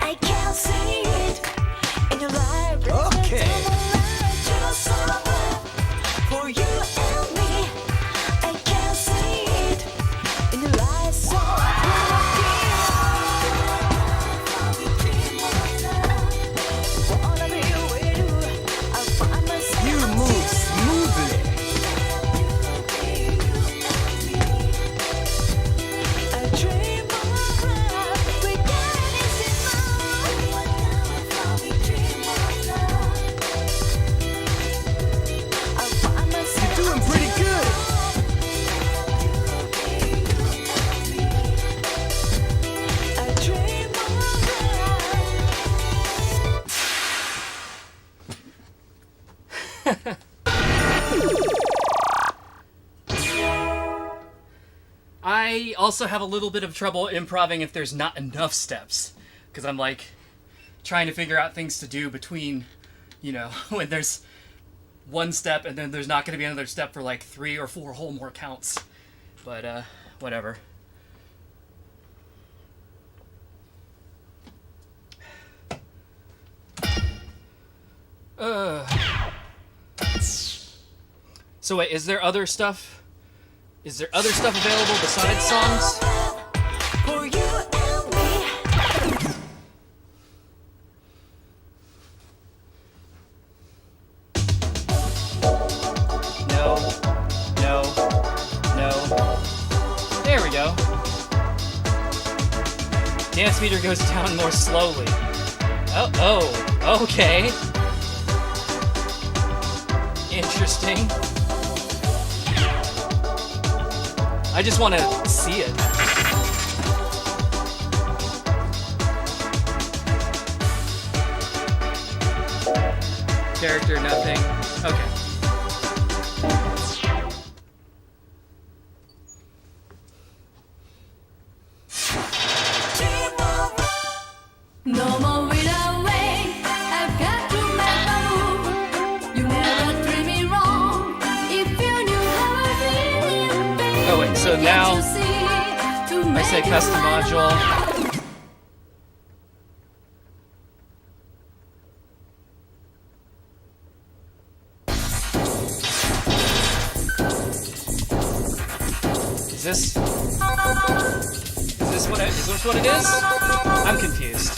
I can't see it in your life. Okay. For you and me, I can't see it in your life. So wanna be with you, I find myself. You move smoothly. I dream of love, we can't I find myself. You're doing pretty good. I dream of love. I also have a little bit of trouble improving if there's not enough steps. Because I'm like trying to figure out things to do between, you know, when there's one step and then there's not going to be another step for like 3 or 4 whole more counts. But, whatever. So wait, is there other stuff? Is there other stuff available besides songs? For you and me, No. FPS meter goes down more slowly. Oh, okay. Interesting. I just want to see it. Character, nothing. Okay. No more will I wait. I've got to make my move. You never treat me wrong. If you knew how I feel, baby, Oh, wait, so can't now you see? To I make say you custom mine, module. Is this what it is? I'm confused.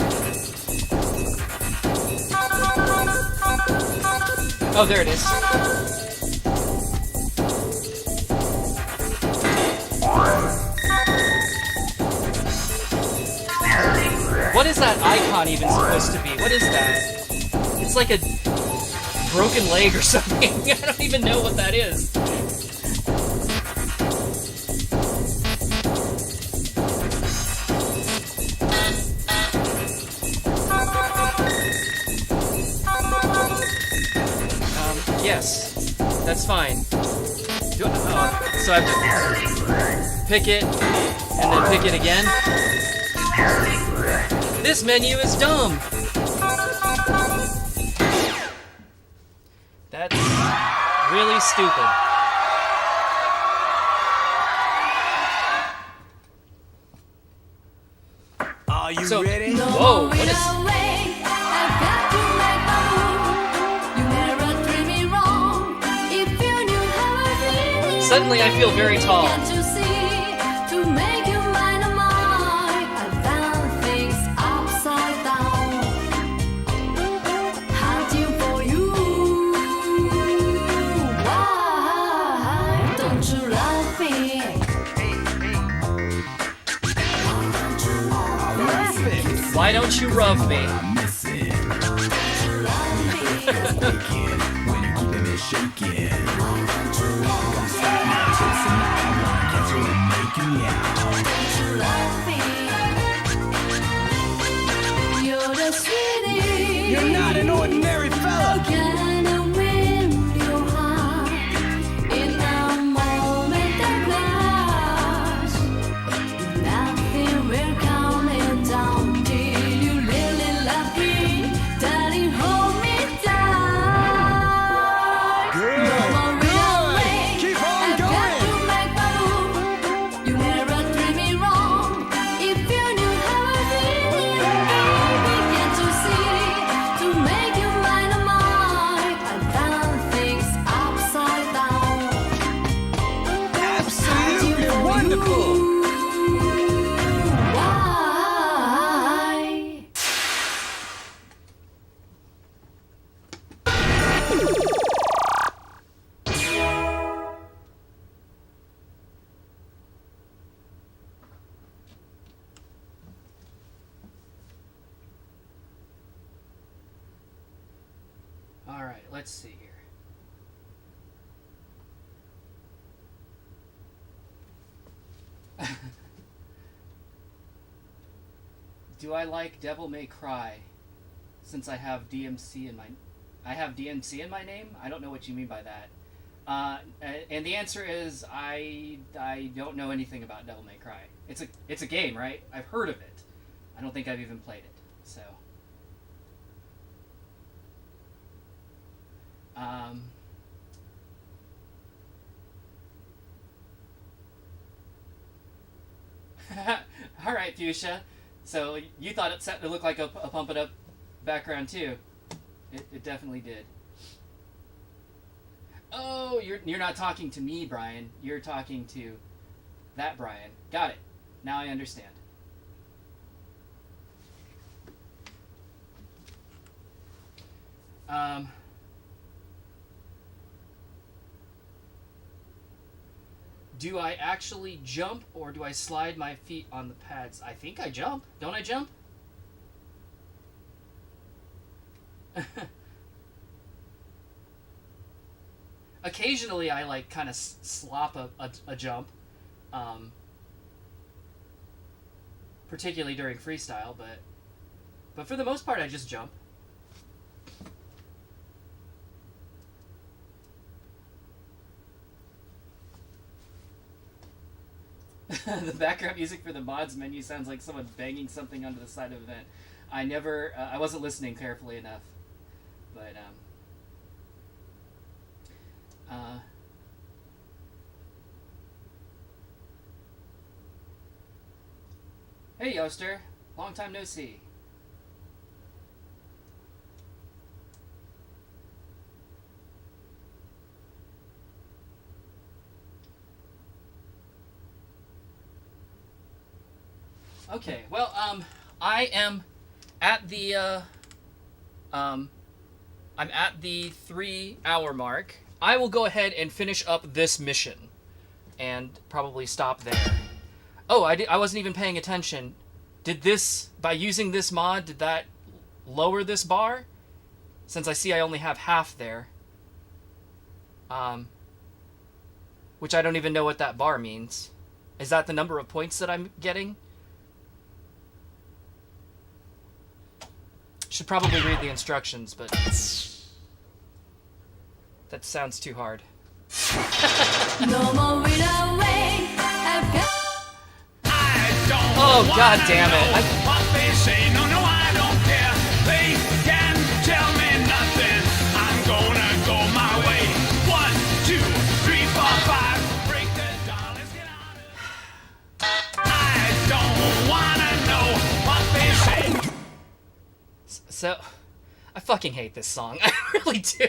Oh, there it is. What is that icon even supposed to be? What is that? It's like a broken leg or something. I don't even know what that is. Yes, that's fine. So I have to pick it, and then pick it again. This menu is dumb! That's really stupid. Are you So- ready? No Whoa, more what will is- I wait. I've got to make my move. You never treat me wrong. If you knew how I feel. Suddenly I feel very tall. Can't you see? To make you mine of mine, I've done things upside down. Hunting for you. Why don't you love me? Why don't you rub me? You're the sweetie. You're not an ordinary fella. Gonna win your heart in a moment of glass. Nothing will calm it down till you really love me. Darling, hold me tight. Good, No more will I good. wait. Keep on I've got going. to make my move. You never treat me wrong. If you knew how I feel, baby, can't you see? To make you mine of mine, I've done things upside down. Absolutely wonderful. Why? Alright, let's see here. Do I like Devil May Cry since I have DMC in my name? I don't know what you mean by that. And the answer is I don't know anything about Devil May Cry. It's a game, right? I've heard of it. I don't think I've even played it. So all right, Fuchsia. So you thought it looked like a pump it up background too. It definitely did. Oh, you're not talking to me, Brian. You're talking to that Brian. Got it. Now I understand. Do I actually jump or do I slide my feet on the pads? I think I jump. Don't I jump? Occasionally I like kind of slop a jump. Particularly during freestyle, but for the most part I just jump. The background music for the mods menu sounds like someone banging something onto the side of the vent. I never, I wasn't listening carefully enough, but hey Yoster, long time no see. Okay, well, I am at the, I'm at the 3-hour mark. I will go ahead and finish up this mission, and probably stop there. Oh, I wasn't even paying attention. Did this, by using this mod, did that lower this bar? Since I see I only have half there. Which I don't even know what that bar means. Is that the number of points that I'm getting? Should probably read the instructions, but that sounds too hard. No more relay. I've got Oh, god damn it. What they say, no, I don't care. They can tell me nothing. I'm gonna go my way. 1, 2, 3, 4, 5. Break the dawn, let's get out of here. I don't wanna know what they say. So, I fucking hate this song. I really do.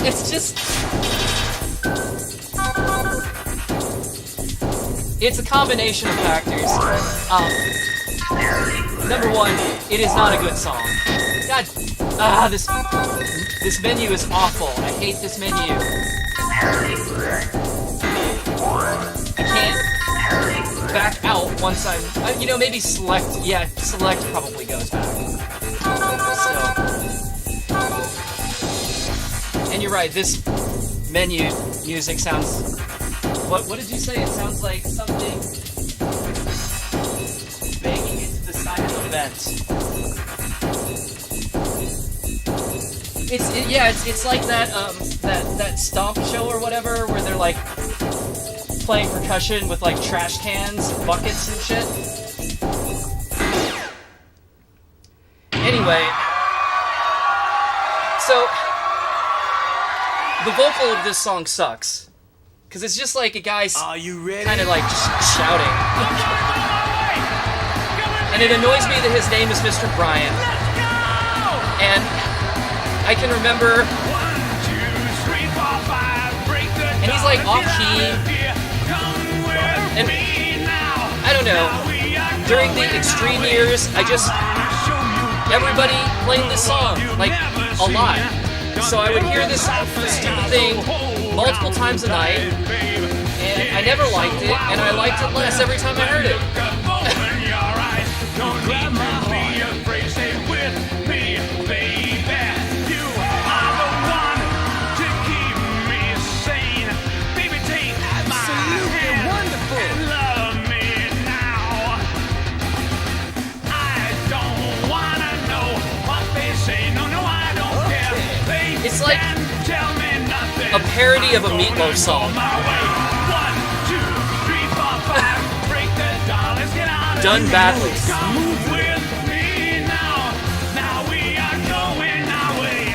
It's just... It's a combination of factors. Number one, it is not a good song. God, this menu is awful. I hate this menu. I can't back out once I'm, maybe select. Yeah, select probably goes back. Still. And you're right. This menu music sounds. What did you say? It sounds like something banging into the side of the vent. It's like that stomp show or whatever where they're like playing percussion with like trash cans and buckets and shit. Anyway, so the vocal of this song sucks. Because it's just like a guy kind of like shouting. And it annoys me that his name is Mr. Brian. And I can remember... And he's like off-key. And I don't know. During the extreme years, everybody played this song, like, a lot. So I would hear this stupid thing multiple times a night, and I never liked it, and I liked it less every time I heard it. It's like a parody of a Meatloaf song. Done badly. Move with me now. Now we are going our way.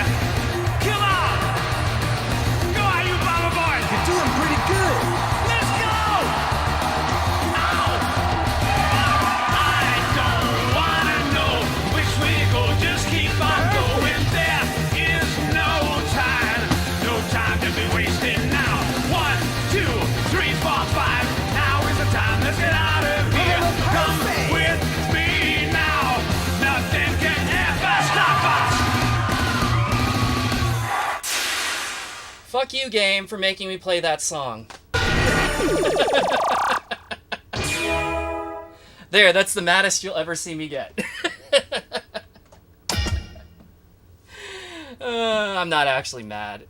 Come on. Go on, you mama boys. You're doing pretty good. Let's go. Ow. I don't wanna know which way to go. Just keep on going. There is no time to be wasted now. 1, 2, 3, 4, 5. Now is the time. Let's get out of here. Come with fuck you, game, for making me play that song. There, that's the maddest you'll ever see me get. I'm not actually mad.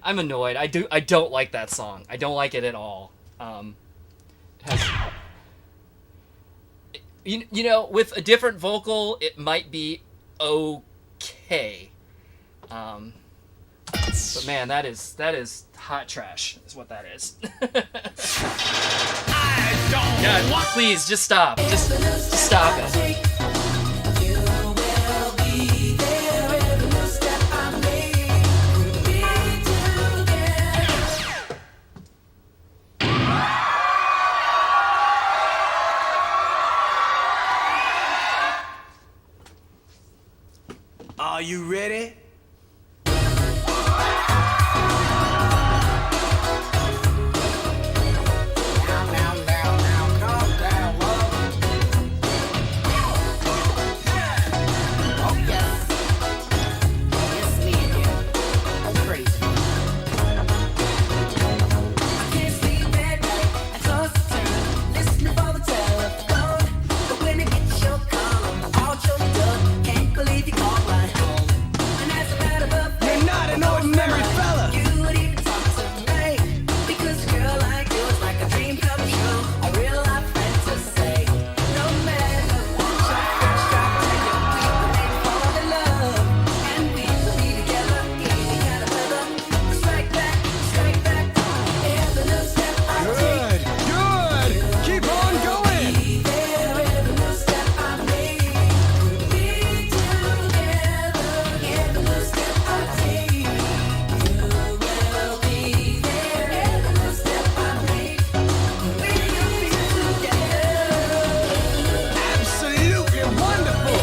I'm annoyed. I don't like that song. I don't like it at all. You know, with a different vocal, it might be okay. But man, that is hot trash. Is what that is. God, please just stop. Just stop it. Are you ready? You're not an ordinary fella. Good, good. Keep on going. Absolutely wonderful.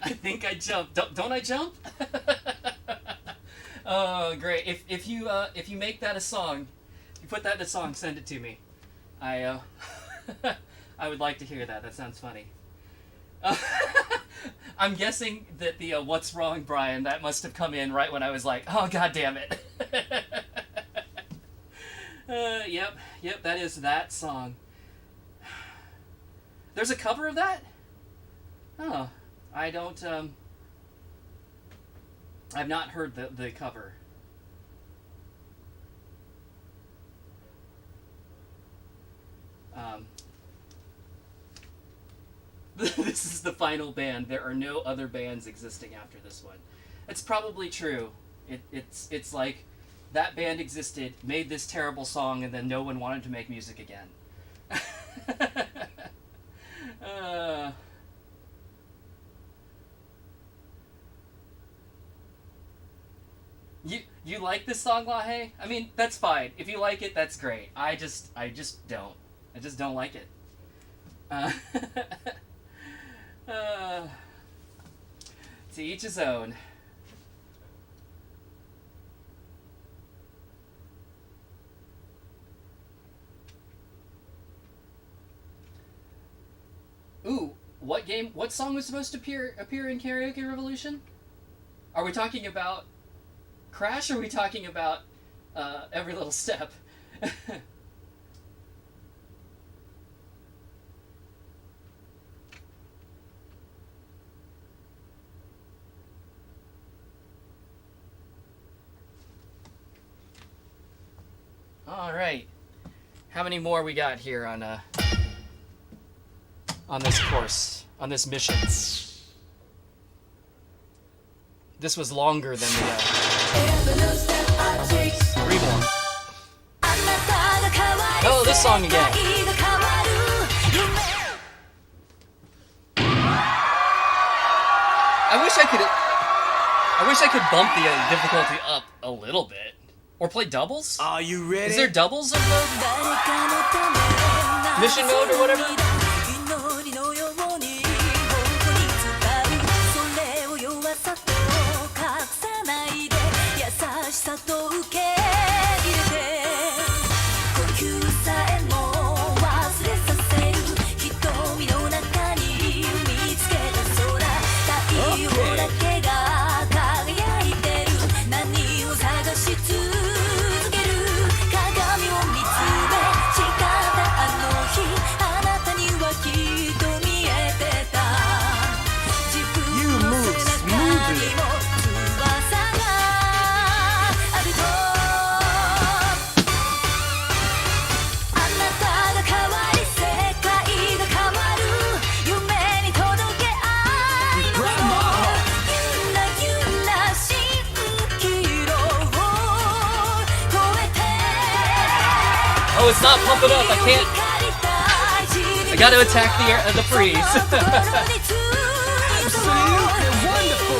I think I jumped. Don't I jump? Oh, great! If you make that a song, you put that in a song, send it to me. I I would like to hear that. That sounds funny. I'm guessing that the "What's Wrong, Brian?" that must have come in right when I was like, "Oh, God damn it!" Yep, that is that song. There's a cover of that? Oh, I don't. I've not heard the cover. This is the final band. There are no other bands existing after this one. It's probably true. It's like that band existed, made this terrible song, and then no one wanted to make music again. You like this song, Lahe? I mean, that's fine. If you like it, that's great. I just don't. I just don't like it. To each his own. Ooh, what song was supposed to appear in Karaoke Revolution? Are we talking about Crash, or are we talking about Every Little Step? All right. How many more we got here on this course, on this mission? This was longer than the 3 more. Oh, this song again. wish I could bump the difficulty up a little bit, or play doubles. Are you ready? Is there doubles of the mission mode or whatever? 祈りのように本当に使うそれを弱さと隠さないで優しさと受け入れて呼吸さえも忘れさせる瞳の中に見つけた空太陽だけが輝いてる何を探し続ける鏡を見つめ誓ったあの日あなたにはきっと見えてた自分の背中にも翼があるとあなたが変わり世界が変わる夢に届け愛のゆらしいキロを超えて Oh, it's not pumping up. I can't. I gotta attack the freeze. Absolutely wonderful.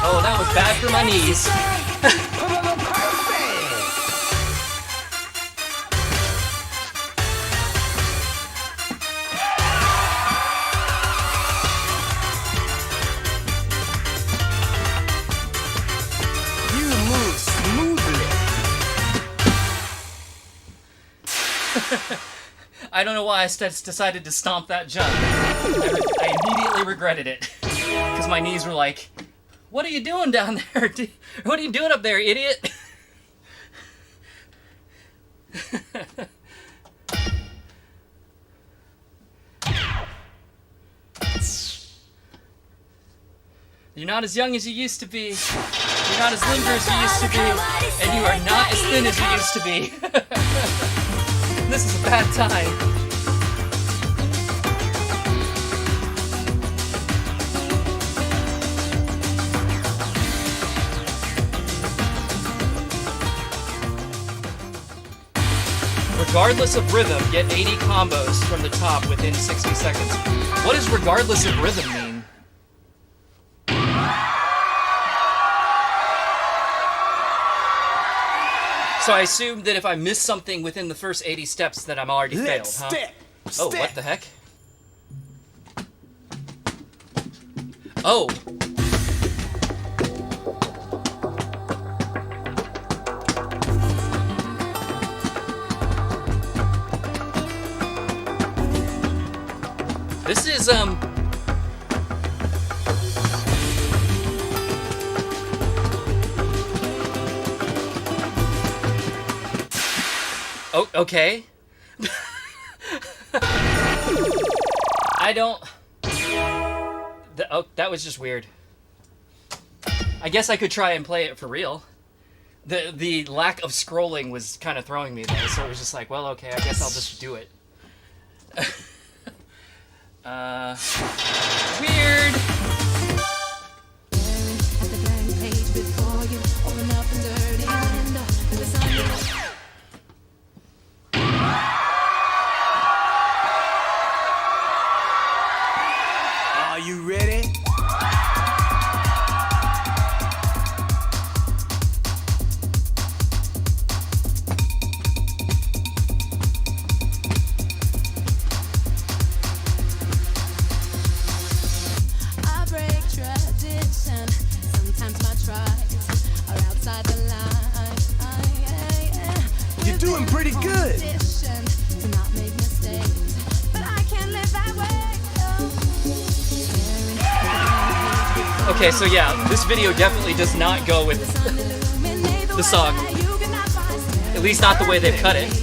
Oh, that was bad for my knees. You move smoothly. I don't know why I decided to stomp that jump. I immediately regretted it. Because my knees were like, what are you doing down there? What are you doing up there, idiot? You're not as young as you used to be. You're not as limber as you used to be. And you are not as thin as you used to be. This is a bad time. Regardless of rhythm, get 80 combos from the top within 60 seconds. What does regardless of rhythm mean? So I assume that if I miss something within the first 80 steps that I'm already failed, Let's huh? step. Oh, what the heck? Oh. This is, Oh, okay. I don't... Oh, that was just weird. I guess I could try and play it for real. The lack of scrolling was kind of throwing me there, so it was just like, well, okay, I guess I'll just do it. Weird. Are you ready? I break tradition. Sometimes my tries are outside the line. You're doing pretty good. To not make mistakes, but I can't live that way. Okay, so yeah, this video definitely does not go with the song. At least not the way they've cut it.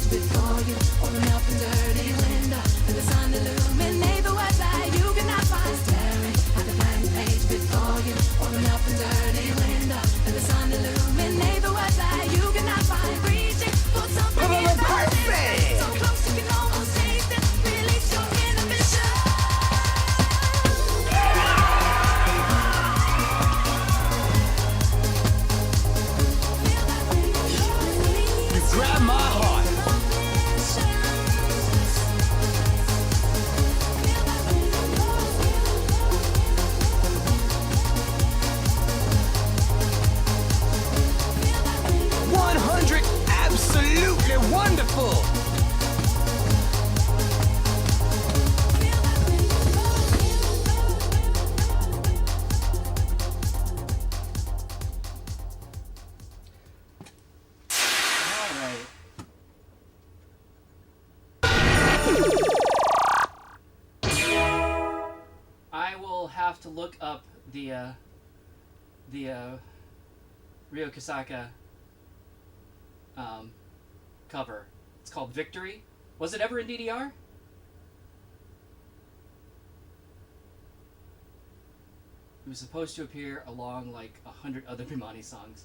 to look up the Ryo Kasaka cover. It's called Victory. Was it ever in DDR? It was supposed to appear along like 100 other Bimani songs.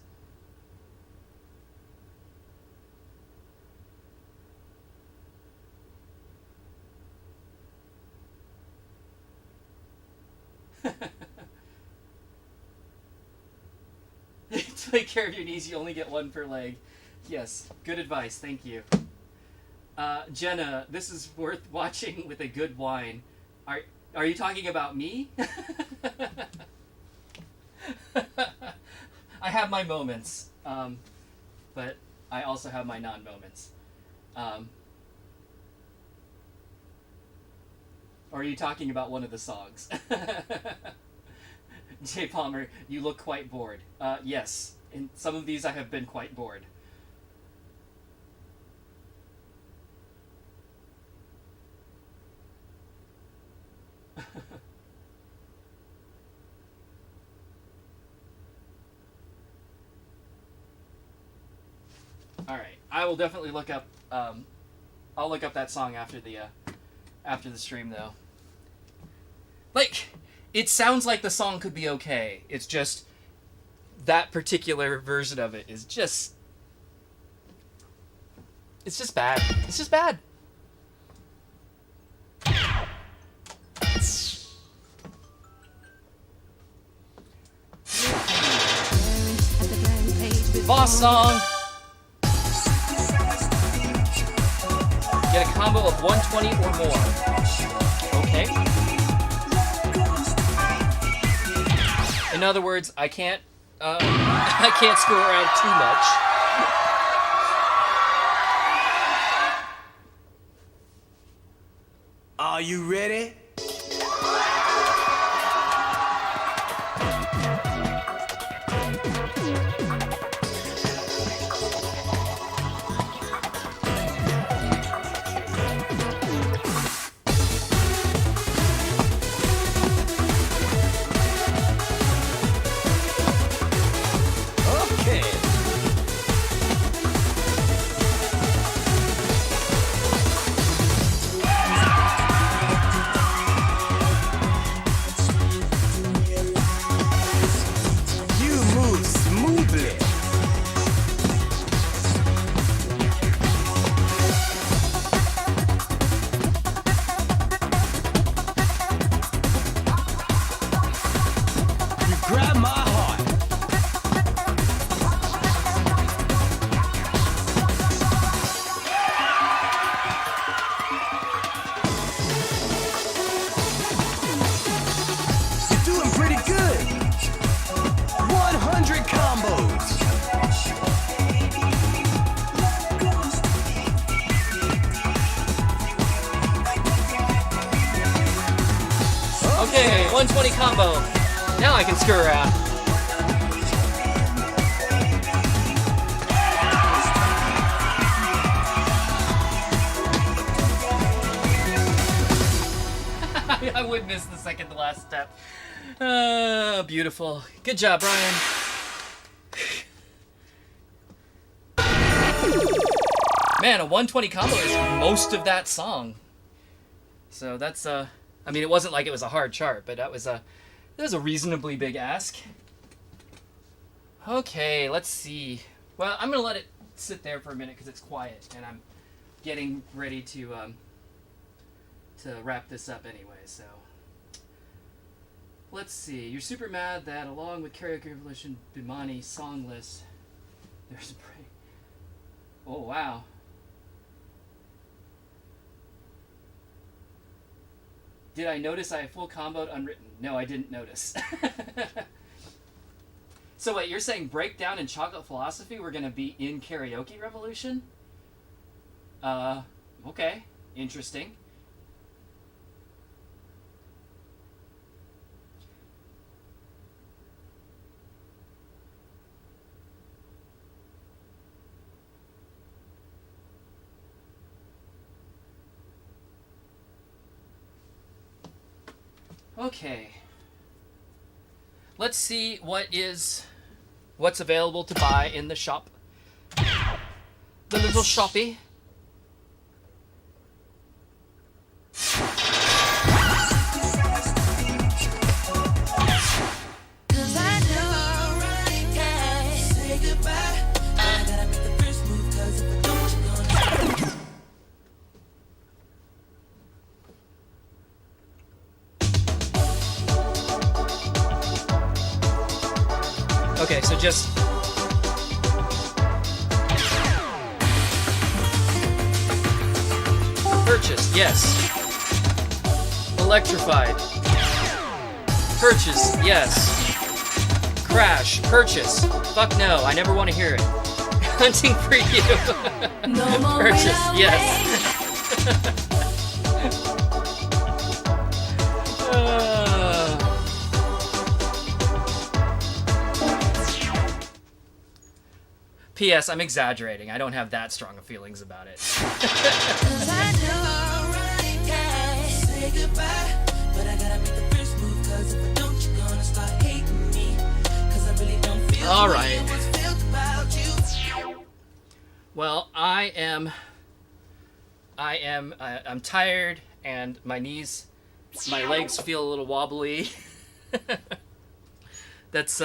Take care of your knees, you only get one per leg. Yes, good advice, thank you. Jenna, this is worth watching with a good wine. Are you talking about me? I have my moments, but I also have my non-moments. Or are you talking about one of the songs? Jay Palmer, you look quite bored. Yes, in some of these I have been quite bored. All right, I will definitely look up. I'll look up that song after the stream, though. Like, it sounds like the song could be okay. It's just that particular version of it is just. It's just bad. It's just bad. Boss song. Get a combo of 120 or more. Okay. In other words, I can't screw around too much. Are you ready? Okay, 120 combo. Now I can screw around. I would miss the second to last step. Beautiful. Good job, Brian. Man, a 120 combo is most of that song. So that's I mean, it wasn't like it was a hard chart, but that was a reasonably big ask. Okay, let's see. Well, I'm gonna let it sit there for a minute because it's quiet, and I'm getting ready to wrap this up anyway. So let's see. You're super mad that along with Choreography Revolution Bimani song list, there's a break. Oh wow. Did I notice I full comboed unwritten? No, I didn't notice. So wait, you're saying Breakdown and Chocolate Philosophy were going to be in Karaoke Revolution? Okay. Interesting. Okay. let's see what's available to buy in the shop. The little shoppy. Cause I know, yeah. Say goodbye, but I gotta make the first move. Cause if I don't, you're gonna. Okay, so just purchase, yes. Electrified. Purchase, yes. Crash, purchase. Fuck no, I never want to hear it. Hunting for you. No more Purchase, runaway. yes. P.S. I'm exaggerating. I don't have that strong of feelings about it. Cause I know, yeah. Say goodbye, but I gotta make the first move. Cause if I don't, you're gonna start hating me. Cause I really don't feel All the way right. I once felt about you. Well, I'm tired, and my legs feel a little wobbly. That's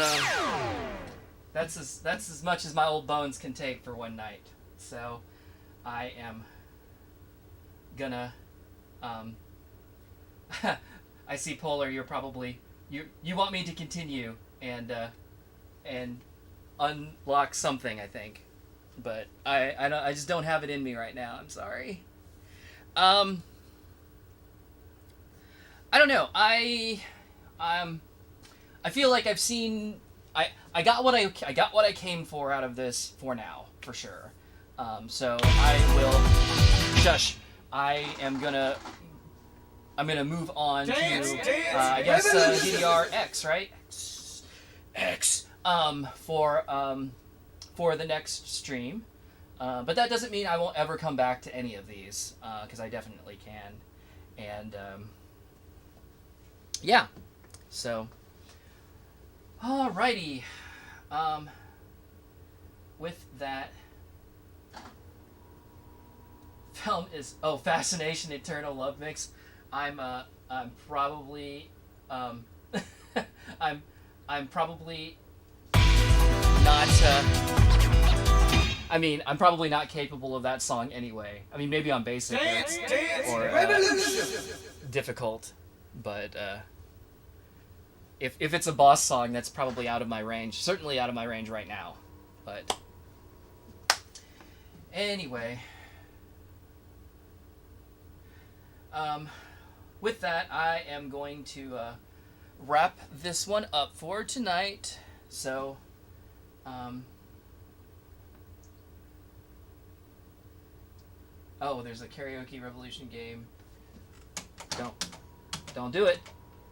as much as my old bones can take for one night. So, I am gonna. I see Polar. You're probably you want me to continue and unlock something. I think. But I just don't have it in me right now. I'm sorry. I don't know. I feel like I've seen. I got what I came for out of this for now, for sure. So I will. Shush. I'm gonna move on to I guess DDR X, right? X. For the next stream. But that doesn't mean I won't ever come back to any of these, because I definitely can. And, yeah. So, alrighty. With that, film is, Fascination Eternal Love Mix. I'm probably, I'm probably not, I'm probably not capable of that song anyway. I mean, maybe on basic or difficult, but if it's a boss song, that's probably out of my range. Certainly out of my range right now. But anyway, with that, I am going to wrap this one up for tonight. So, there's a karaoke revolution game. Don't do it.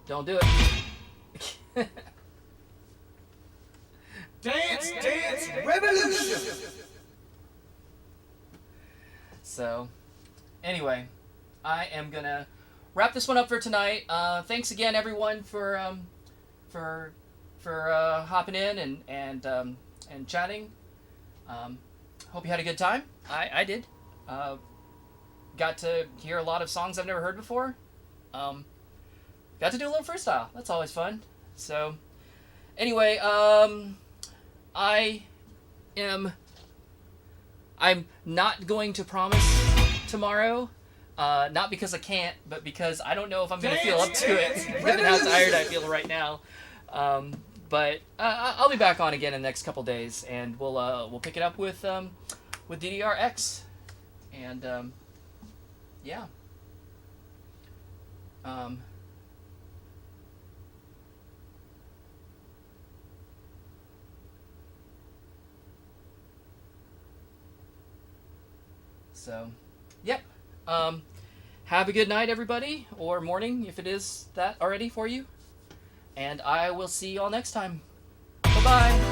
Don't do it. Dance Dance Revolution. So, anyway, I am gonna wrap this one up for tonight. Thanks again, everyone, for hopping in and chatting. Hope you had a good time. I did. Got to hear a lot of songs I've never heard before. Got to do a little freestyle. That's always fun. So, anyway, I'm not going to promise tomorrow. Not because I can't, but because I don't know if I'm going to feel up to it, given how tired I feel right now. But I'll be back on again in the next couple days, and we'll pick it up with DDRX, and yeah. So, yep. Have a good night, everybody, or morning, if it is that already for you. And I will see you all next time. Bye-bye.